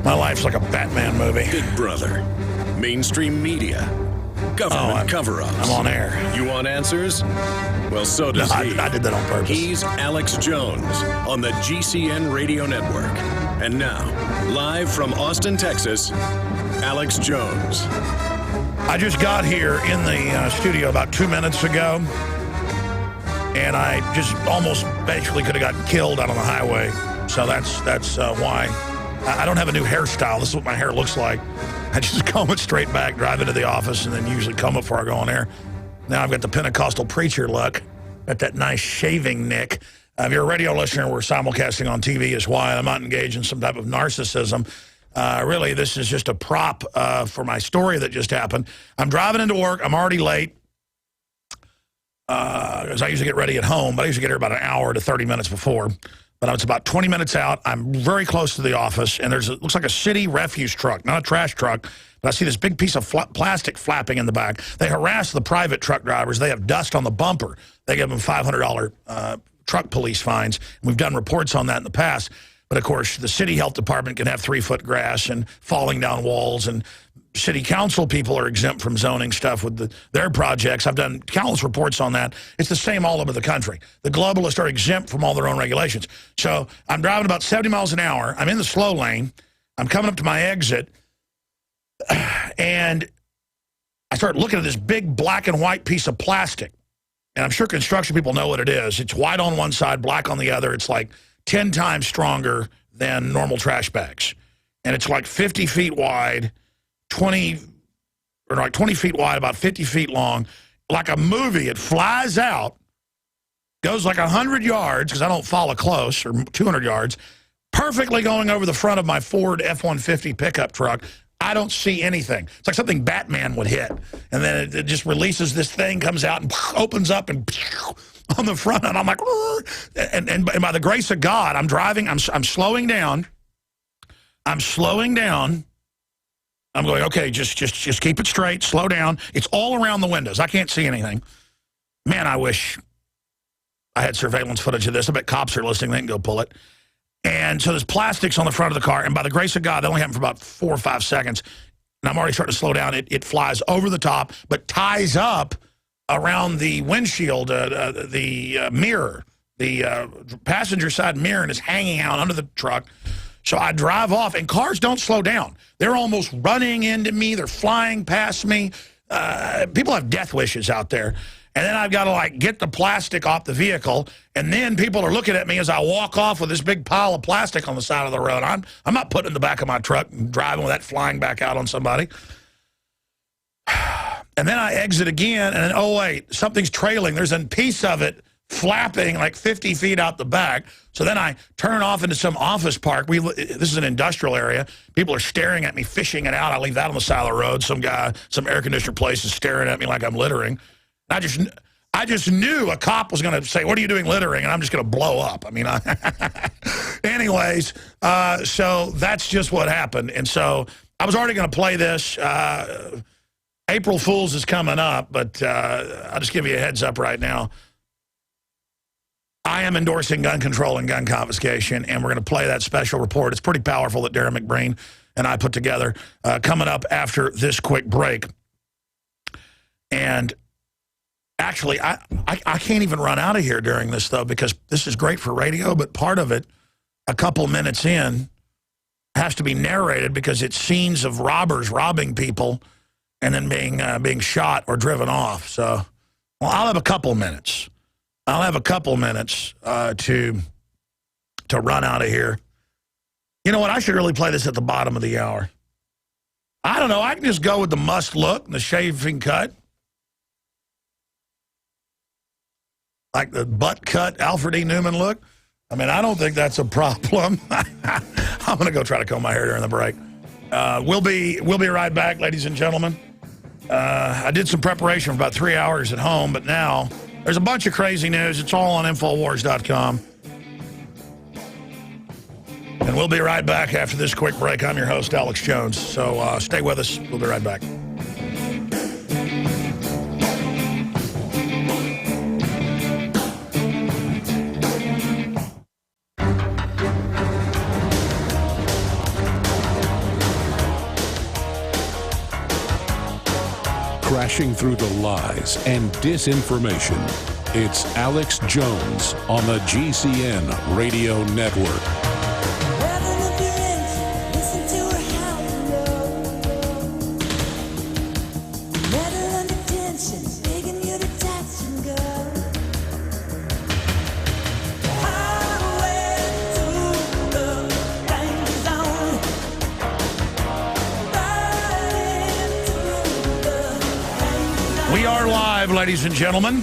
My life's like a Batman movie. Big Brother, mainstream media, government cover-ups. I'm on air. You want answers? Well, so does he. I did that on purpose. He's Alex Jones on the GCN Radio Network. And now, live from Austin, Texas, Alex Jones. I just got here in the studio about 2 minutes ago, and I just almost basically could have gotten killed out on the highway. So that's why. I don't have a new hairstyle. This is what my hair looks like. I just comb it straight back, drive into the office, and then usually comb it before I go on air. Now I've got the Pentecostal preacher look. Got that nice shaving nick. If you're a radio listener, we're simulcasting on TV is why. I'm not engaged in some type of narcissism. Really, this is just a prop for my story that just happened. I'm driving into work. I'm already late. Because I usually get ready at home, but I usually get here about an hour to 30 minutes before. But it's about 20 minutes out. I'm very close to the office, and it looks like a city refuse truck, not a trash truck. But I see this big piece of plastic flapping in the back. They harass the private truck drivers. They have dust on the bumper. They give them $500 truck police fines. And we've done reports on that in the past. But, of course, the city health department can have 3-foot grass and falling down walls, and city council people are exempt from zoning stuff with their projects. I've done countless reports on that. It's the same all over the country. The globalists are exempt from all their own regulations. So I'm driving about 70 miles an hour. I'm in the slow lane. I'm coming up to my exit, and I start looking at this big black and white piece of plastic. And I'm sure construction people know what it is. It's white on one side, black on the other. It's like 10 times stronger than normal trash bags. And it's like 50 feet wide, 20 feet wide, about 50 feet long. Like a movie, it flies out, goes like 100 yards, because I don't follow close, or 200 yards, perfectly going over the front of my Ford F-150 pickup truck. I don't see anything. It's like something Batman would hit. And then it just releases this thing, comes out and opens up and on the front. And I'm like, and by the grace of God, I'm driving. I'm slowing down. I'm slowing down. I'm going, okay, just keep it straight. Slow down. It's all around the windows. I can't see anything. Man, I wish I had surveillance footage of this. I bet cops are listening. They can go pull it. And so there's plastics on the front of the car, and by the grace of God, that only happened for about 4 or 5 seconds, and I'm already starting to slow down. It flies over the top, but ties up around the windshield, the mirror, the passenger side mirror, and is hanging out under the truck. So I drive off, and cars don't slow down. They're almost running into me. They're flying past me. People have death wishes out there. And then I've got to, like, get the plastic off the vehicle, and then people are looking at me as I walk off with this big pile of plastic on the side of the road. I'm not putting it in the back of my truck and driving with that flying back out on somebody. And then I exit again, and then, oh, wait, something's trailing. There's a piece of it flapping like 50 feet out the back. So then I turn off into some office park. This is an industrial area. People are staring at me, fishing it out. I leave that on the side of the road. Some guy, some air conditioner place is staring at me like I'm littering. I just knew a cop was going to say, "What are you doing littering?" And I'm just going to blow up. I mean, anyways, so that's just what happened. And so I was already going to play this. April Fool's is coming up, but I'll just give you a heads up right now. I am endorsing gun control and gun confiscation, and we're going to play that special report. It's pretty powerful that Darren McBreen and I put together coming up after this quick break. And actually, I can't even run out of here during this, though, because this is great for radio, but part of it, a couple minutes in, has to be narrated because it's scenes of robbers robbing people and then being shot or driven off. So, well, I'll have a couple minutes. I'll have a couple minutes to run out of here. You know what? I should really play this at the bottom of the hour. I don't know. I can just go with the must look and the shaving cut. Like the butt cut Alfred E. Newman look. I mean, I don't think that's a problem. I'm going to go try to comb my hair during the break. We'll be right back, ladies and gentlemen. I did some preparation for about 3 hours at home, but now there's a bunch of crazy news. It's all on Infowars.com. And we'll be right back after this quick break. I'm your host, Alex Jones. So stay with us. We'll be right back. crashing through the lies and disinformation. It's Alex Jones on the GCN Radio Network. We are live, ladies and gentlemen.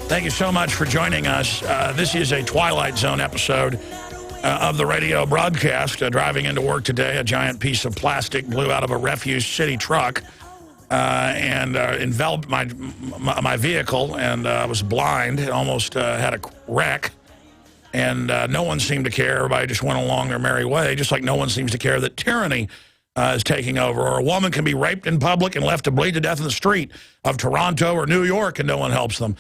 Thank you so much for joining us. This is a Twilight Zone episode of the radio broadcast. Driving into work today, a giant piece of plastic blew out of a refuse city truck and enveloped my vehicle, and I was blind and almost had a wreck. And no one seemed to care. Everybody just went along their merry way, just like no one seems to care that tyranny is taking over, or a woman can be raped in public and left to bleed to death in the street of Toronto or New York, and no one helps them.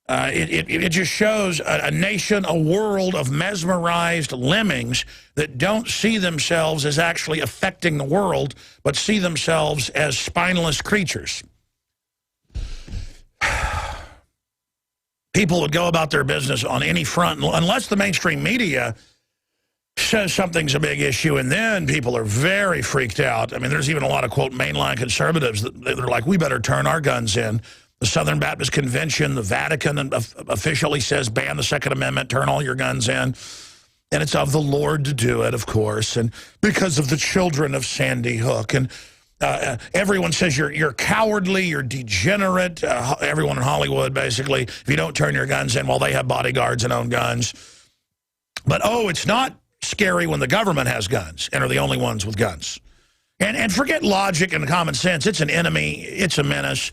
It just shows a nation, a world of mesmerized lemmings that don't see themselves as actually affecting the world, but see themselves as spineless creatures. People would go about their business on any front, unless the mainstream media says something's a big issue, and then people are very freaked out. I mean, there's even a lot of, quote, mainline conservatives that are like, we better turn our guns in. The Southern Baptist Convention, the Vatican officially says ban the Second Amendment, turn all your guns in. And it's of the Lord to do it, of course, and because of the children of Sandy Hook. And everyone says you're cowardly, you're degenerate. Everyone in Hollywood, basically, if you don't turn your guns in, while they have bodyguards and own guns. But, oh, it's not scary when the government has guns and are the only ones with guns. And forget logic and common sense. It's an enemy. It's a menace.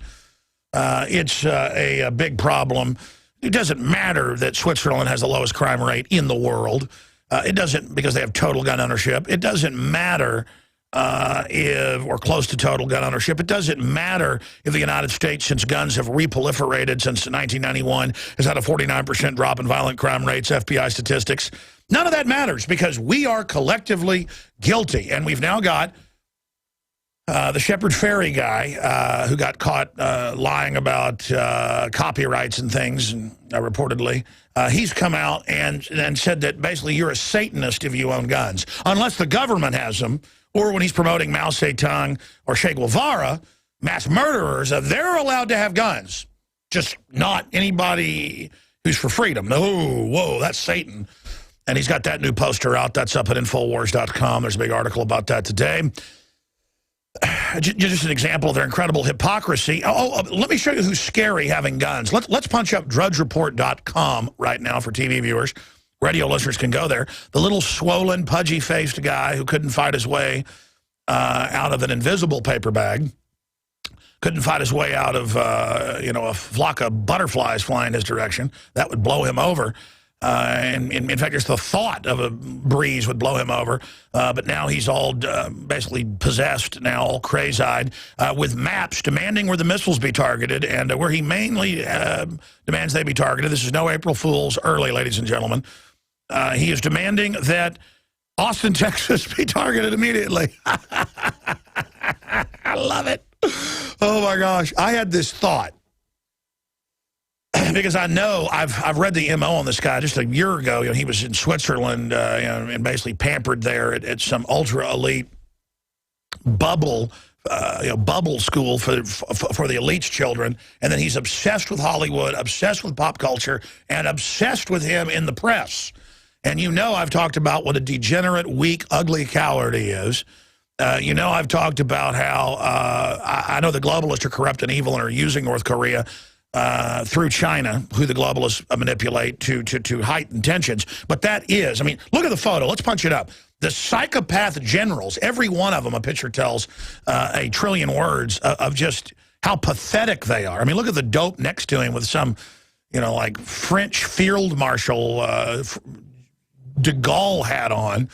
It's a big problem. It doesn't matter that Switzerland has the lowest crime rate in the world. It doesn't, because they have total gun ownership. It doesn't matter if we're close to total gun ownership. It doesn't matter if the United States, since guns have reproliferated since 1991, has had a 49% drop in violent crime rates, FBI statistics. None of that matters, because we are collectively guilty. And we've now got the Shepard Ferry guy who got caught lying about copyrights and things, and reportedly. He's come out and said that basically you're a Satanist if you own guns. Unless the government has them, or when he's promoting Mao Zedong or Che Guevara, mass murderers, they're allowed to have guns. Just not anybody who's for freedom. No, whoa, that's Satan. And he's got that new poster out. That's up at Infowars.com. There's a big article about that today. Just an example of their incredible hypocrisy. Let me show you who's scary having guns. Let's punch up drudgereport.com right now for TV viewers. Radio listeners can go there. The little swollen, pudgy-faced guy who couldn't fight his way out of an invisible paper bag, couldn't fight his way out of a flock of butterflies flying his direction. That would blow him over. And in fact, just the thought of a breeze would blow him over. But now he's all basically possessed, now all crazy-eyed, with maps demanding where the missiles be targeted, and where he mainly demands they be targeted. This is no April Fool's early, ladies and gentlemen. He is demanding that Austin, Texas be targeted immediately. I love it. Oh, my gosh. I had this thought. Because I know I've read the MO on this guy just a year ago. He was in Switzerland and basically pampered there at some ultra elite bubble school for the elite's children, and then he's obsessed with Hollywood, obsessed with pop culture, and obsessed with him in the press. And I've talked about what a degenerate, weak, ugly coward he is. I've talked about how I know the globalists are corrupt and evil and are using North Korea through China, who the globalists manipulate to heighten tensions. But that is, look at the photo. Let's punch it up. The psychopath generals, every one of them, a picture tells a trillion words of just how pathetic they are. Look at the dope next to him with some, like French field marshal de Gaulle hat on.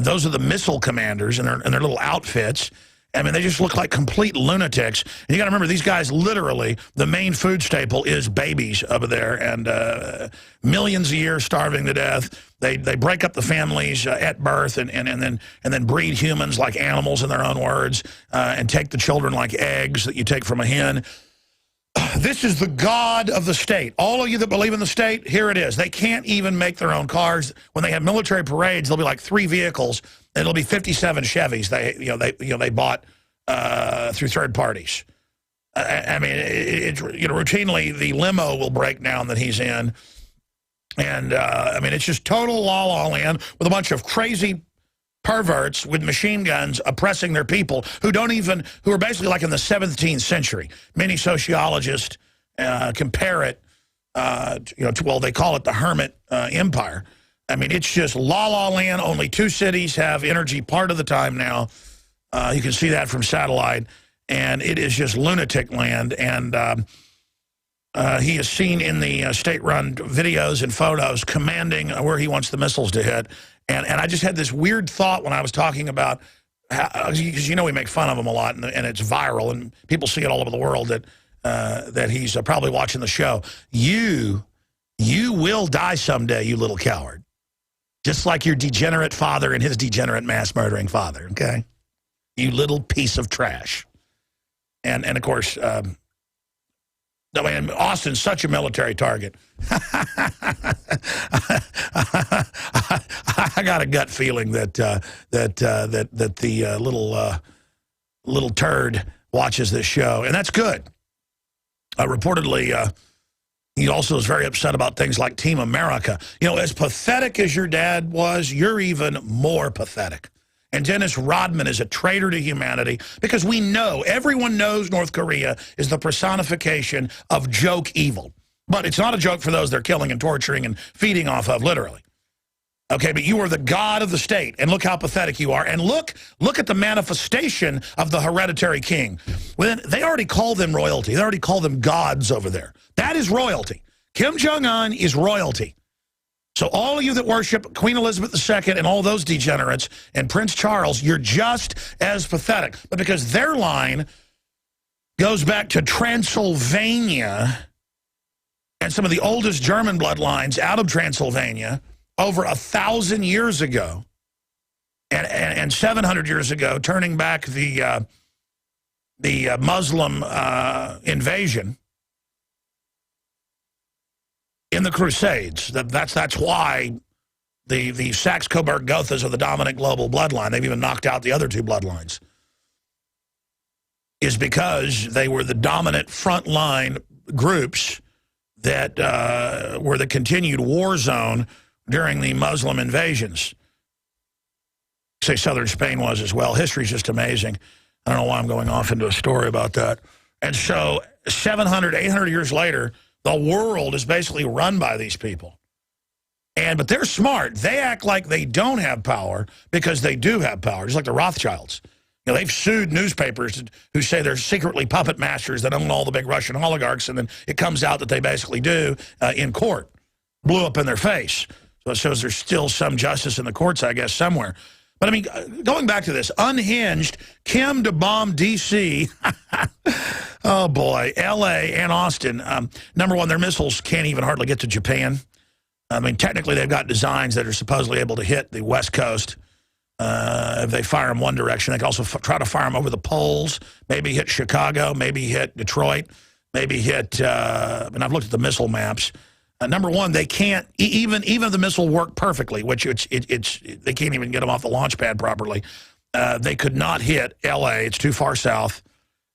Those are the missile commanders in their little outfits. I mean, they just look like complete lunatics. And you got to remember, these guys literally, the main food staple is babies over there, and millions a year starving to death. They break up the families at birth and then breed humans like animals, in their own words, and take the children like eggs that you take from a hen. This is the god of the state. All of you that believe in the state, here it is. They can't even make their own cars. When they have military parades, there'll be like 3 vehicles, and it'll be 57 Chevys they bought through third parties. I mean, routinely the limo will break down that he's in, and I mean, it's just total la-la land with a bunch of crazy perverts with machine guns oppressing their people who are basically like in the 17th century. Many sociologists compare it, well, they call it the Hermit Empire. I mean, it's just la-la land. Only 2 cities have energy part of the time now. You can see that from satellite, and it is just lunatic land. And he is seen in the state-run videos and photos commanding where he wants the missiles to hit. And I just had this weird thought when I was talking about, because we make fun of him a lot, and it's viral, and people see it all over the world that he's probably watching the show. You will die someday, you little coward. Just like your degenerate father and his degenerate mass-murdering father, okay? You little piece of trash. And of course, I mean, Austin's such a military target. I got a gut feeling that the little turd watches this show, and that's good. Reportedly, he also is very upset about things like Team America. You know, as pathetic as your dad was, you're even more pathetic. And Dennis Rodman is a traitor to humanity, because everyone knows North Korea is the personification of joke evil. But it's not a joke for those they're killing and torturing and feeding off of, literally. Okay, but you are the god of the state, and look how pathetic you are. And look at the manifestation of the hereditary king. They already call them royalty. They already call them gods over there. That is royalty. Kim Jong-un is royalty. So all of you that worship Queen Elizabeth II and all those degenerates and Prince Charles, you're just as pathetic. But because their line goes back to Transylvania and some of the oldest German bloodlines out of Transylvania over 1,000 years ago and 700 years ago, turning back the Muslim invasion in the Crusades. That's why the Saxe-Coburg-Gothas are the dominant global bloodline. They've even knocked out the other 2 bloodlines. Is because they were the dominant frontline groups that were the continued war zone during the Muslim invasions. Say southern Spain was as well. History's just amazing. I don't know why I'm going off into a story about that. And so 700, 800 years later, the world is basically run by these people. But they're smart. They act like they don't have power because they do have power, just like the Rothschilds. You know, they've sued newspapers who say they're secretly puppet masters that own all the big Russian oligarchs, and then it comes out that they basically do in court. Blew up in their face. So it shows there's still some justice in the courts, I guess, somewhere. But, I mean, going back to this, unhinged, Kim to bomb D.C., oh, boy, L.A. and Austin. Number one, their missiles can't even hardly get to Japan. I mean, technically, they've got designs that are supposedly able to hit the West Coast. If they fire them one direction, they can also try to fire them over the poles, maybe hit Chicago, maybe hit Detroit, maybe hit, and I've looked at the missile maps. Number one, they can't, even if the missile worked perfectly, which they can't even get them off the launch pad properly. They could not hit L.A., it's too far south,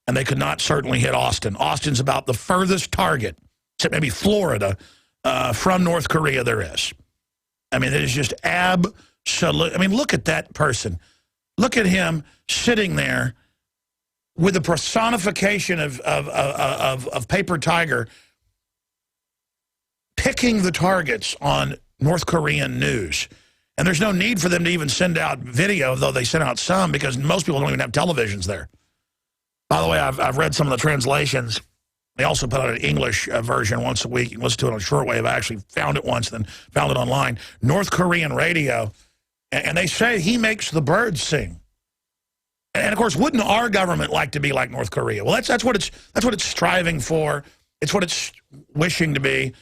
and they could not certainly hit Austin. Austin's about the furthest target, except maybe Florida, from North Korea there is. I mean, it is just absolute. I mean, look at that person. Look at him sitting there with the personification of Paper Tiger, picking the targets on North Korean news. And there's no need for them to even send out video, though they send out some, because most people don't even have televisions there. By the way, I've read some of the translations. They also put out an English version once a week. You can listen to it on a shortwave. I actually found it once, then found it online. North Korean radio, and they say he makes the birds sing. And of course, wouldn't our government like to be like North Korea? Well, that's what it's striving for. It's what it's wishing to be.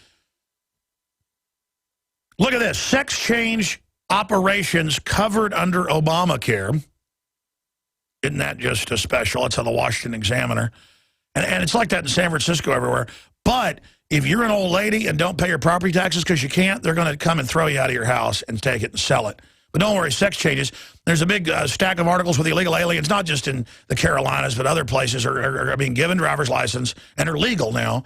Look at this. Sex change operations covered under Obamacare. Isn't that just a special? It's on the Washington Examiner. And it's like that in San Francisco everywhere. But if you're an old lady and don't pay your property taxes because you can't, they're going to come and throw you out of your house and take it and sell it. But don't worry, sex changes. There's a big stack of articles with illegal aliens, not just in the Carolinas, but other places are being given driver's license and are legal now.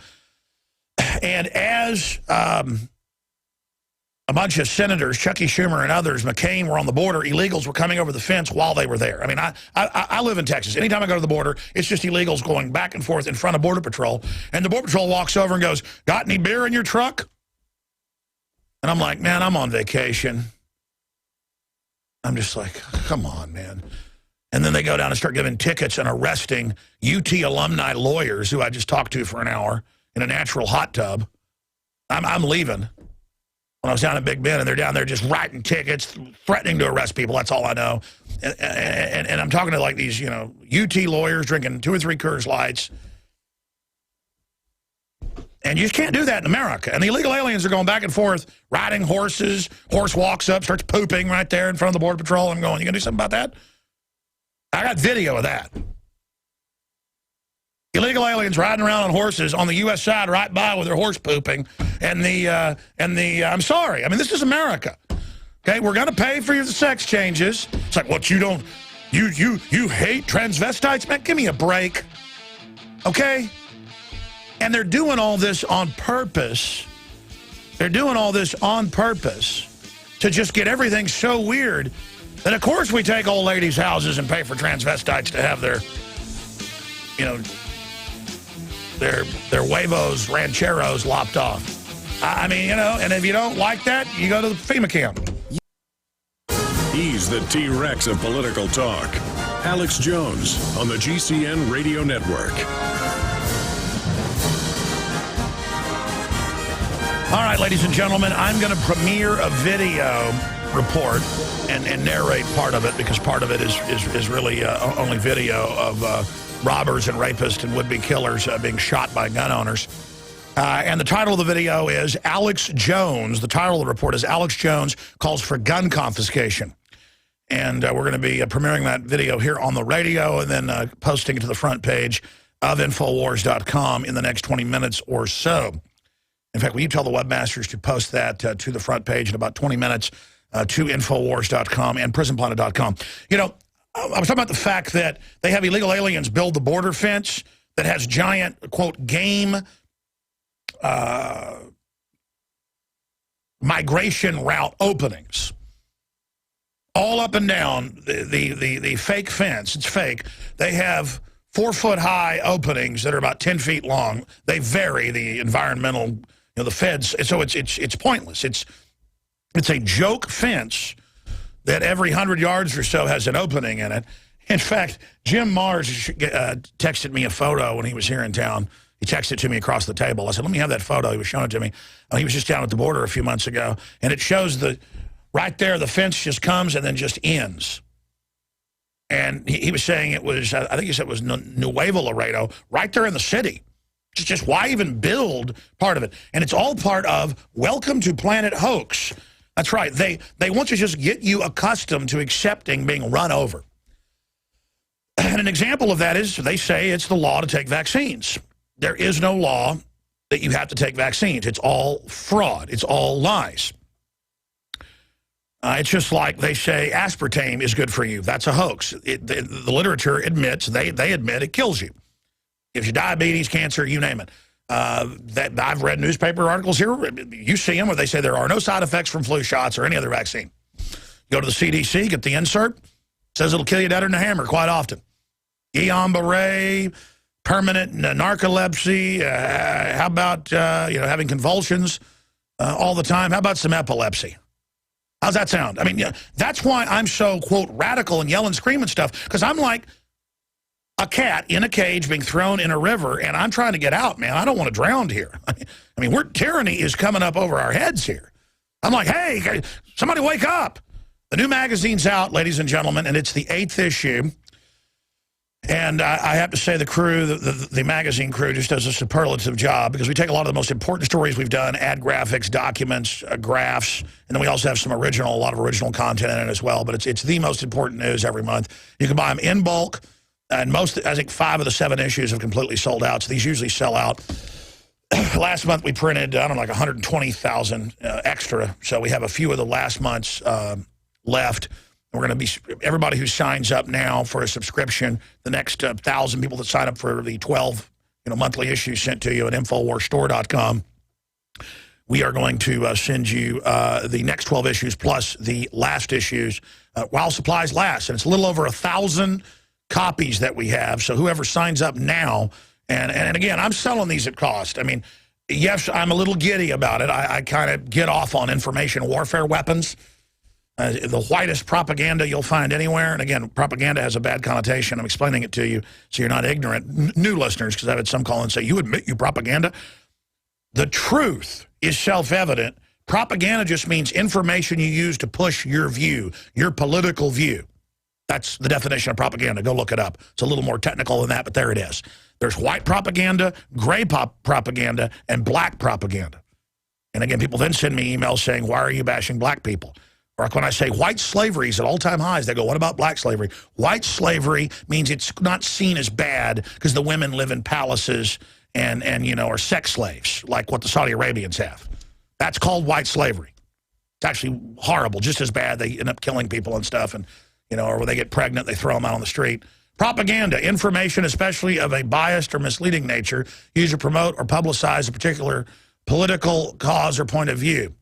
And as a bunch of senators, Chucky Schumer and others, McCain, were on the border, illegals were coming over the fence while they were there. I mean, I live in Texas. Anytime I go to the border, it's just illegals going back and forth in front of Border Patrol. And the Border Patrol walks over and goes, "Got any beer in your truck?" And I'm like, man, I'm on vacation. I'm just like, come on, man. And then they go down and start giving tickets and arresting UT alumni lawyers who I just talked to for an hour in a natural hot tub. I'm leaving. When I was down in Big Bend, and they're down there just writing tickets, threatening to arrest people. That's all I know. And I'm talking to like these, UT lawyers drinking 2 or 3 Coors Lights. And you just can't do that in America. And the illegal aliens are going back and forth, riding horses. Horse walks up, starts pooping right there in front of the Border Patrol. I'm going, you going to do something about that? I got video of that. Illegal aliens riding around on horses on the U.S. side right by with their horse pooping. And I'm sorry. I mean, this is America. Okay, we're going to pay for your sex changes. It's like, what, you hate transvestites? Man, give me a break. Okay? And they're doing all this on purpose. They're doing all this on purpose to just get everything so weird that, of course, we take old ladies' houses and pay for transvestites to have their huevos, rancheros lopped off. I mean, and if you don't like that, you go to the FEMA camp. He's the T-Rex of political talk. Alex Jones on the GCN Radio Network. All right, ladies and gentlemen, I'm going to premiere a video report and narrate part of it, because part of it is really only video of robbers and rapists and would-be killers being shot by gun owners. And the title of the video is Alex Jones. The title of the report is Alex Jones Calls for Gun Confiscation. And we're going to be premiering that video here on the radio and then posting it to the front page of Infowars.com in the next 20 minutes or so. In fact, will you tell the webmasters to post that to the front page in about 20 minutes to Infowars.com and PrisonPlanet.com. I was talking about the fact that they have illegal aliens build the border fence that has giant, quote, game migration route openings all up and down the fake fence. It's fake. They have 4-foot-high openings that are about 10 feet long. They vary the environmental, the feds. So it's pointless. It's a joke fence that every 100 yards or so has an opening in it. In fact, Jim Mars texted me a photo when he was here in town. He texted it to me across the table. I said, let me have that photo. He was showing it to me. He was just down at the border a few months ago. And it shows right there, the fence just comes and then just ends. And he was saying it was, I think he said it was Nuevo Laredo, right there in the city. Just why even build part of it? And it's all part of Welcome to Planet Hoax. That's right. They want to just get you accustomed to accepting being run over. And an example of that is they say it's the law to take vaccines. There is no law that you have to take vaccines. It's all fraud. It's all lies. It's just like they say aspartame is good for you. That's a hoax. The literature admits, they admit it kills you. Gives you diabetes, cancer, you name it. I've read newspaper articles here. You see them where they say there are no side effects from flu shots or any other vaccine. Go to the CDC, get the insert. Says it'll kill you deader than a hammer quite often. Guillain-Barré, permanent narcolepsy. How about having convulsions all the time? How about some epilepsy? How's that sound? I mean, that's why I'm so, quote, radical and yell and scream and stuff, because I'm like a cat in a cage being thrown in a river, and I'm trying to get out, man. I don't want to drown here. I mean, tyranny is coming up over our heads here. I'm like, hey, somebody wake up. The new magazine's out, ladies and gentlemen, and it's the 8th issue. And I have to say the crew, the magazine crew, just does a superlative job because we take a lot of the most important stories we've done, add graphics, documents, graphs, and then we also have a lot of original content in it as well. But it's the most important news every month. You can buy them in bulk, and I think 5 of the 7 issues have completely sold out, so these usually sell out. Last month we printed, I don't know, like 120,000 extra, so we have a few of the last month's left. We're going to be, everybody who signs up now for a subscription, the next 1,000 people that sign up for the 12 monthly issues sent to you at InfoWarsStore.com, we are going to send you the next 12 issues plus the last issues while supplies last. And it's a little over 1,000 copies that we have. So whoever signs up now, and again, I'm selling these at cost. I mean, yes, I'm a little giddy about it. I kind of get off on information warfare weapons. The whitest propaganda you'll find anywhere. And again, propaganda has a bad connotation. I'm explaining it to you so you're not ignorant. New listeners, because I've had some call and say, you admit you propaganda? The truth is self-evident. Propaganda just means information you use to push your view, your political view. That's the definition of propaganda. Go look it up. It's a little more technical than that, but there it is. There's white propaganda, gray propaganda, and black propaganda. And again, people then send me emails saying, why are you bashing black people? Or when I say white slavery is at all-time highs, they go, what about black slavery? White slavery means it's not seen as bad because the women live in palaces and are sex slaves, like what the Saudi Arabians have. That's called white slavery. It's actually horrible, just as bad. They end up killing people and stuff, and or when they get pregnant, they throw them out on the street. Propaganda, information, especially of a biased or misleading nature, used to promote or publicize a particular political cause or point of view.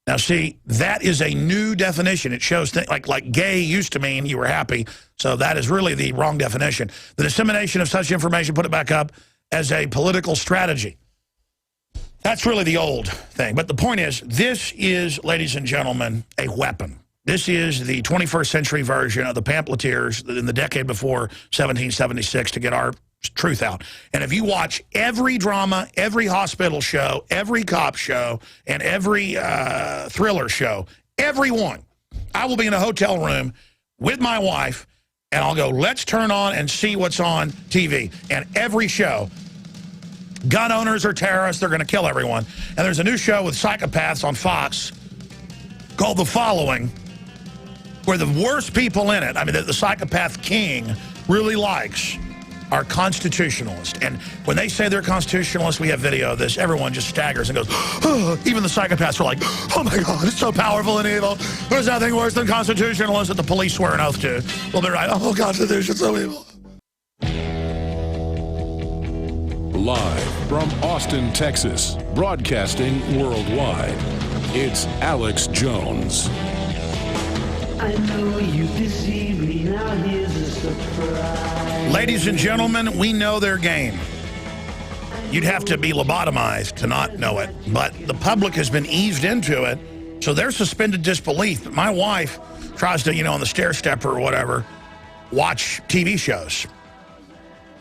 Now, see, that is a new definition. It shows things like gay used to mean you were happy, so that is really the wrong definition. The dissemination of such information, put it back up, as a political strategy. That's really the old thing. But the point is, this is, ladies and gentlemen, a weapon. This is the 21st century version of the pamphleteers in the decade before 1776 to get our truth out. And if you watch every drama, every hospital show, every cop show, and every thriller show, every one, I will be in a hotel room with my wife, and I'll go, let's turn on and see what's on TV. And every show, gun owners are terrorists, they're going to kill everyone. And there's a new show with psychopaths on Fox called The Following, where the worst people in it, I mean, the psychopath king really likes, are constitutionalists. And when they say they're constitutionalists, we have video of this, everyone just staggers and goes, oh, even the psychopaths are like, oh my God, it's so powerful and evil. There's nothing worse than constitutionalists that the police swear an oath to. Well, they're right, oh, Constitution's so evil. Live from Austin, Texas, broadcasting worldwide, it's Alex Jones. I know you deceived me, now here's a surprise. Ladies and gentlemen, we know their game. You'd have to be lobotomized to not know it, but the public has been eased into it, so they're suspended disbelief. But my wife tries to, on the stair stepper or whatever, watch TV shows,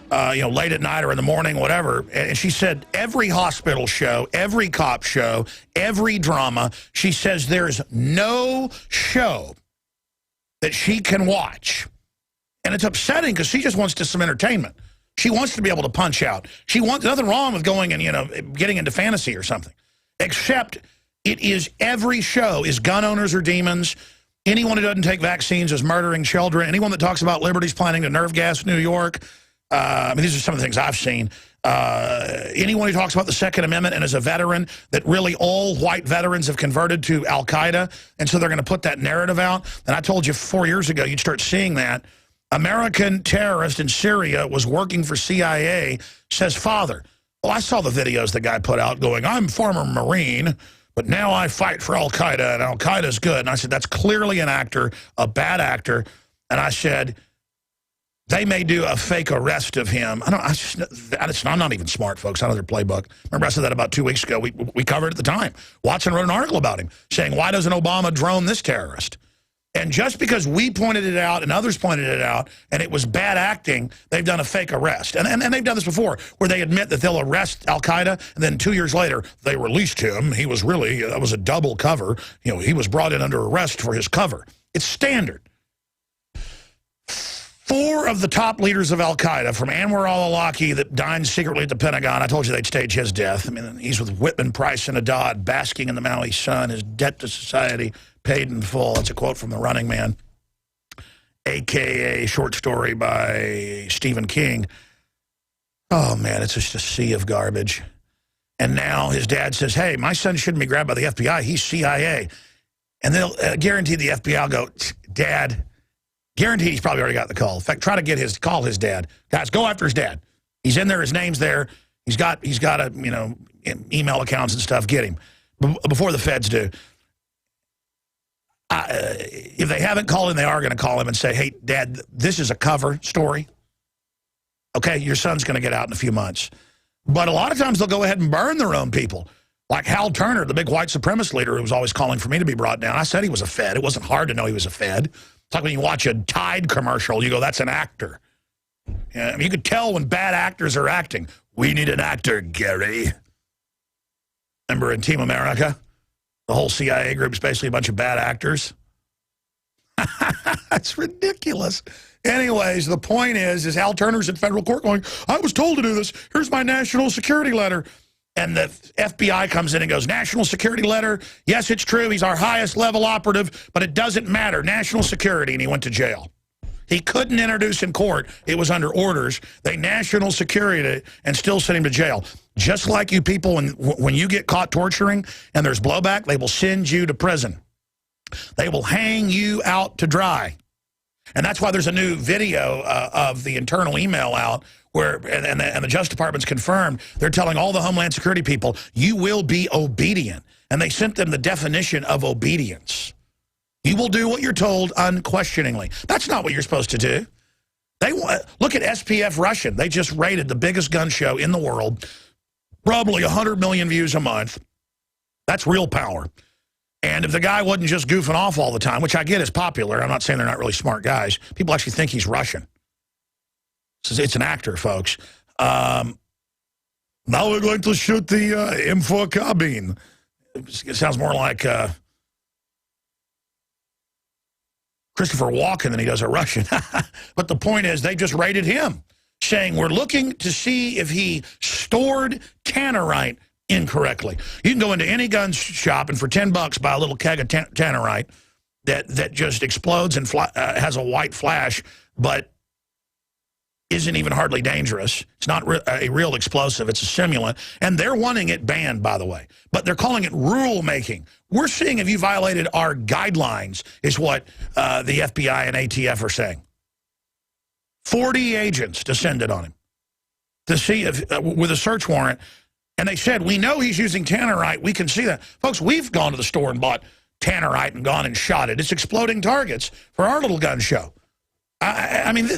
late at night or in the morning, whatever. And she said every hospital show, every cop show, every drama, she says there's no show that she can watch. And it's upsetting because she just wants some entertainment. She wants to be able to punch out. She wants nothing wrong with going and, getting into fantasy or something. Except it is every show is gun owners or demons. Anyone who doesn't take vaccines is murdering children. Anyone that talks about liberties planning to nerve gas New York. These are some of the things I've seen. Anyone who talks about the Second Amendment and is a veteran, that really all white veterans have converted to Al-Qaeda, and so they're going to put that narrative out. And I told you 4 years ago you'd start seeing that. American terrorist in Syria was working for CIA, says father. Well, I saw the videos the guy put out going, I'm former Marine, but now I fight for Al-Qaeda, and Al-Qaeda's good. And I said, that's clearly an actor, a bad actor. And I said, they may do a fake arrest of him. I'm not even smart, folks. I know their playbook. Remember I said that about 2 weeks ago. We covered it at the time. Watson wrote an article about him saying, why doesn't Obama drone this terrorist? And just because we pointed it out and others pointed it out and it was bad acting, they've done a fake arrest. And they've done this before, where they admit that they'll arrest Al-Qaeda, and then 2 years later, they released him. He was really, that was a double cover. He was brought in under arrest for his cover. It's standard. 4 of the top leaders of al-Qaeda, from Anwar al-Awlaki that dined secretly at the Pentagon. I told you they'd stage his death. I mean, he's with Whitman, Price, and Haddad, basking in the Maui sun, his debt to society paid in full. That's a quote from The Running Man, a.k.a. short story by Stephen King. Oh, man, it's just a sea of garbage. And now his dad says, hey, my son shouldn't be grabbed by the FBI. He's CIA. And they'll guarantee the FBI will go, Dad, guarantee he's probably already got the call. In fact, try to call his dad. Guys, go after his dad. He's in there. His name's there. He's got a, email accounts and stuff. Get him before the feds do. If they haven't called him, they are going to call him and say, hey, Dad, this is a cover story. Okay, your son's going to get out in a few months. But a lot of times they'll go ahead and burn their own people. Like Hal Turner, the big white supremacist leader who was always calling for me to be brought down. I said he was a Fed. It wasn't hard to know he was a Fed. It's like when you watch a Tide commercial, you go, that's an actor. I mean, you could tell when bad actors are acting. We need an actor, Gary. Remember in Team America? The whole CIA group's basically a bunch of bad actors. That's ridiculous. Anyways, the point is Hal Turner's in federal court going, I was told to do this. Here's my national security letter. And the FBI comes in and goes, national security letter. Yes, it's true. He's our highest level operative, but it doesn't matter. National security. And he went to jail. He couldn't introduce in court. It was under orders. They national security it and still sent him to jail. Just like you people, when you get caught torturing and there's blowback, they will send you to prison. They will hang you out to dry. And that's why there's a new video of the internal email out where, and the Justice Department's confirmed, they're telling all the Homeland Security people, you will be obedient. And they sent them the definition of obedience. You will do what you're told unquestioningly. That's not what you're supposed to do. Look at SPF Russian. They just raided the biggest gun show in the world, probably 100 million views a month. That's real power. And if the guy wasn't just goofing off all the time, which I get is popular, I'm not saying they're not really smart guys. People actually think he's Russian. It's an actor, folks. Now we're going to shoot the M4 carbine. It sounds more like Christopher Walken than he does a Russian. But the point is, they just raided him, saying we're looking to see if he stored tannerite incorrectly. You can go into any gun shop and for $10 buy a little keg of tannerite that just explodes and has a white flash, but isn't even hardly dangerous. It's not a real explosive. It's a simulant. And they're wanting it banned, by the way. But they're calling it rule-making. We're seeing if you violated our guidelines is what the FBI and ATF are saying. 40 agents descended on him to see if, with a search warrant. And they said, we know he's using tannerite. We can see that. Folks, we've gone to the store and bought tannerite and gone and shot it. It's exploding targets for our little gun show. I mean,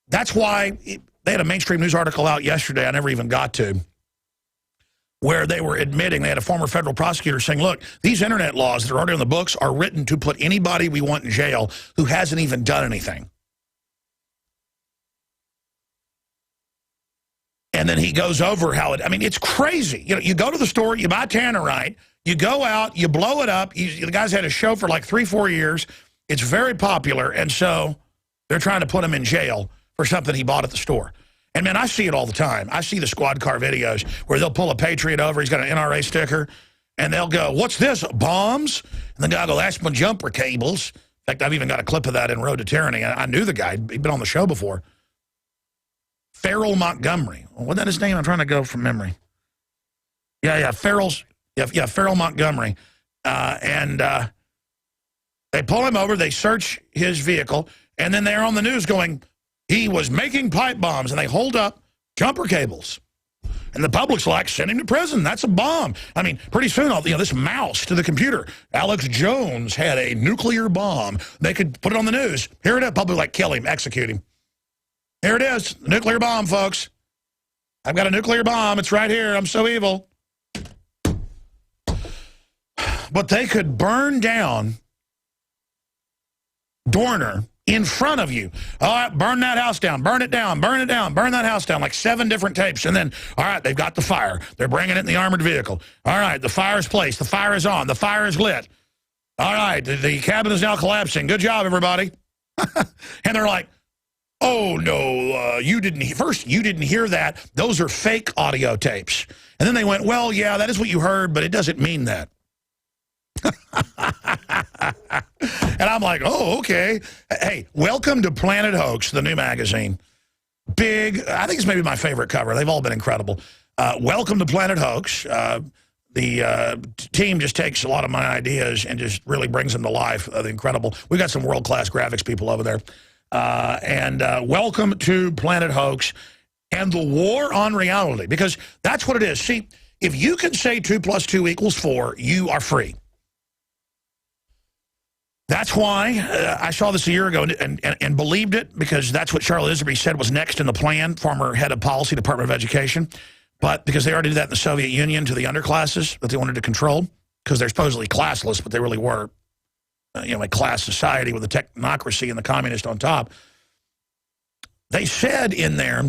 that's why they had a mainstream news article out yesterday I never even got to, where they were admitting, they had a former federal prosecutor saying, look, these internet laws that are already on the books are written to put anybody we want in jail who hasn't even done anything. And then he goes over how it, I mean, it's crazy. You know, you go to the store, you buy tannerite, you go out, you blow it up. The guy's had a show for like 3-4 years. It's very popular. And so they're trying to put him in jail for something he bought at the store. And, man, I see it all the time. I see the squad car videos where they'll pull a Patriot over. He's got an NRA sticker. And they'll go, what's this, bombs? And the guy will go, that's my jumper cables. In fact, I've even got a clip of that in Road to Tyranny. I knew the guy. He'd been on the show before. Farrell Montgomery. Wasn't that his name? I'm trying to go from memory. Yeah, Farrell Montgomery. They pull him over. They search his vehicle. And then they're on the news going, he was making pipe bombs. And they hold up jumper cables. And the public's like, send him to prison. That's a bomb. I mean, pretty soon, this mouse to the computer. Alex Jones had a nuclear bomb. They could put it on the news. Here it is. Public like, kill him, execute him. Here it is, nuclear bomb, folks. I've got a nuclear bomb. It's right here. I'm so evil. But they could burn down Dorner in front of you. All right, burn that house down. Burn it down. Burn it down. Burn that house down. Like 7 different tapes. And then, all right, they've got the fire. They're bringing it in the armored vehicle. All right, the fire is placed. The fire is on. The fire is lit. All right, the cabin is now collapsing. Good job, everybody. And they're like, Oh, no, you didn't hear that. Those are fake audio tapes. And then they went, well, yeah, that is what you heard, but it doesn't mean that. And I'm like, oh, okay. Hey, welcome to Planet Hoax, the new magazine. I think it's maybe my favorite cover. They've all been incredible. Welcome to Planet Hoax. The team just takes a lot of my ideas and just really brings them to life. Incredible. We've got some world-class graphics people over there. And welcome to Planet Hoax and the war on reality, because that's what it is. See, if you can say 2 + 2 = 4, you are free. That's why I saw this a year ago and believed it, because that's what Charlotte Iserby said was next in the plan, former head of policy, Department of Education. But because they already did that in the Soviet Union to the underclasses that they wanted to control, because they're supposedly classless, but they really were, a class society with the technocracy and the communist on top. They said in there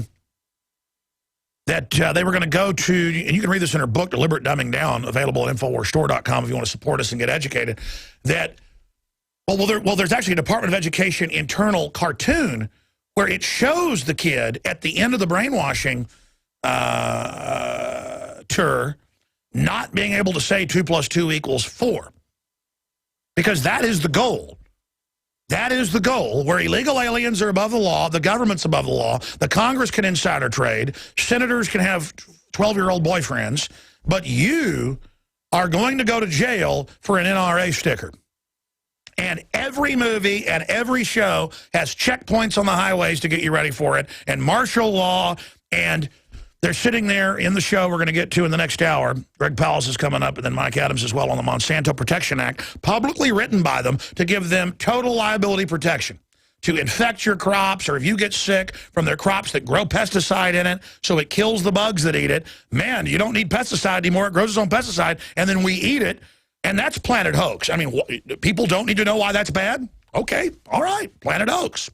that they were going to go to, and you can read this in her book, Deliberate Dumbing Down, available at InfoWarsStore.com if you want to support us and get educated, that, there's actually a Department of Education internal cartoon where it shows the kid at the end of the brainwashing tour not being able to say 2 + 2 = 4. Because that is the goal. That is the goal, where illegal aliens are above the law, the government's above the law, the Congress can insider trade, senators can have 12-year-old boyfriends, but you are going to go to jail for an NRA sticker. And every movie and every show has checkpoints on the highways to get you ready for it, and martial law, and they're sitting there in the show we're going to get to in the next hour. Greg Palast is coming up, and then Mike Adams as well, on the Monsanto Protection Act, publicly written by them to give them total liability protection, to infect your crops, or if you get sick from their crops that grow pesticide in it so it kills the bugs that eat it, man, you don't need pesticide anymore. It grows its own pesticide, and then we eat it, and that's Planet Hoax. I mean, people don't need to know why that's bad? Okay, all right, Planet Hoax.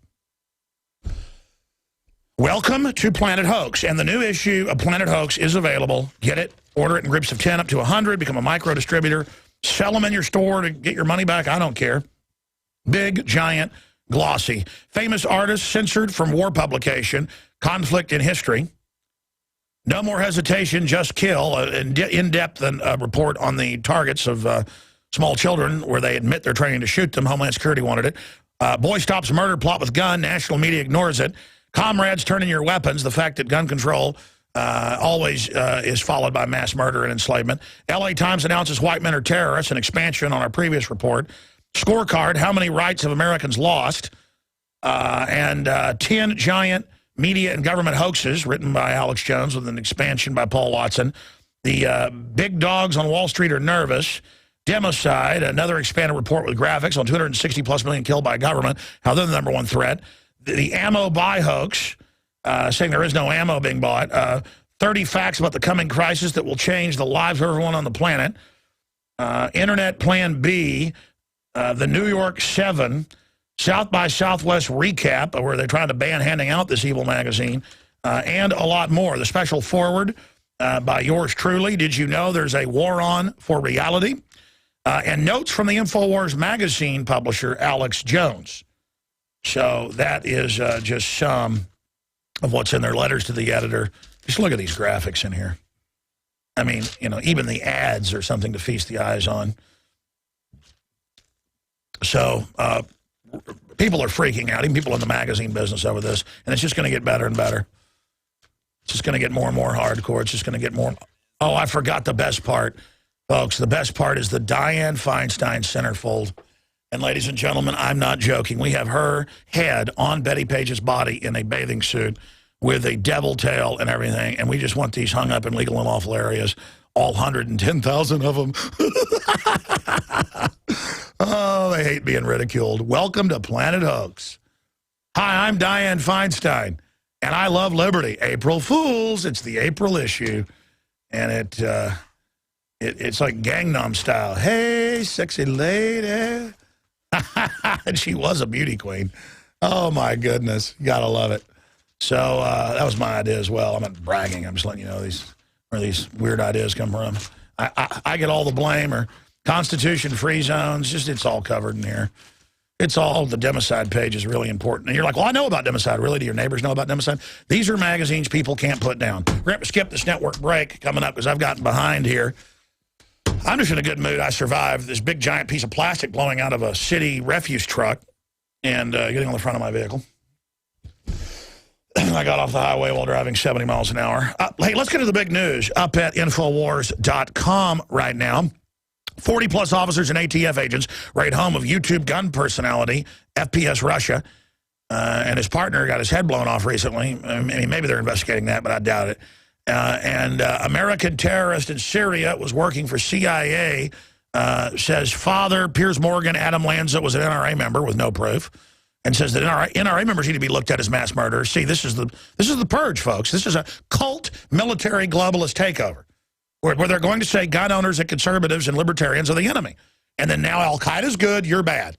Welcome to Planet Hoax, and the new issue of Planet Hoax is available. Get it, order it in groups of 10 up to 100, become a micro distributor, sell them in your store to get your money back, I don't care. Big, giant, glossy. Famous artists censored from war publication, Conflict in History. No more hesitation, just kill. In-depth report on the targets of small children where they admit they're training to shoot them. Homeland Security wanted it. Boy stops murder plot with gun. National media ignores it. Comrades, turn in your weapons. The fact that gun control always is followed by mass murder and enslavement. L.A. Times announces white men are terrorists, an expansion on our previous report. Scorecard, how many rights have Americans lost? And 10 giant media and government hoaxes, written by Alex Jones with an expansion by Paul Watson. The big dogs on Wall Street are nervous. Democide, another expanded report with graphics on 260+ million killed by government, how they're the #1 threat. The ammo buy hoax, saying there is no ammo being bought. 30 facts about the coming crisis that will change the lives of everyone on the planet. Internet Plan B, the New York 7, South by Southwest recap, where they're trying to ban handing out this evil magazine, and a lot more. The special forward by yours truly. Did you know there's a war on for reality? And notes from the InfoWars magazine publisher, Alex Jones. So that is just some of what's in their letters to the editor. Just look at these graphics in here. I mean, even the ads are something to feast the eyes on. So people are freaking out, even people in the magazine business over this, and it's just going to get better and better. It's just going to get more and more hardcore. It's just going to get more. Oh, I forgot the best part, folks. The best part is the Dianne Feinstein centerfold. And ladies and gentlemen, I'm not joking. We have her head on Betty Page's body in a bathing suit with a devil tail and everything. And we just want these hung up in legal and lawful areas, all 110,000 of them. Oh, they hate being ridiculed. Welcome to Planet Hoax. Hi, I'm Dianne Feinstein, and I love liberty. April Fools. It's the April issue. And it's like Gangnam Style. Hey, sexy lady. And she was a beauty queen. Oh, my goodness. You got to love it. So that was my idea as well. I'm not bragging. I'm just letting you know where these weird ideas come from. I get all the blame, or Constitution free zones. Just it's all covered in here. It's all, the democide page is really important. And you're like, well, I know about democide. Really? Do your neighbors know about democide? These are magazines people can't put down. We're going to skip this network break coming up because I've gotten behind here. I'm just in a good mood. I survived this big giant piece of plastic blowing out of a city refuse truck and getting on the front of my vehicle. I got off the highway while driving 70 miles an hour. Hey, let's get to the big news up at Infowars.com right now. 40-plus officers and ATF agents raid home of YouTube gun personality, FPS Russia, and his partner got his head blown off recently. I mean, maybe they're investigating that, but I doubt it. And American terrorist in Syria was working for CIA, says father, Piers Morgan, Adam Lanza was an NRA member with no proof, and says that NRA members need to be looked at as mass murderers. See, this is the purge, folks. This is a cult military globalist takeover. Where they're going to say gun owners and conservatives and libertarians are the enemy. And then now Al-Qaeda's good, you're bad.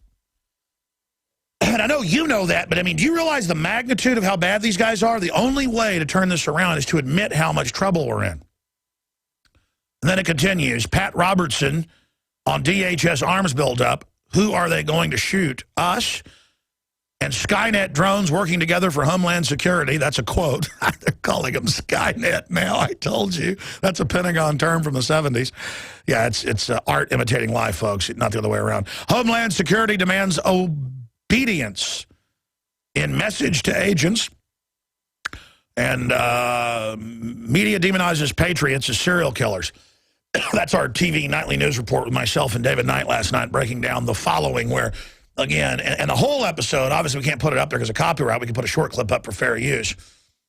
And I know you know that, but I mean, do you realize the magnitude of how bad these guys are? The only way to turn this around is to admit how much trouble we're in. And then it continues, Pat Robertson on DHS arms buildup. Who are they going to shoot? Us? And Skynet drones working together for Homeland Security. That's a quote. They're calling them Skynet now. I told you. That's a Pentagon term from the 70s. Yeah, it's art imitating life, folks, not the other way around. Homeland Security demands obedience in message to agents. And media demonizes patriots as serial killers. That's our TV nightly news report with myself and David Knight last night, breaking down the following where... Again, and the whole episode, obviously we can't put it up there because of copyright. We can put a short clip up for fair use,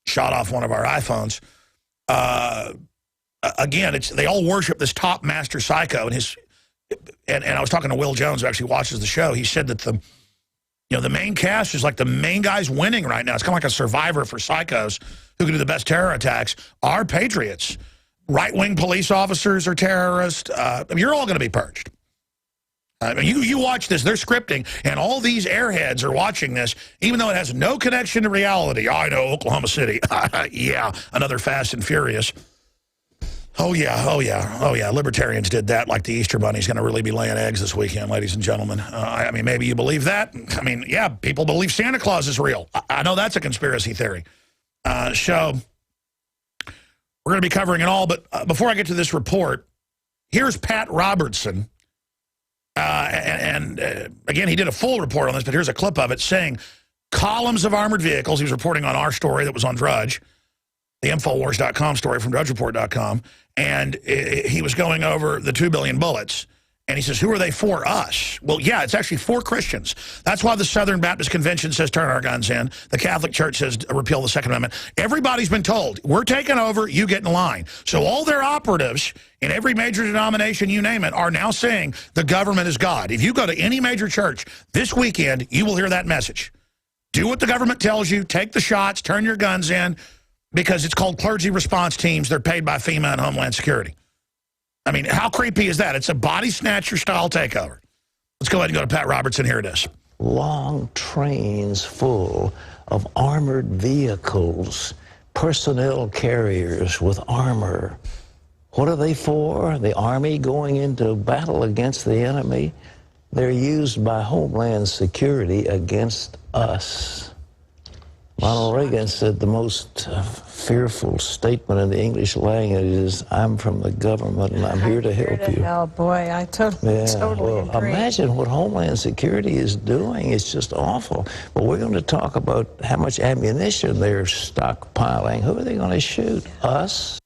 shot off one of our iPhones. Again, they all worship this top master psycho. And I was talking to Will Jones, who actually watches the show. He said that the main cast is like the main guys winning right now. It's kind of like a survivor for psychos who can do the best terror attacks are patriots. Right-wing police officers are terrorists. You're all going to be purged. You watch this, they're scripting, and all these airheads are watching this, even though it has no connection to reality. I know, Oklahoma City. Yeah, another Fast and Furious. Oh, yeah. Libertarians did that like the Easter Bunny's going to really be laying eggs this weekend, ladies and gentlemen. I mean, maybe you believe that. I mean, yeah, people believe Santa Claus is real. I know that's a conspiracy theory. So we're going to be covering it all, but before I get to this report, here's Pat Robertson. Again, he did a full report on this, but here's a clip of it saying columns of armored vehicles. He was reporting on our story that was on Drudge, the Infowars.com story from DrudgeReport.com, and he was going over the 2 billion bullets. And he says, who are they for? Us. Well, yeah, it's actually for Christians. That's why the Southern Baptist Convention says turn our guns in. The Catholic Church says repeal the Second Amendment. Everybody's been told, we're taking over, you get in line. So all their operatives in every major denomination, you name it, are now saying the government is God. If you go to any major church this weekend, you will hear that message. Do what the government tells you. Take the shots. Turn your guns in. Because it's called clergy response teams. They're paid by FEMA and Homeland Security. I mean, how creepy is that? It's a body snatcher style takeover. Let's go ahead and go to Pat Robertson. Here it is. Long trains full of armored vehicles, personnel carriers with armor. What are they for? The Army going into battle against the enemy? They're used by Homeland Security against us. Ronald Reagan said the most fearful statement in the English language is, I'm from the government and I'm here to help you. Oh, boy, I totally agree. Imagine what Homeland Security is doing. It's just awful. But we're going to talk about how much ammunition they're stockpiling. Who are they going to shoot? Us?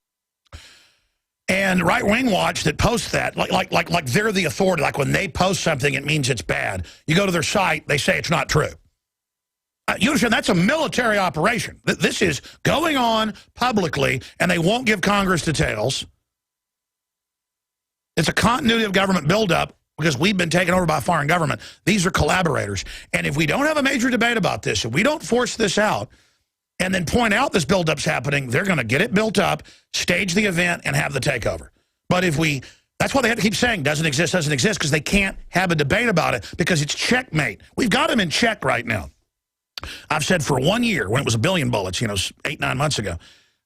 And Right Wing Watch that posts that, like they're the authority. Like when they post something, it means it's bad. You go to their site, they say it's not true. You understand, that's a military operation. This is going on publicly, and they won't give Congress details. It's a continuity of government buildup because we've been taken over by a foreign government. These are collaborators. And if we don't have a major debate about this, if we don't force this out and then point out this buildup's happening, they're going to get it built up, stage the event, and have the takeover. But if we... That's why they have to keep saying doesn't exist, because they can't have a debate about it because it's checkmate. We've got them in check right now. I've said for 1 year, when it was 1 billion bullets, 8, 9 months ago,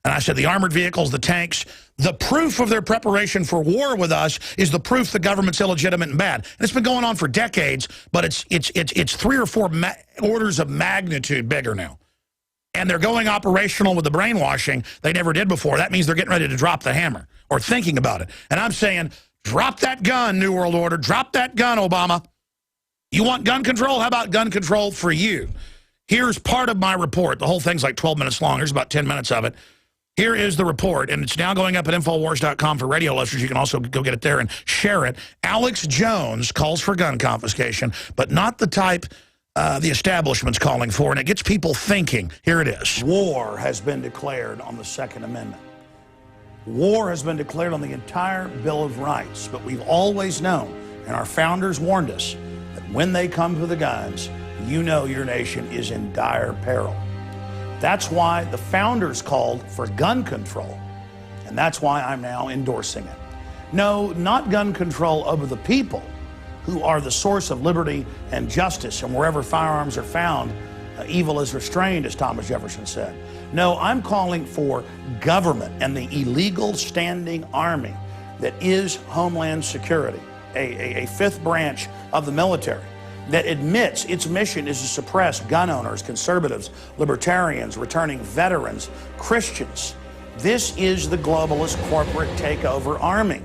And I said the armored vehicles, the tanks, the proof of their preparation for war with us is the proof the government's illegitimate and bad. And it's been going on for decades, but it's 3 or 4 orders of magnitude bigger now. And they're going operational with the brainwashing they never did before. That means they're getting ready to drop the hammer or thinking about it. And I'm saying, drop that gun, New World Order. Drop that gun, Obama. You want gun control? How about gun control for you? Here's part of my report. The whole thing's like 12 minutes long. There's about 10 minutes of it. Here is the report, and it's now going up at Infowars.com for radio listeners. You can also go get it there and share it. Alex Jones calls for gun confiscation, but not the type the establishment's calling for, and it gets people thinking. Here it is. War has been declared on the Second Amendment. War has been declared on the entire Bill of Rights, but we've always known, and our founders warned us, that when they come to the guns, you know your nation is in dire peril. That's why the founders called for gun control, and that's why I'm now endorsing it. No, not gun control over the people, who are the source of liberty and justice, and wherever firearms are found, evil is restrained, as Thomas Jefferson said. No, I'm calling for government and the illegal standing army that is Homeland Security, a fifth branch of the military, that admits its mission is to suppress gun owners, conservatives, libertarians, returning veterans, Christians. This is the globalist corporate takeover army.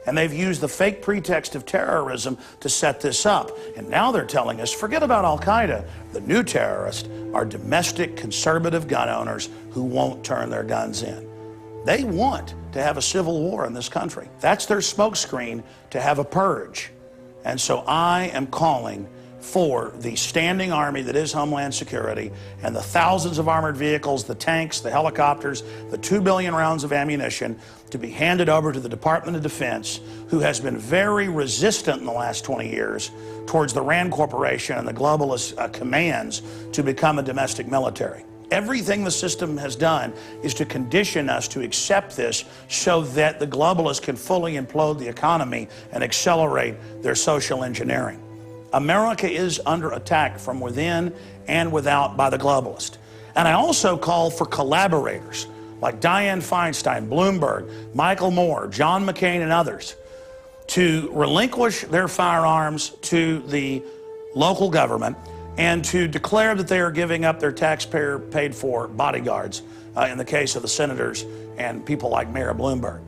And they've used the fake pretext of terrorism to set this up. And now they're telling us, forget about Al-Qaeda. The new terrorists are domestic conservative gun owners who won't turn their guns in. They want to have a civil war in this country. That's their smokescreen to have a purge. And so I am calling for the standing army that is Homeland Security and the thousands of armored vehicles, the tanks, the helicopters, the 2 billion rounds of ammunition to be handed over to the Department of Defense, who has been very resistant in the last 20 years towards the RAND Corporation and the globalist commands to become a domestic military. Everything the system has done is to condition us to accept this so that the globalists can fully implode the economy and accelerate their social engineering. America is under attack from within and without by the globalists. And I also call for collaborators like Dianne Feinstein, Bloomberg, Michael Moore, John McCain, and others to relinquish their firearms to the local government and to declare that they are giving up their taxpayer-paid-for bodyguards in the case of the senators and people like Mayor Bloomberg,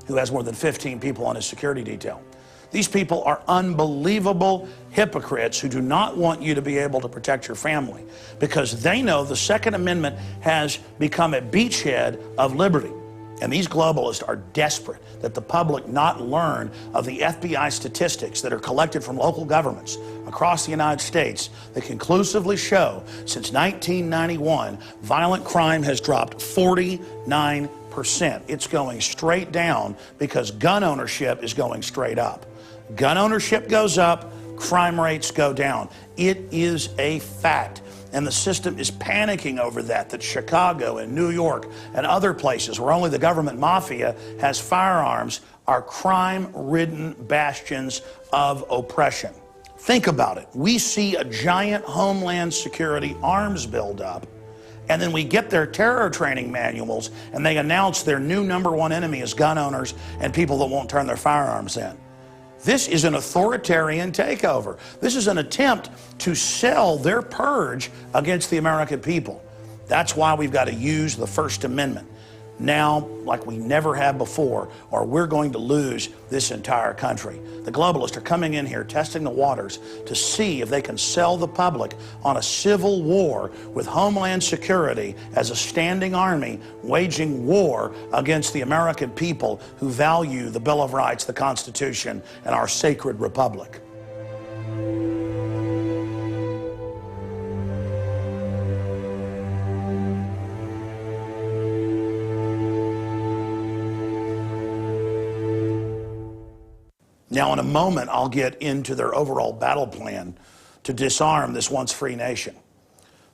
who has more than 15 people on his security detail. These people are unbelievable hypocrites who do not want you to be able to protect your family because they know the Second Amendment has become a beachhead of liberty. And these globalists are desperate that the public not learn of the FBI statistics that are collected from local governments across the United States that conclusively show since 1991, violent crime has dropped 49%. It's going straight down because gun ownership is going straight up. Gun ownership goes up, crime rates go down. It is a fact. And the system is panicking over that Chicago and New York and other places where only the government mafia has firearms are crime-ridden bastions of oppression. Think about it. We see a giant Homeland Security arms buildup, and then we get their terror training manuals, and they announce their new #1 enemy is gun owners and people that won't turn their firearms in. This is an authoritarian takeover. This is an attempt to sell their purge against the American people. That's why we've got to use the First Amendment now like we never have before, or we're going to lose this entire country. The globalists are coming in here testing the waters to see if they can sell the public on a civil war with Homeland Security as a standing army waging war against the American people who value the Bill of Rights, the Constitution, and our sacred republic. Now, in a moment, I'll get into their overall battle plan to disarm this once free nation.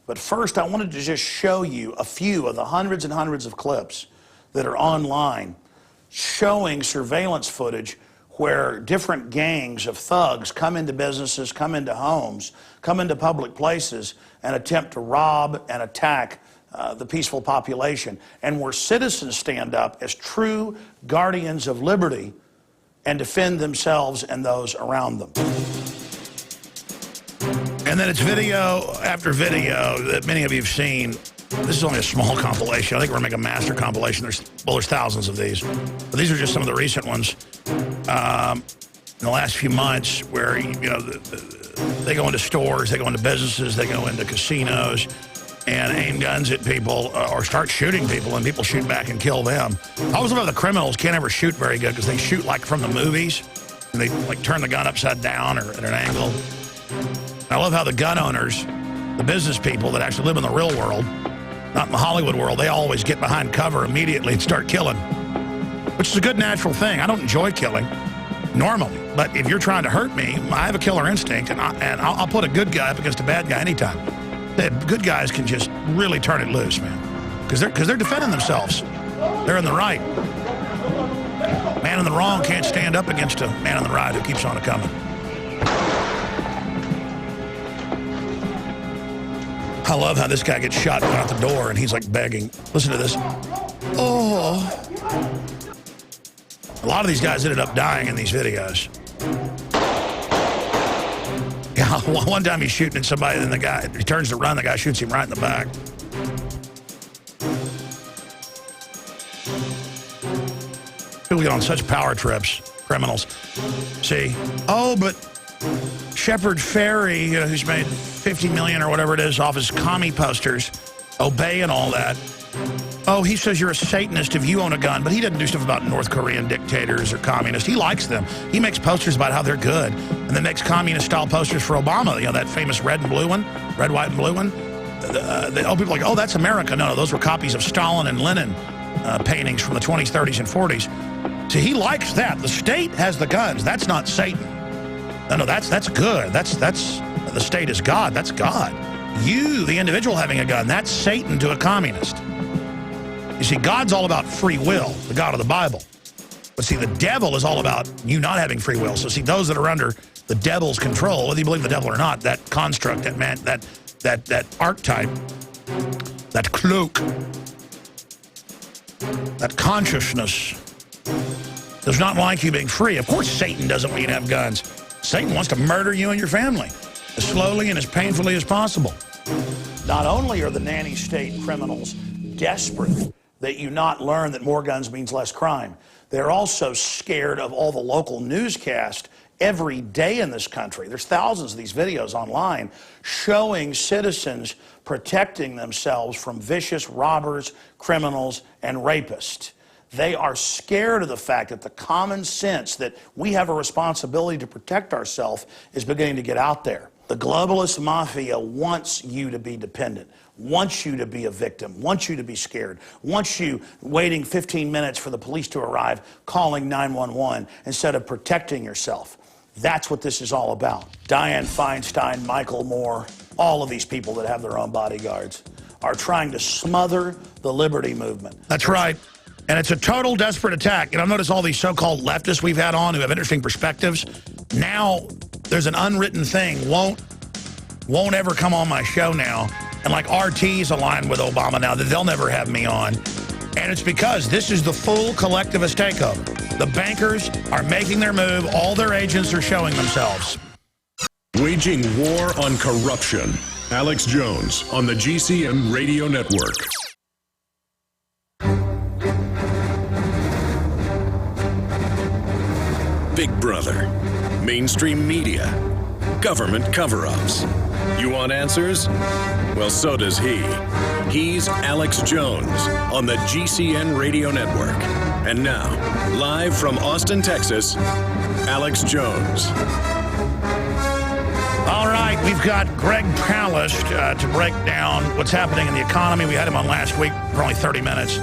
But first, I wanted to just show you a few of the hundreds and hundreds of clips that are online showing surveillance footage where different gangs of thugs come into businesses, come into homes, come into public places, and attempt to rob and attack the peaceful population, and where citizens stand up as true guardians of liberty and defend themselves and those around them. And then it's video after video that many of you have seen. This is only a small compilation. I think we're going to make a master compilation. There's thousands of these. But these are just some of the recent ones in the last few months where, they go into stores, they go into businesses, they go into casinos and aim guns at people or start shooting people, and people shoot back and kill them. I always love how the criminals can't ever shoot very good because they shoot like from the movies, and they like turn the gun upside down or at an angle. And I love how the gun owners, the business people that actually live in the real world, not in the Hollywood world, they always get behind cover immediately and start killing, which is a good natural thing. I don't enjoy killing normally, but if you're trying to hurt me, I have a killer instinct, and I'll put a good guy up against a bad guy anytime. The good guys can just really turn it loose, man, because they're defending themselves. They're in the right. Man in the wrong can't stand up against a man in the right who keeps on a coming. I love how this guy gets shot going out the door and he's like begging. Listen to this. Oh. A lot of these guys ended up dying in these videos. Yeah, one time he's shooting at somebody, and the guy, he turns to run, the guy shoots him right in the back. People get on such power trips, criminals. See, oh, but Shepard Fairey, who's made $50 million or whatever it is off his commie posters, Obey and all that. Oh, he says you're a Satanist if you own a gun, but he doesn't do stuff about North Korean dictators or communists. He likes them. He makes posters about how they're good, and then makes communist-style posters for Obama. That famous red and blue one, red, white, and blue one. People are like, oh, that's America. No, those were copies of Stalin and Lenin paintings from the 20s, 30s, and 40s. So he likes that. The state has the guns. That's not Satan. No, that's good. That's the state is God. That's God. You, the individual having a gun, that's Satan to a communist. You see, God's all about free will, the God of the Bible. But see, the devil is all about you not having free will. So see, those that are under the devil's control, whether you believe the devil or not, that construct, that man, that archetype, that cloak, that consciousness does not like you being free. Of course, Satan doesn't want you to have guns. Satan wants to murder you and your family as slowly and as painfully as possible. Not only are the nanny state criminals desperate that you not learn that more guns means less crime, they're also scared of all the local newscast every day in this country. There's thousands of these videos online showing citizens protecting themselves from vicious robbers, criminals, and rapists. They are scared of the fact that the common sense that we have a responsibility to protect ourselves is beginning to get out there. The globalist mafia wants you to be dependent, wants you to be a victim, wants you to be scared, wants you waiting 15 minutes for the police to arrive, calling 911 instead of protecting yourself. That's what this is all about. Dianne Feinstein, Michael Moore, all of these people that have their own bodyguards are trying to smother the liberty movement. That's right. And it's a total desperate attack. And I've noticed all these so-called leftists we've had on who have interesting perspectives. Now there's an unwritten thing, won't ever come on my show now. And like RT's aligned with Obama now, that they'll never have me on. And it's because this is the full collectivist takeover. The bankers are making their move. All their agents are showing themselves. Waging war on corruption. Alex Jones on the GCN Radio Network. Big Brother, mainstream media, government cover-ups. You want answers? Well, so does he. He's Alex Jones on the GCN Radio Network. And now, live from Austin, Texas, Alex Jones. All right, we've got Greg Palast to break down what's happening in the economy. We had him on last week for only 30 minutes.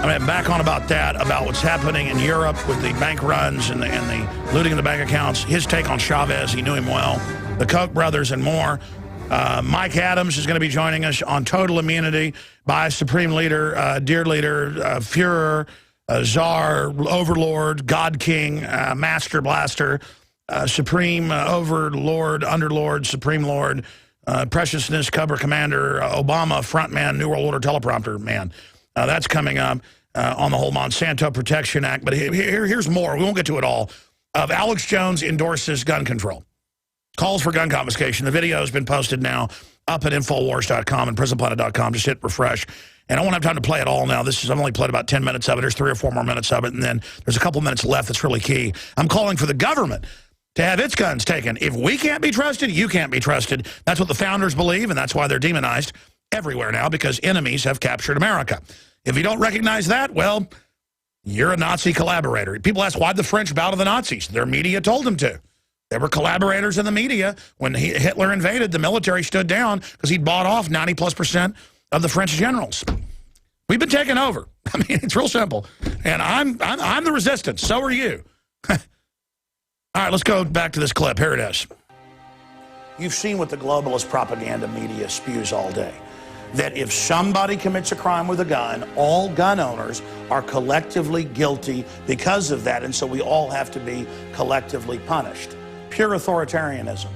I'm back on about that, about what's happening in Europe with the bank runs and the looting of the bank accounts. His take on Chavez, he knew him well. The Koch brothers and more. Mike Adams is going to be joining us on total immunity by Supreme Leader, dear Leader, Führer, Czar, Overlord, God King, Master Blaster, Supreme Overlord, Underlord, Supreme Lord, Preciousness Cover Commander Obama frontman, New World Order teleprompter man. That's coming up on the whole Monsanto Protection Act. But here's more. We won't get to it all. Alex Jones endorses gun control. Calls for gun confiscation. The video has been posted now up at Infowars.com and PrisonPlanet.com. Just hit refresh. And I won't have time to play it all now. I've only played about 10 minutes of it. There's 3 or 4 more minutes of it. And then there's a couple minutes left that's really key. I'm calling for the government to have its guns taken. If we can't be trusted, you can't be trusted. That's what the founders believe, and that's why they're demonized everywhere now, because enemies have captured America. If you don't recognize that, well, you're a Nazi collaborator. People ask why the French bow to the Nazis. Their media told them to. They were collaborators in the media. When Hitler invaded, the military stood down because he'd bought off 90+% of the French generals. We've been taken over. I mean, it's real simple. And I'm the resistance. So are you. All right, let's go back to this clip. Here it is. You've seen what the globalist propaganda media spews all day. That if somebody commits a crime with a gun, all gun owners are collectively guilty because of that, and so we all have to be collectively punished. Pure authoritarianism.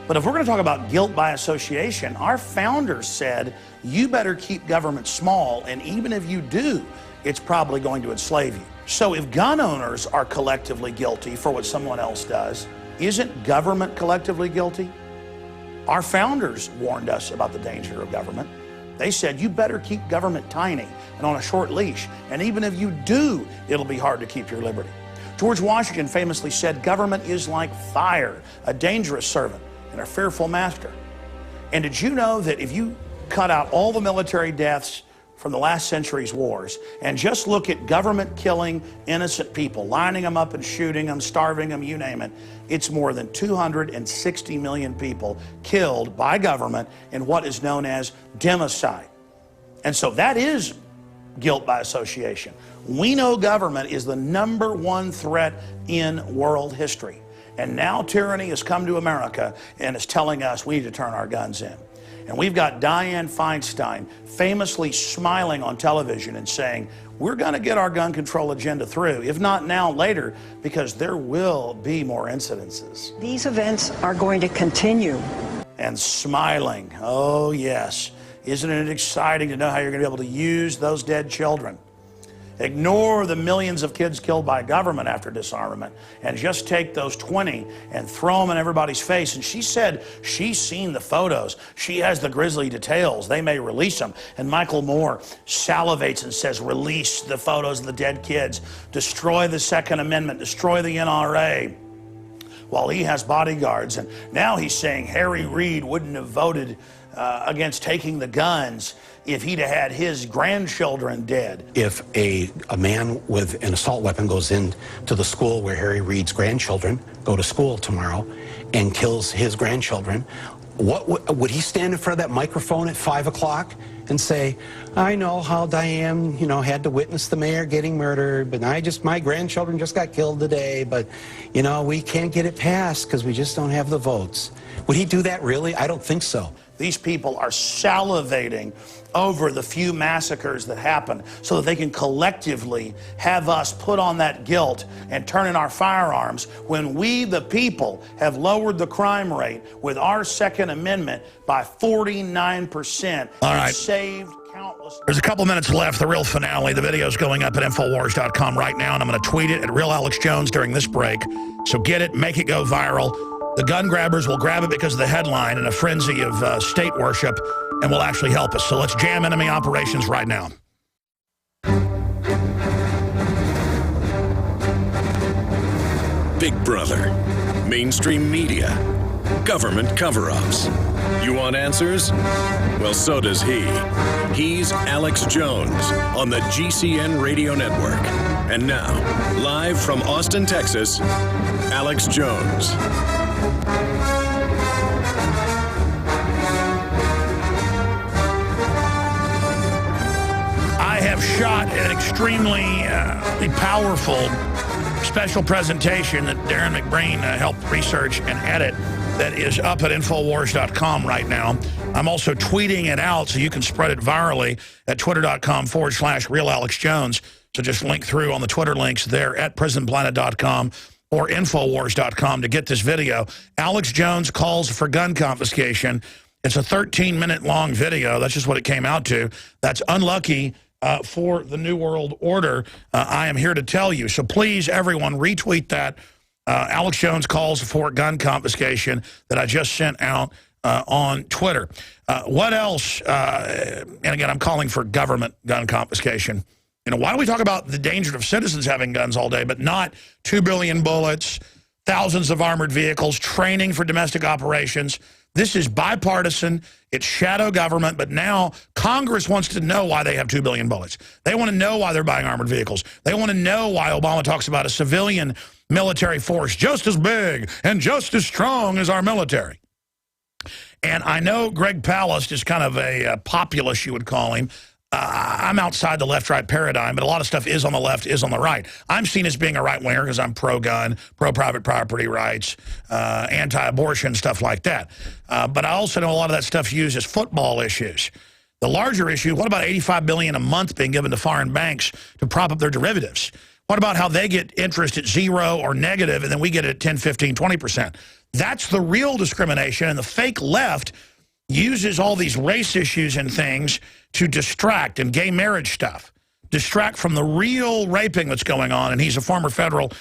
But if we're going to talk about guilt by association, our founders said, you better keep government small, and even if you do, it's probably going to enslave you. So if gun owners are collectively guilty for what someone else does, isn't government collectively guilty? Our founders warned us about the danger of government. They said, you better keep government tiny and on a short leash, and even if you do, it'll be hard to keep your liberty. George Washington famously said, government is like fire, a dangerous servant and a fearful master. And did you know that if you cut out all the military deaths from the last century's wars and just look at government killing innocent people, lining them up and shooting them, starving them, you name it, it's more than 260 million people killed by government in what is known as democide. And so that is guilt by association. We know government is the #1 threat in world history. And now tyranny has come to America and is telling us we need to turn our guns in. And we've got Dianne Feinstein famously smiling on television and saying, we're going to get our gun control agenda through, if not now, later, because there will be more incidences. These events are going to continue. And smiling, oh yes. Isn't it exciting to know how you're going to be able to use those dead children? Ignore the millions of kids killed by government after disarmament and just take those 20 and throw them in everybody's face. And she said she's seen the photos. She has the grisly details. They may release them. And Michael Moore salivates and says, release the photos of the dead kids. Destroy the Second Amendment. Destroy the NRA. While he has bodyguards. And now he's saying Harry Reid wouldn't have voted against taking the guns if he'd have had his grandchildren dead. If a man with an assault weapon goes into the school where Harry Reid's grandchildren go to school tomorrow and kills his grandchildren, what would he stand in front of that microphone at 5 o'clock and say, I know how Diane, had to witness the mayor getting murdered, but my grandchildren just got killed today, but, we can't get it passed because we just don't have the votes. Would he do that really? I don't think so. These people are salivating over the few massacres that happen so that they can collectively have us put on that guilt and turn in our firearms when we, the people, have lowered the crime rate with our Second Amendment by 49%. All right. Saved countless. There's a couple minutes left, the real finale. The video's going up at Infowars.com right now, and I'm going to tweet it at Real Alex Jones during this break. So get it, make it go viral. The gun grabbers will grab it because of the headline in a frenzy of state worship and will actually help us. So let's jam enemy operations right now. Big Brother, mainstream media, government cover-ups. You want answers? Well, so does he. He's Alex Jones on the GCN Radio Network. And now, live from Austin, Texas, Alex Jones. I have shot an extremely powerful special presentation that Darren McBreen helped research and edit that is up at Infowars.com right now. I'm also tweeting it out so you can spread it virally at Twitter.com/RealAlexJones. So just link through on the Twitter links there at PrisonPlanet.com or Infowars.com to get this video. Alex Jones calls for gun confiscation. It's a 13-minute long video. That's just what it came out to. That's unlucky for the New World Order, I am here to tell you. So please, everyone, retweet that. Alex Jones calls for gun confiscation that I just sent out on Twitter. What else? And again, I'm calling for government gun confiscation. You know, why do we talk about the danger of citizens having guns all day, but not 2 billion bullets, thousands of armored vehicles, training for domestic operations? This is bipartisan. It's shadow government, but now Congress wants to know why they have 2 billion bullets. They want to know why they're buying armored vehicles. They want to know why Obama talks about a civilian military force just as big and just as strong as our military. And I know Greg Palast is kind of a populist, you would call him. I'm outside the left-right paradigm, but a lot of stuff is on the left, is on the right. I'm seen as being a right-winger because I'm pro-gun, pro-private property rights, anti-abortion, stuff like that. But I also know a lot of that stuff uses football issues. The larger issue, what about $85 billion a month being given to foreign banks to prop up their derivatives? What about how they get interest at 0 or negative, and then we get it at 10, 15, 20%? That's the real discrimination, and the fake left uses all these race issues and things to distract, and gay marriage stuff, distract from the real raping that's going on. And he's a former federal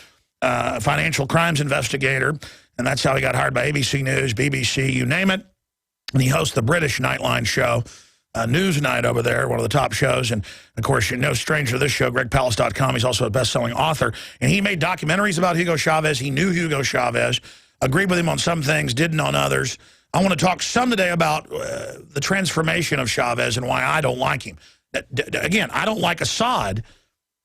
financial crimes investigator, and that's how he got hired by ABC News, BBC, you name it. And he hosts the British Nightline show, Newsnight over there, one of the top shows. And, of course, you're no stranger to this show, GregPalast.com. He's also a best-selling author. And he made documentaries about Hugo Chavez. He knew Hugo Chavez, agreed with him on some things, didn't on others. I want to talk some today about the transformation of Chavez and why I don't like him. Again, I don't like Assad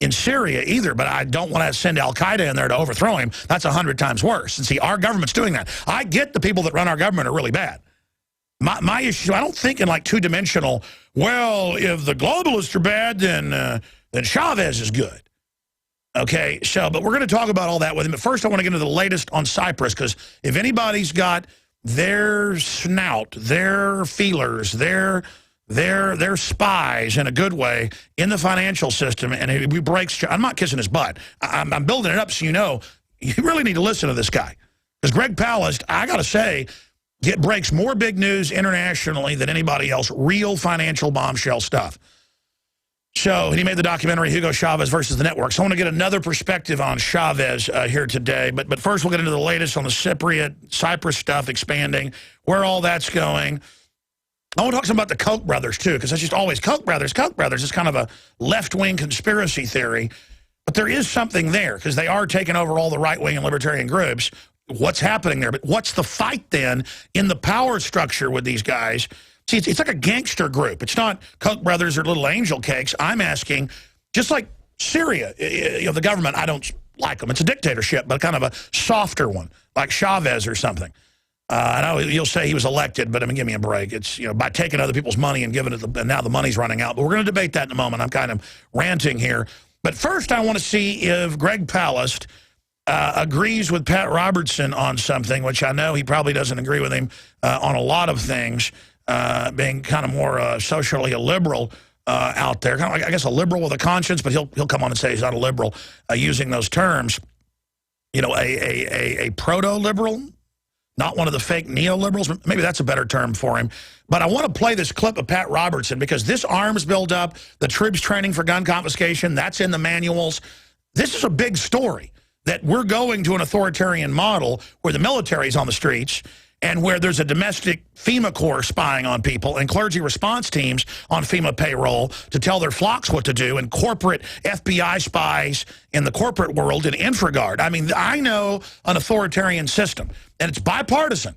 in Syria either, but I don't want to send al-Qaeda in there to overthrow him. That's 100 times worse. And see, our government's doing that. I get the people that run our government are really bad. My issue, I don't think in like two-dimensional, well, if the globalists are bad, then Chavez is good. Okay, so, but we're going to talk about all that with him. But first, I want to get into the latest on Cyprus, because if anybody's got their snout, their feelers, their spies in a good way in the financial system, and he breaks, I'm not kissing his butt. I'm building it up so you know, you really need to listen to this guy. Because Greg Palast, I got to say, breaks more big news internationally than anybody else, real financial bombshell stuff. So he made the documentary Hugo Chavez versus the network. So I want to get another perspective on Chavez here today. But first we'll get into the latest on the Cyprus stuff expanding, where all that's going. I want to talk some about the Koch brothers, too, because that's just always Koch brothers. Koch brothers is kind of a left-wing conspiracy theory. But there is something there, because they are taking over all the right-wing and libertarian groups. What's happening there? But what's the fight, then, in the power structure with these guys? See, it's like a gangster group. It's not Koch brothers or little angel cakes. I'm asking, just like Syria, you know, the government, I don't like them. It's a dictatorship, but kind of a softer one, like Chavez or something. I know you'll say he was elected, but I mean, give me a break. It's, you know, by taking other people's money and giving it, and now the money's running out. But we're going to debate that in a moment. I'm kind of ranting here. But first, I want to see if Greg Palast agrees with Pat Robertson on something, which I know he probably doesn't agree with him on a lot of things. Being kind of more socially a liberal out there, kind of like, I guess, a liberal with a conscience, but he'll come on and say he's not a liberal using those terms. You know, a proto-liberal, not one of the fake neoliberals. Maybe that's a better term for him. But I want to play this clip of Pat Robertson, because this arms buildup, the troops training for gun confiscation, that's in the manuals. This is a big story, that we're going to an authoritarian model where the military's on the streets, and where there's a domestic FEMA corps spying on people and clergy response teams on FEMA payroll to tell their flocks what to do, and corporate FBI spies in the corporate world in InfraGard. I mean, I know an authoritarian system, and it's bipartisan.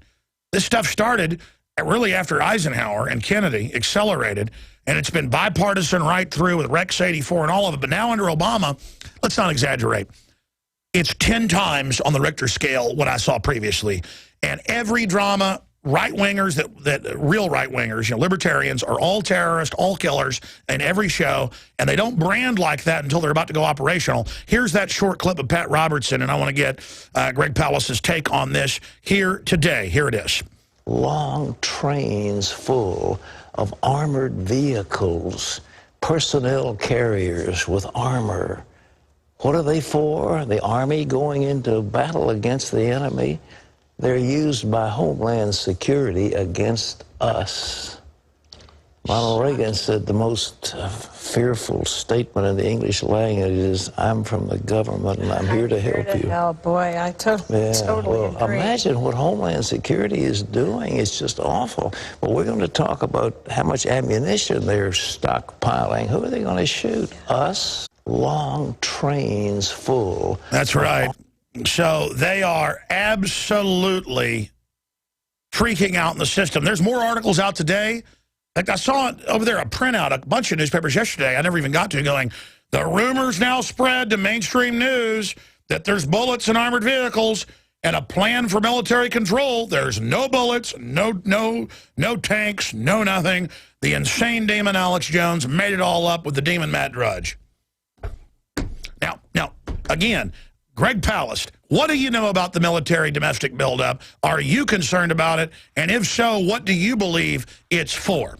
This stuff started really after Eisenhower and Kennedy accelerated, and it's been bipartisan right through with Rex 84 and all of it. But now under Obama, let's not exaggerate, it's 10 times on the Richter scale what I saw previously. And every drama, right-wingers, that real right-wingers, you know, libertarians, are all terrorists, all killers in every show, and they don't brand like that until they're about to go operational. Here's that short clip of Pat Robertson, and I want to get Greg Palast's take on this here today. Here it is. Long trains full of armored vehicles, personnel carriers with armor. What are they for? The Army going into battle against the enemy? They're used by Homeland Security against us. Ronald Reagan said the most fearful statement in the English language is, I'm from the government and I'm here to help you. Oh, boy, I totally agree. Imagine what Homeland Security is doing. It's just awful. But we're going to talk about how much ammunition they're stockpiling. Who are they going to shoot? Us? Long trains full. That's right. So they are absolutely freaking out in the system. There's more articles out today. Like I saw it over there, a printout, a bunch of newspapers yesterday. I never even got to going, the rumors now spread to mainstream news that there's bullets in armored vehicles and a plan for military control. There's no bullets, no tanks, no nothing. The insane demon Alex Jones made it all up with the demon Matt Drudge. Now, again, Greg Palast, what do you know about the military domestic buildup? Are you concerned about it? And if so, what do you believe it's for?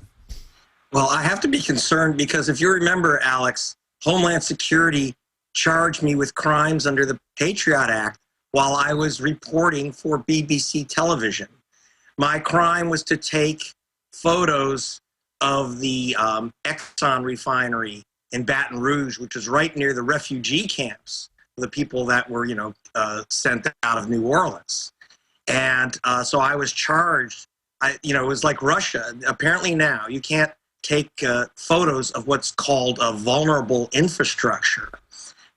Well, I have to be concerned because if you remember, Alex, Homeland Security charged me with crimes under the Patriot Act while I was reporting for BBC television. My crime was to take photos of the Exxon refinery in Baton Rouge, which was right near the refugee camps, the people that were, sent out of New Orleans. And so I was charged. It was like Russia. Apparently now you can't take photos of what's called a vulnerable infrastructure.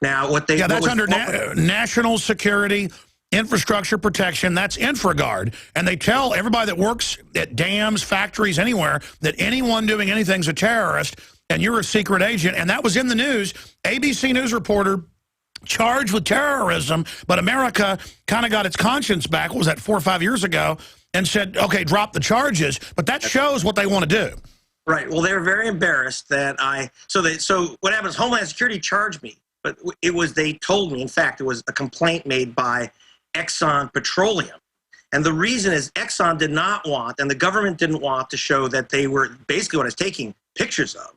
Now, that's under national security, infrastructure protection. That's InfraGard. And they tell everybody that works at dams, factories, anywhere, that anyone doing anything's a terrorist and you're a secret agent. And that was in the news. ABC News reporter charged with terrorism, but America kind of got its conscience back, what was that, 4 or 5 years ago, and said, okay, drop the charges. But that shows what they want to do. Right. Well, they were very embarrassed that so what happens, Homeland Security charged me, but they told me, in fact, it was a complaint made by Exxon Petroleum. And the reason is Exxon did not want, and the government didn't want to show that they were, basically what I was taking pictures of,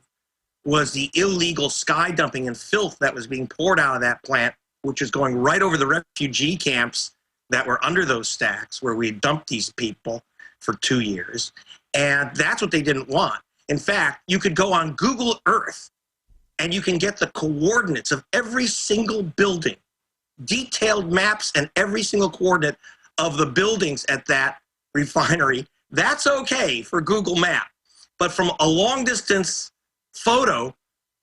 was the illegal sky dumping and filth that was being poured out of that plant, which is going right over the refugee camps that were under those stacks where we dumped these people for 2 years. And that's what they didn't want. In fact, you could go on Google Earth and you can get the coordinates of every single building, detailed maps and every single coordinate of the buildings at that refinery. That's okay for Google Map. But from a long distance photo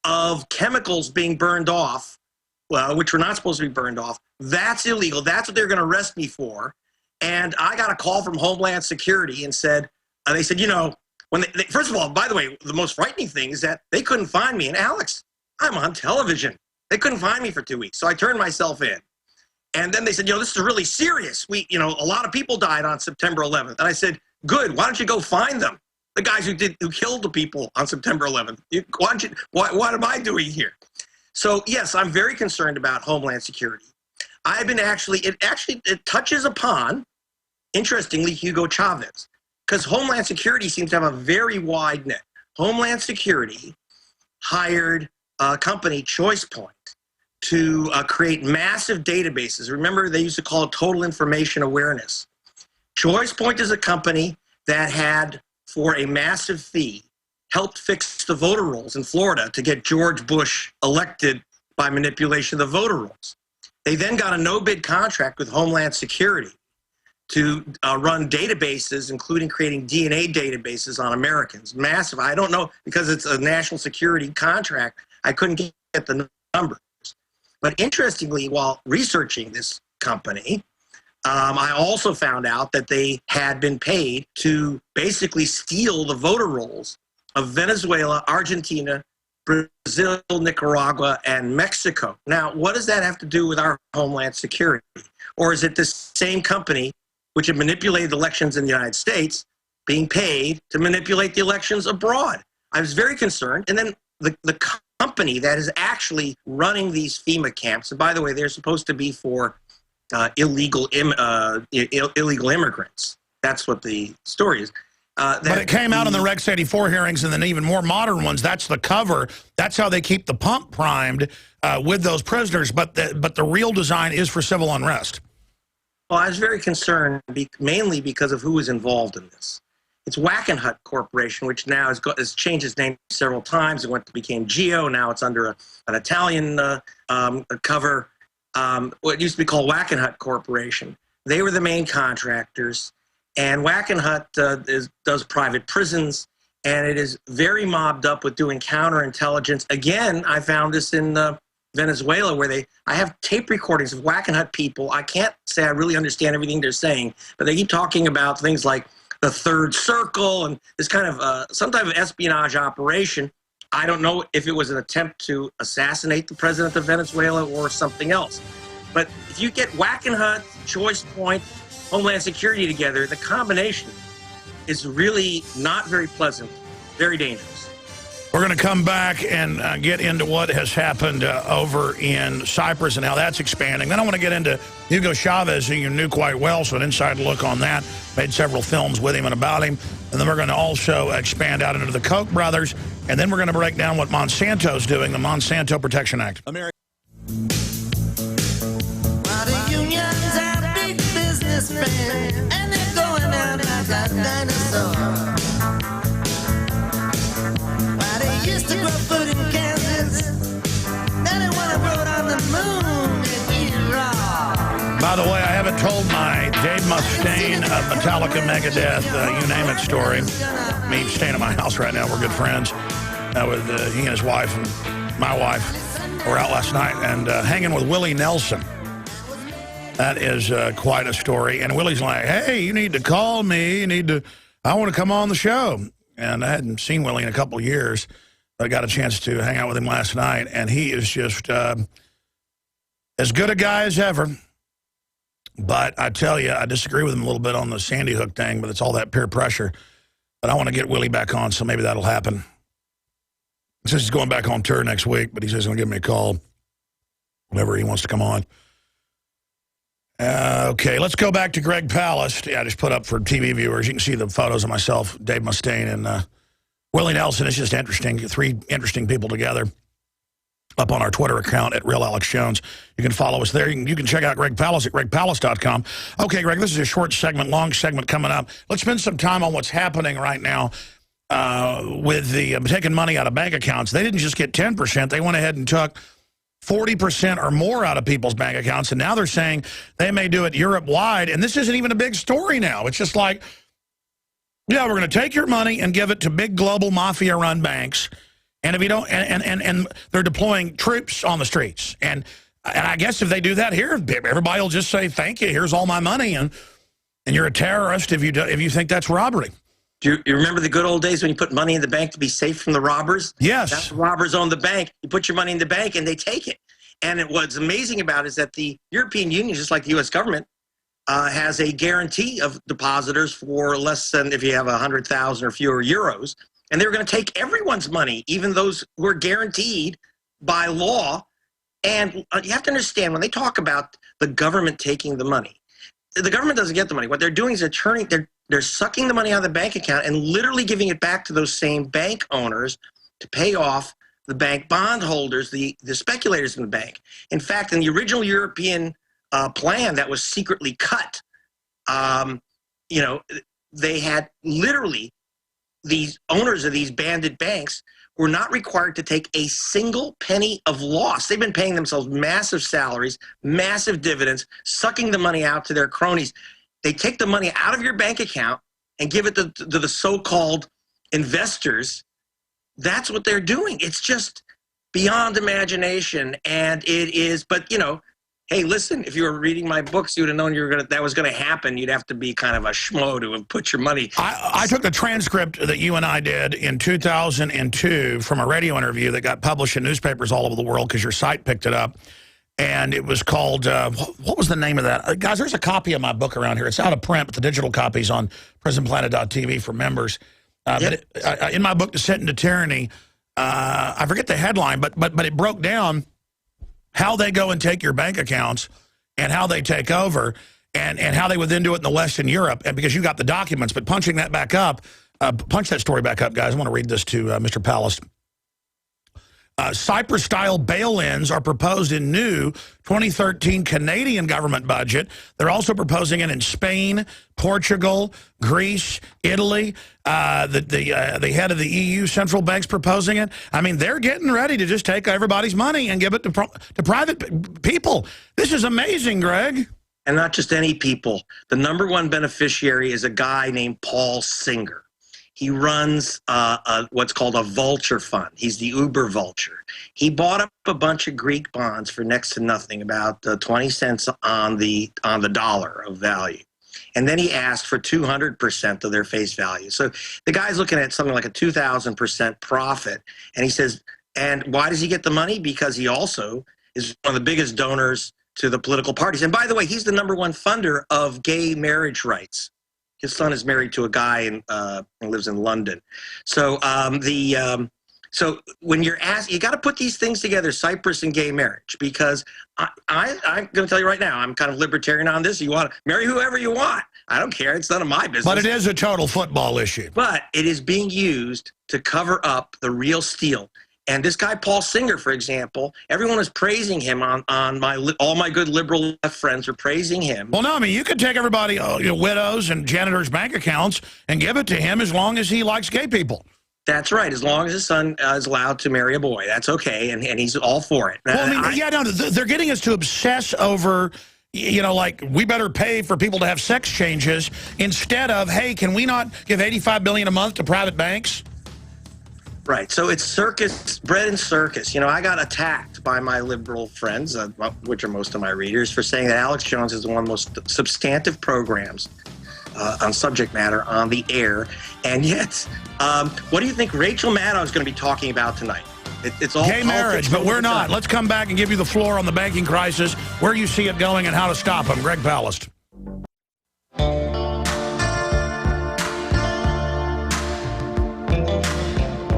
of chemicals being burned off, which were not supposed to be burned off, that's illegal. That's what they're going to arrest me for. And I got a call from Homeland Security and said, they said, first of all, by the way, the most frightening thing is that they couldn't find me. And Alex, I'm on television. They couldn't find me for 2 weeks. So I turned myself in. And then they said, this is really serious. A lot of people died on September 11th. And I said, good, why don't you go find them? The guys who killed the people on September 11th. What am I doing here? So yes, I'm very concerned about Homeland Security. It touches upon, interestingly, Hugo Chavez, because Homeland Security seems to have a very wide net. Homeland Security hired a company, ChoicePoint, to create massive databases. Remember, they used to call it total information awareness. ChoicePoint is a company that had, for a massive fee, helped fix the voter rolls in Florida to get George Bush elected by manipulation of the voter rolls. They then got a no-bid contract with Homeland Security to run databases, including creating DNA databases on Americans. Massive. I don't know, because it's a national security contract, I couldn't get the numbers. But interestingly, while researching this company, I also found out that they had been paid to basically steal the voter rolls of Venezuela, Argentina, Brazil, Nicaragua, and Mexico. Now, what does that have to do with our Homeland Security? Or is it the same company which had manipulated elections in the United States being paid to manipulate the elections abroad? I was very concerned. And then the company that is actually running these FEMA camps, and by the way, they're supposed to be for illegal immigrants. That's what the story is. But it came out in the Rex 84 hearings, and then even more modern ones. That's the cover. That's how they keep the pump primed with those prisoners. But the real design is for civil unrest. Well, I was very concerned, mainly because of who was involved in this. It's Wackenhut Corporation, which now has changed its name several times. It became Geo. Now it's under an Italian cover. What used to be called Wackenhut Corporation. They were the main contractors. And Wackenhut does private prisons, and it is very mobbed up with doing counterintelligence. Again, I found this in Venezuela, where I have tape recordings of Wackenhut people. I can't say I really understand everything they're saying, but they keep talking about things like the Third Circle and this kind of some type of espionage operation. I don't know if it was an attempt to assassinate the president of Venezuela or something else. But if you get Wackenhut, Choice Point, Homeland Security together, the combination is really not very pleasant, very dangerous. We're going to come back and get into what has happened over in Cyprus and how that's expanding. Then I want to get into Hugo Chavez, who you knew quite well, so an inside look on that. Made several films with him and about him. And then we're going to also expand out into the Koch brothers. And then we're going to break down what Monsanto's doing, the Monsanto Protection Act. And they're going out like a dinosaur. Why they used to grow food in Kansas, now they want to grow it on the moon and eat it raw. By the way, I haven't told my Dave Mustaine of Metallica, Megadeth, you name it story. Me staying at my house right now. We're good friends with he and his wife and my wife. Were out last night and hanging with Willie Nelson. That is quite a story. And Willie's like, hey, you need to call me. I want to come on the show. And I hadn't seen Willie in a couple of years. I got a chance to hang out with him last night. And he is just as good a guy as ever. But I tell you, I disagree with him a little bit on the Sandy Hook thing, but it's all that peer pressure. But I want to get Willie back on, so maybe that'll happen. He says he's going back on tour next week, but he says he's going to give me a call whenever he wants to come on. Okay, let's go back to Greg Palast. Yeah, I just put up for TV viewers. You can see the photos of myself, Dave Mustaine, and Willie Nelson. It's just interesting. Three interesting people together up on our Twitter account at Real Alex Jones. You can follow us there. You can check out Greg Palast at gregpalast.com. Okay, Greg, this is a short segment, long segment coming up. Let's spend some time on what's happening right now with the taking money out of bank accounts. They didn't just get 10%. They went ahead and took 40% or more out of people's bank accounts, and now they're saying they may do it Europe-wide, and this isn't even a big story now. It's just like, yeah, we're going to take your money and give it to big global mafia-run banks, and if you don't, and they're deploying troops on the streets, and I guess if they do that here, everybody will just say, thank you, here's all my money, and you're a terrorist if you think that's robbery. Do you remember the good old days when you put money in the bank to be safe from the robbers? Yes. Now the robbers own the bank. You put your money in the bank and they take it. And what's amazing about it is that the European Union, just like the U.S. government, has a guarantee of depositors for less than if you have 100,000 or fewer euros. And they're going to take everyone's money, even those who are guaranteed by law. And you have to understand, when they talk about the government taking the money, the government doesn't get the money. What they're doing is they're sucking the money out of the bank account and literally giving it back to those same bank owners to pay off the bank bondholders, the speculators in the bank. In fact, in the original European plan that was secretly cut, they had literally these owners of these bandit banks were not required to take a single penny of loss. They've been paying themselves massive salaries, massive dividends, sucking the money out to their cronies. They take the money out of your bank account and give it to the so-called investors. That's what they're doing. It's just beyond imagination, and it is. But hey, listen, if you were reading my books, you would have known that was going to happen. You'd have to be kind of a schmo to have put your money. I took the transcript that you and I did in 2002 from a radio interview that got published in newspapers all over the world because your site picked it up. And it was called, what was the name of that? Guys, there's a copy of my book around here. It's out of print, but the digital copy's on prisonplanet.tv for members. Yep. But in my book, Descent into Tyranny, I forget the headline, but it broke down how they go and take your bank accounts and how they take over and how they would then do it in the West and Europe. And because you got the documents, but punching that back up, Punch that story back up, guys. I want to read this to Mr. Palast. Cyprus-style bail-ins are proposed in new 2013 Canadian government budget. They're also proposing it in Spain, Portugal, Greece, Italy. The head of the EU central bank's proposing it. I mean, they're getting ready to just take everybody's money and give it to private people. This is amazing, Greg. And not just any people. The number one beneficiary is a guy named Paul Singer. He runs what's called a vulture fund. He's the Uber vulture. He bought up a bunch of Greek bonds for next to nothing, about 20 cents on the dollar of value. And then he asked for 200% of their face value. So the guy's looking at something like a 2,000% profit. And he says, and why does he get the money? Because he also is one of the biggest donors to the political parties. And by the way, he's the number one funder of gay marriage rights. His son is married to a guy and lives in London. So so when you're asked, you got to put these things together, Cyprus and gay marriage, because I'm going to tell you right now, I'm kind of libertarian on this. You want to marry whoever you want. I don't care. It's none of my business. But it is a total football issue. But it is being used to cover up the real steal. And this guy, Paul Singer, for example, everyone is praising him on all my good liberal left friends are praising him. Well, no, I mean, you could take everybody, widows and janitors' bank accounts and give it to him as long as he likes gay people. That's right. As long as his son is allowed to marry a boy, that's okay, and he's all for it. Well, I mean, they're getting us to obsess over, like we better pay for people to have sex changes instead of, hey, can we not give $85 billion a month to private banks? Right. So it's circus, bread and circus. I got attacked by my liberal friends, which are most of my readers, for saying that Alex Jones is one of the most substantive programs on subject matter on the air. And yet, what do you think Rachel Maddow is going to be talking about tonight? It's all gay marriage, but we're not. Let's come back and give you the floor on the banking crisis, where you see it going, and how to stop them. Greg Palast.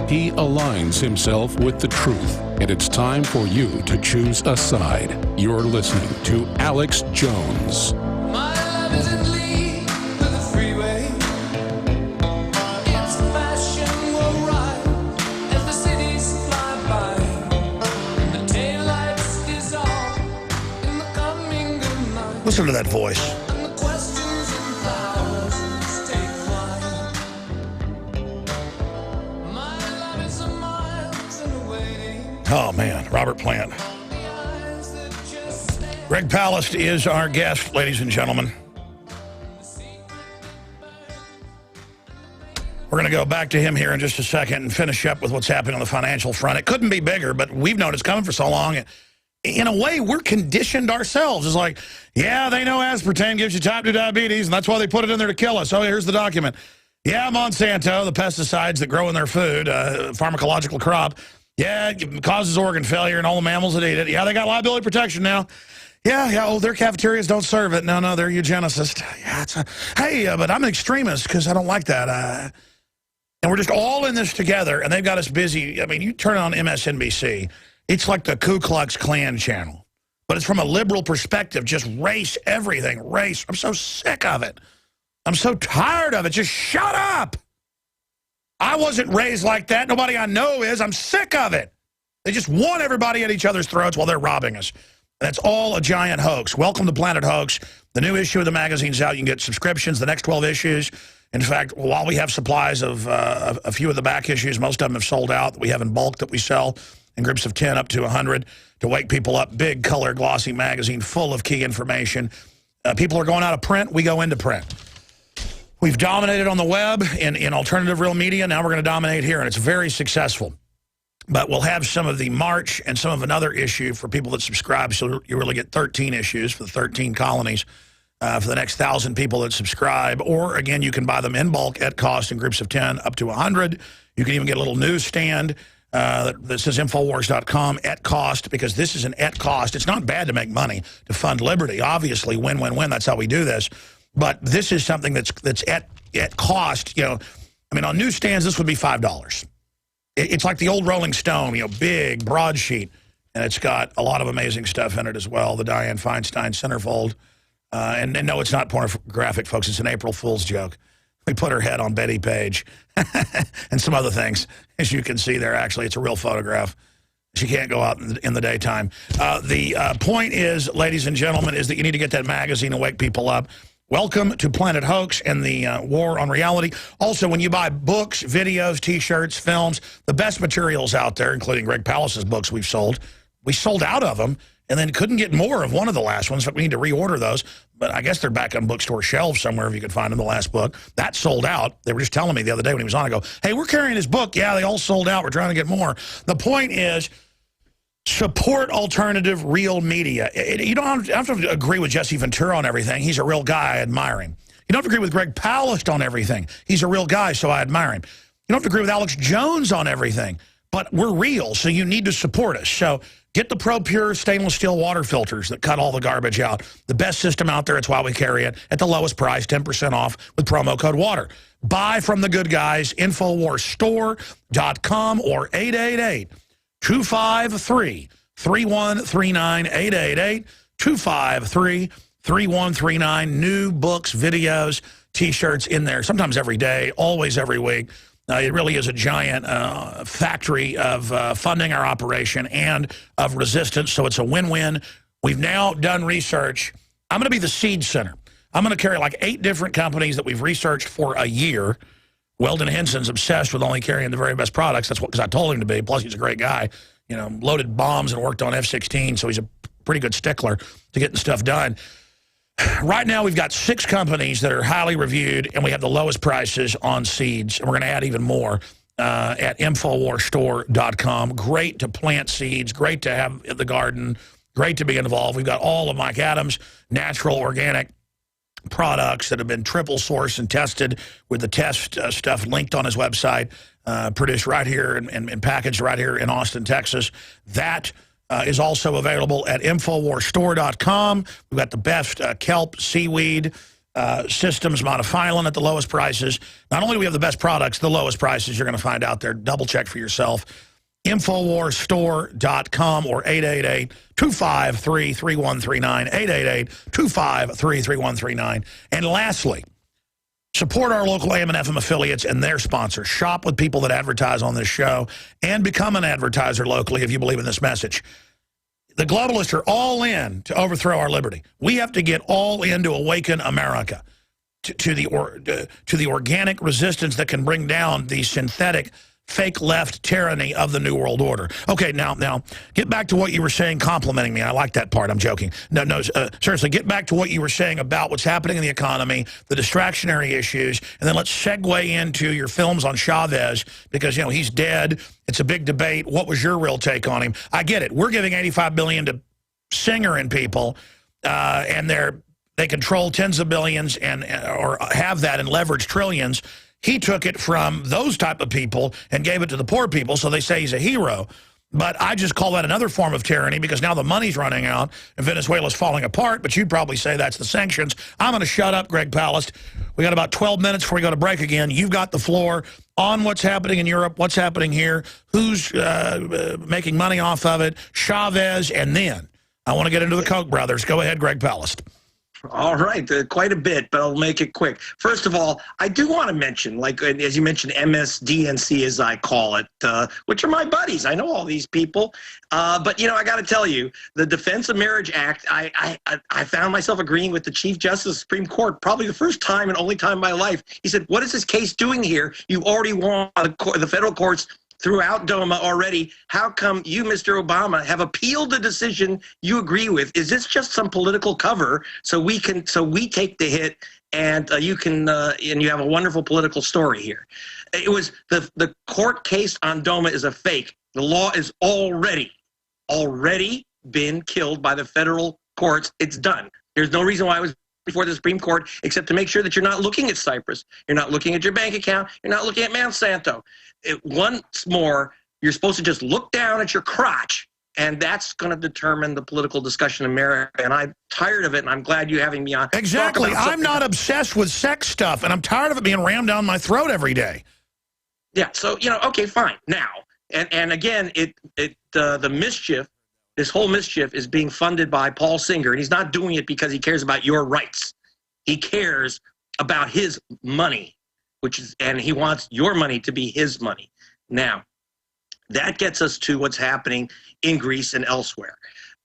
He aligns himself with the truth, and it's time for you to choose a side. You're listening to Alex Jones. My love is in league with the freeway. Its fashion will rise as the cities fly by. The taillights dissolve in the coming good night. Listen to that voice. And the questions and flowers take flight. My love is a miles and away. Oh, man, Robert Plant. Greg Palast is our guest, ladies and gentlemen. We're going to go back to him here in just a second and finish up with what's happening on the financial front. It couldn't be bigger, but we've known it's coming for so long. In a way, we're conditioned ourselves. It's like, yeah, they know aspartame gives you type 2 diabetes, and that's why they put it in there to kill us. Oh, here's the document. Yeah, Monsanto, the pesticides that grow in their food, pharmacological crop, yeah, it causes organ failure and all the mammals that eat it. Yeah, they got liability protection now. Yeah, their cafeterias don't serve it. No, they're eugenicists. Yeah, but I'm an extremist because I don't like that. And we're just all in this together, and they've got us busy. I mean, you turn on MSNBC, it's like the Ku Klux Klan channel. But it's from a liberal perspective, just race, everything, race. I'm so sick of it. I'm so tired of it. Just shut up. I wasn't raised like that. Nobody I know is. I'm sick of it. They just want everybody at each other's throats while they're robbing us. That's all a giant hoax. Welcome to Planet Hoax. The new issue of the magazine's out. You can get subscriptions, the next 12 issues. In fact, while we have supplies of a few of the back issues, most of them have sold out. We have in bulk that we sell in groups of 10 up to 100 to wake people up. Big, color, glossy magazine full of key information. People are going out of print. We go into print. We've dominated on the web in alternative real media. Now we're going to dominate here, and it's very successful. But we'll have some of the March and some of another issue for people that subscribe. So you really get 13 issues for the 13 colonies for the next 1,000 people that subscribe. Or, again, you can buy them in bulk at cost in groups of 10 up to 100. You can even get a little newsstand that says Infowars.com at cost, because this is an at cost. It's not bad to make money to fund liberty. Obviously, win, win, win. That's how we do this. But this is something that's at cost. I mean, on newsstands, this would be $5. It's like the old Rolling Stone, big broadsheet, and it's got a lot of amazing stuff in it as well. The Dianne Feinstein centerfold, and no, it's not pornographic, folks. It's an April Fool's joke. We put her head on Betty Page and some other things. As you can see there, actually, it's a real photograph. She can't go out in the daytime. The point is, ladies and gentlemen, is that you need to get that magazine and wake people up. Welcome to Planet Hoax and the War on Reality. Also, when you buy books, videos, T-shirts, films, the best materials out there, including Greg Palast's books we sold out of them and then couldn't get more of one of the last ones. So we need to reorder those. But I guess they're back on bookstore shelves somewhere if you could find them, the last book. That sold out. They were just telling me the other day when he was on, I go, hey, we're carrying his book. Yeah, they all sold out. We're trying to get more. The point is, support alternative, real media. You don't have to agree with Jesse Ventura on everything. He's a real guy. I admire him. You don't have to agree with Greg Palast on everything. He's a real guy, so I admire him. You don't have to agree with Alex Jones on everything. But we're real, so you need to support us. So get the ProPure stainless steel water filters that cut all the garbage out. The best system out there. It's why we carry it at the lowest price, 10% off with promo code WATER. Buy from the good guys, InfoWarsStore.com or 888-253-3139, 888-253-3139. New books, videos, T-shirts in there, sometimes every day, always every week. It really is a giant factory of funding our operation and of resistance, so it's a win-win. We've now done research. I'm going to be the seed center. I'm going to carry like 8 different companies that we've researched for a year. Weldon Henson's obsessed with only carrying the very best products. That's what, because I told him to be. Plus, he's a great guy. You know, loaded bombs and worked on F-16, so he's a pretty good stickler to getting stuff done. Right now, we've got 6 companies that are highly reviewed, and we have the lowest prices on seeds. And we're going to add even more at InfoWarsStore.com. Great to plant seeds, great to have in the garden, great to be involved. We've got all of Mike Adams' natural, organic products that have been triple sourced and tested with the test stuff linked on his website, produced right here and packaged right here in Austin, Texas. That is also available at InfoWarsStore.com. We've got the best kelp, seaweed, systems, monophyllin at the lowest prices. Not only do we have the best products, the lowest prices you're going to find out there. Double check for yourself. InfoWarsStore.com or 888-253-3139, 888-253-3139. And lastly, support our local AM and FM affiliates and their sponsors. Shop with people that advertise on this show and become an advertiser locally if you believe in this message. The globalists are all in to overthrow our liberty. We have to get all in to awaken America to the organic resistance that can bring down the synthetic fake left tyranny of the New World Order. Okay, now, get back to what you were saying, complimenting me. I like that part. I'm joking. No, seriously, get back to what you were saying about what's happening in the economy, the distractionary issues, and then let's segue into your films on Chavez because, you know, he's dead. It's a big debate. What was your real take on him? I get it. We're giving $85 billion to Singer and people, and they control tens of billions or have that and leverage trillions. He took it from those type of people and gave it to the poor people, so they say he's a hero. But I just call that another form of tyranny because now the money's running out and Venezuela's falling apart, but you'd probably say that's the sanctions. I'm going to shut up, Greg Palast. We got about 12 minutes before we go to break again. You've got the floor on what's happening in Europe, what's happening here, who's making money off of it, Chavez, and then I want to get into the Koch brothers. Go ahead, Greg Palast. All right, quite a bit, but I'll make it quick. First of all, I do want to mention, like as you mentioned, MSDNC, as I call it, which are my buddies. I know all these people, but you know, I got to tell you, the Defense of Marriage Act. I found myself agreeing with the Chief Justice of the Supreme Court, probably the first time and only time in my life. He said, "What is this case doing here? You've already won the federal courts throughout DOMA already. How come you, Mr. Obama, have appealed the decision you agree with? Is this just some political cover so we take the hit and you can and you have a wonderful political story here?" It was the court case on DOMA is a fake. The law is already been killed by the federal courts. It's done. There's no reason why it was before the Supreme Court, except to make sure that you're not looking at Cyprus, you're not looking at your bank account, you're not looking at Monsanto. Once more, you're supposed to just look down at your crotch, and that's going to determine the political discussion in America. And I'm tired of it, and I'm glad you're having me on. Exactly. I'm not obsessed with sex stuff, and I'm tired of it being rammed down my throat every day. Yeah, so, you know, okay, fine. Now, and again, the mischief, this whole mischief is being funded by Paul Singer, and he's not doing it because he cares about your rights. He cares about his money. and he wants your money to be his money. Now, that gets us to what's happening in Greece and elsewhere.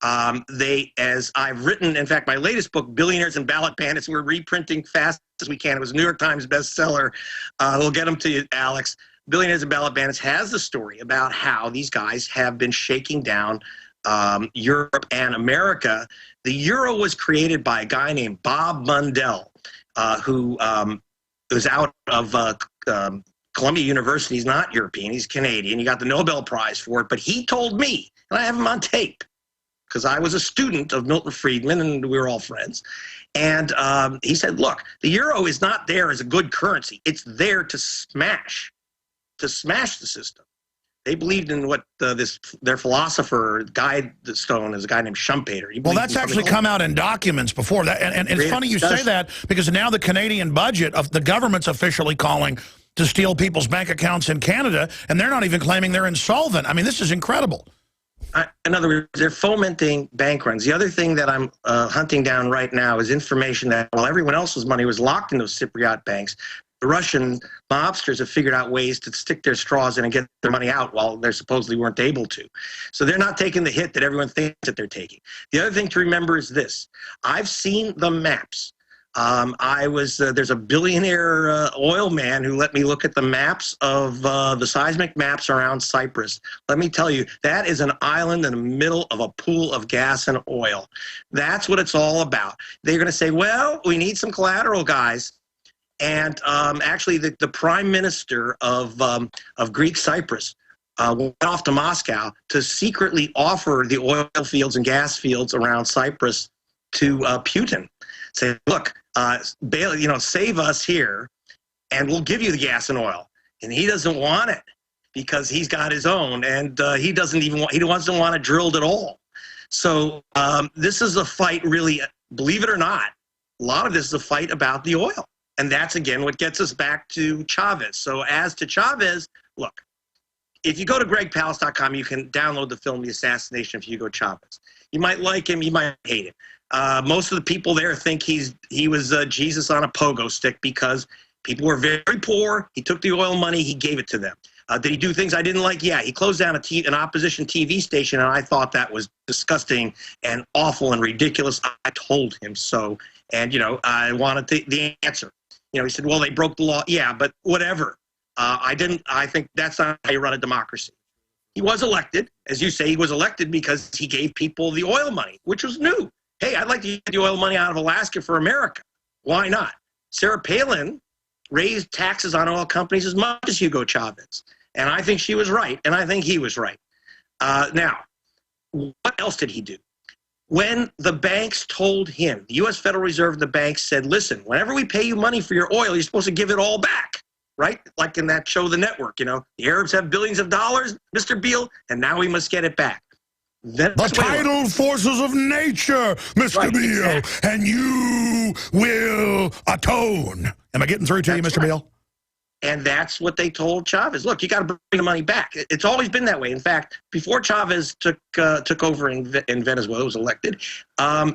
As I've written, in fact, my latest book, Billionaires and Ballot Bandits, we're reprinting fast as we can. It was a New York Times bestseller. We'll get them to you, Alex. Billionaires and Ballot Bandits has the story about how these guys have been shaking down Europe and America. The euro was created by a guy named Bob Mundell, who was out of Columbia University. He's not European, he's Canadian. He got the Nobel Prize for it, but he told me, and I have him on tape, because I was a student of Milton Friedman and we were all friends. And he said, look, the euro is not there as a good currency. It's there to smash the system. They believed in what their philosopher guidestone is a guy named Schumpeter. Well, that's actually come out in documents before that. And it's funny you say that, because now the Canadian budget of the government's officially calling to steal people's bank accounts in Canada, and they're not even claiming they're insolvent. I mean, this is incredible. In other words, they're fomenting bank runs. The other thing that I'm hunting down right now is information that while everyone else's money was locked in those Cypriot banks, the Russian mobsters have figured out ways to stick their straws in and get their money out while they supposedly weren't able to. So they're not taking the hit that everyone thinks that they're taking. The other thing to remember is this. I've seen the maps. There's a billionaire oil man who let me look at the maps of the seismic maps around Cyprus. Let me tell you, that is an island in the middle of a pool of gas and oil. That's what it's all about. They're going to say, well, we need some collateral, guys. And actually, the prime minister of Greek Cyprus went off to Moscow to secretly offer the oil fields and gas fields around Cyprus to Putin. Say, look, save us here, and we'll give you the gas and oil. And he doesn't want it because he's got his own, and he doesn't want it drilled at all. So this is a fight, really, believe it or not. A lot of this is a fight about the oil. And that's, again, what gets us back to Chavez. So as to Chavez, look, if you go to gregpalast.com, you can download the film, The Assassination of Hugo Chavez. You might like him, you might hate him. Most of the people there think he was Jesus on a pogo stick because people were very poor. He took the oil money, he gave it to them. Did he do things I didn't like? Yeah, he closed down an opposition TV station, and I thought that was disgusting and awful and ridiculous. I told him so, and, I wanted the answer. He said, well, they broke the law. Yeah, but whatever. I think that's not how you run a democracy. He was elected. As you say, he was elected because he gave people the oil money, which was new. Hey, I'd like to get the oil money out of Alaska for America. Why not? Sarah Palin raised taxes on oil companies as much as Hugo Chavez. And I think she was right, and I think he was right. Now, what else did he do? When the banks told him, the U.S. Federal Reserve and the banks said, listen, whenever we pay you money for your oil, you're supposed to give it all back, right? Like in that show, The Network, the Arabs have billions of dollars, Mr. Beale, and now we must get it back. The tidal forces of nature, Mr. Beale, exactly. And you will atone. Am I getting through to you, Mr. Beale? And that's what they told Chavez. Look, you got to bring the money back. It's always been that way. In fact, before Chavez took over in Venezuela, was elected,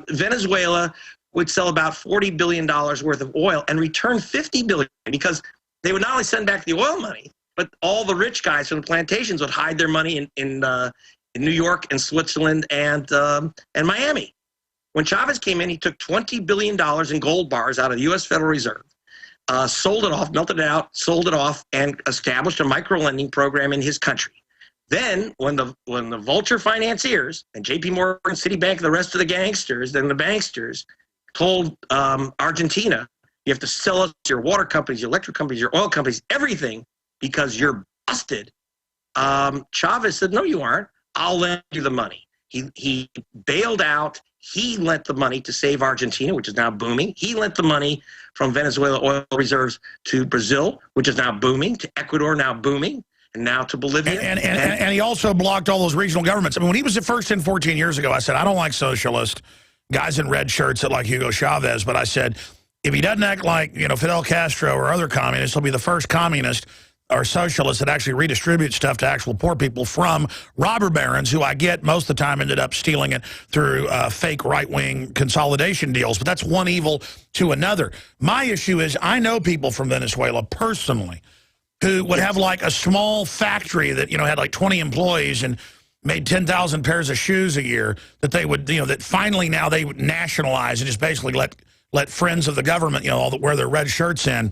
Venezuela would sell about $40 billion worth of oil and return $50 billion because they would not only send back the oil money, but all the rich guys from the plantations would hide their money in New York and Switzerland and Miami. When Chavez came in, he took $20 billion in gold bars out of the U.S. Federal Reserve. Sold it off, melted it out, sold it off, and established a micro-lending program in his country. Then, when the vulture financiers and J.P. Morgan, Citibank, the rest of the gangsters, then the banksters, told Argentina, you have to sell us your water companies, your electric companies, your oil companies, everything, because you're busted. Chavez said, no, you aren't. I'll lend you the money. He bailed out. He lent the money to save Argentina, which is now booming. He lent the money from Venezuela oil reserves to Brazil, which is now booming, to Ecuador, now booming, and now to Bolivia. And he also blocked all those regional governments. I mean, when he was at first in 14 years ago, I said, I don't like socialist guys in red shirts that like Hugo Chavez, but I said, if he doesn't act like, Fidel Castro or other communists, he'll be the first communist are socialists that actually redistribute stuff to actual poor people from robber barons who I get most of the time ended up stealing it through fake right-wing consolidation deals. But that's one evil to another. My issue is I know people from Venezuela personally who would have like a small factory that, you know, had like 20 employees and made 10,000 pairs of shoes a year that they would, you know, that finally now they would nationalize and just basically let friends of the government, you know, all wear their red shirts in.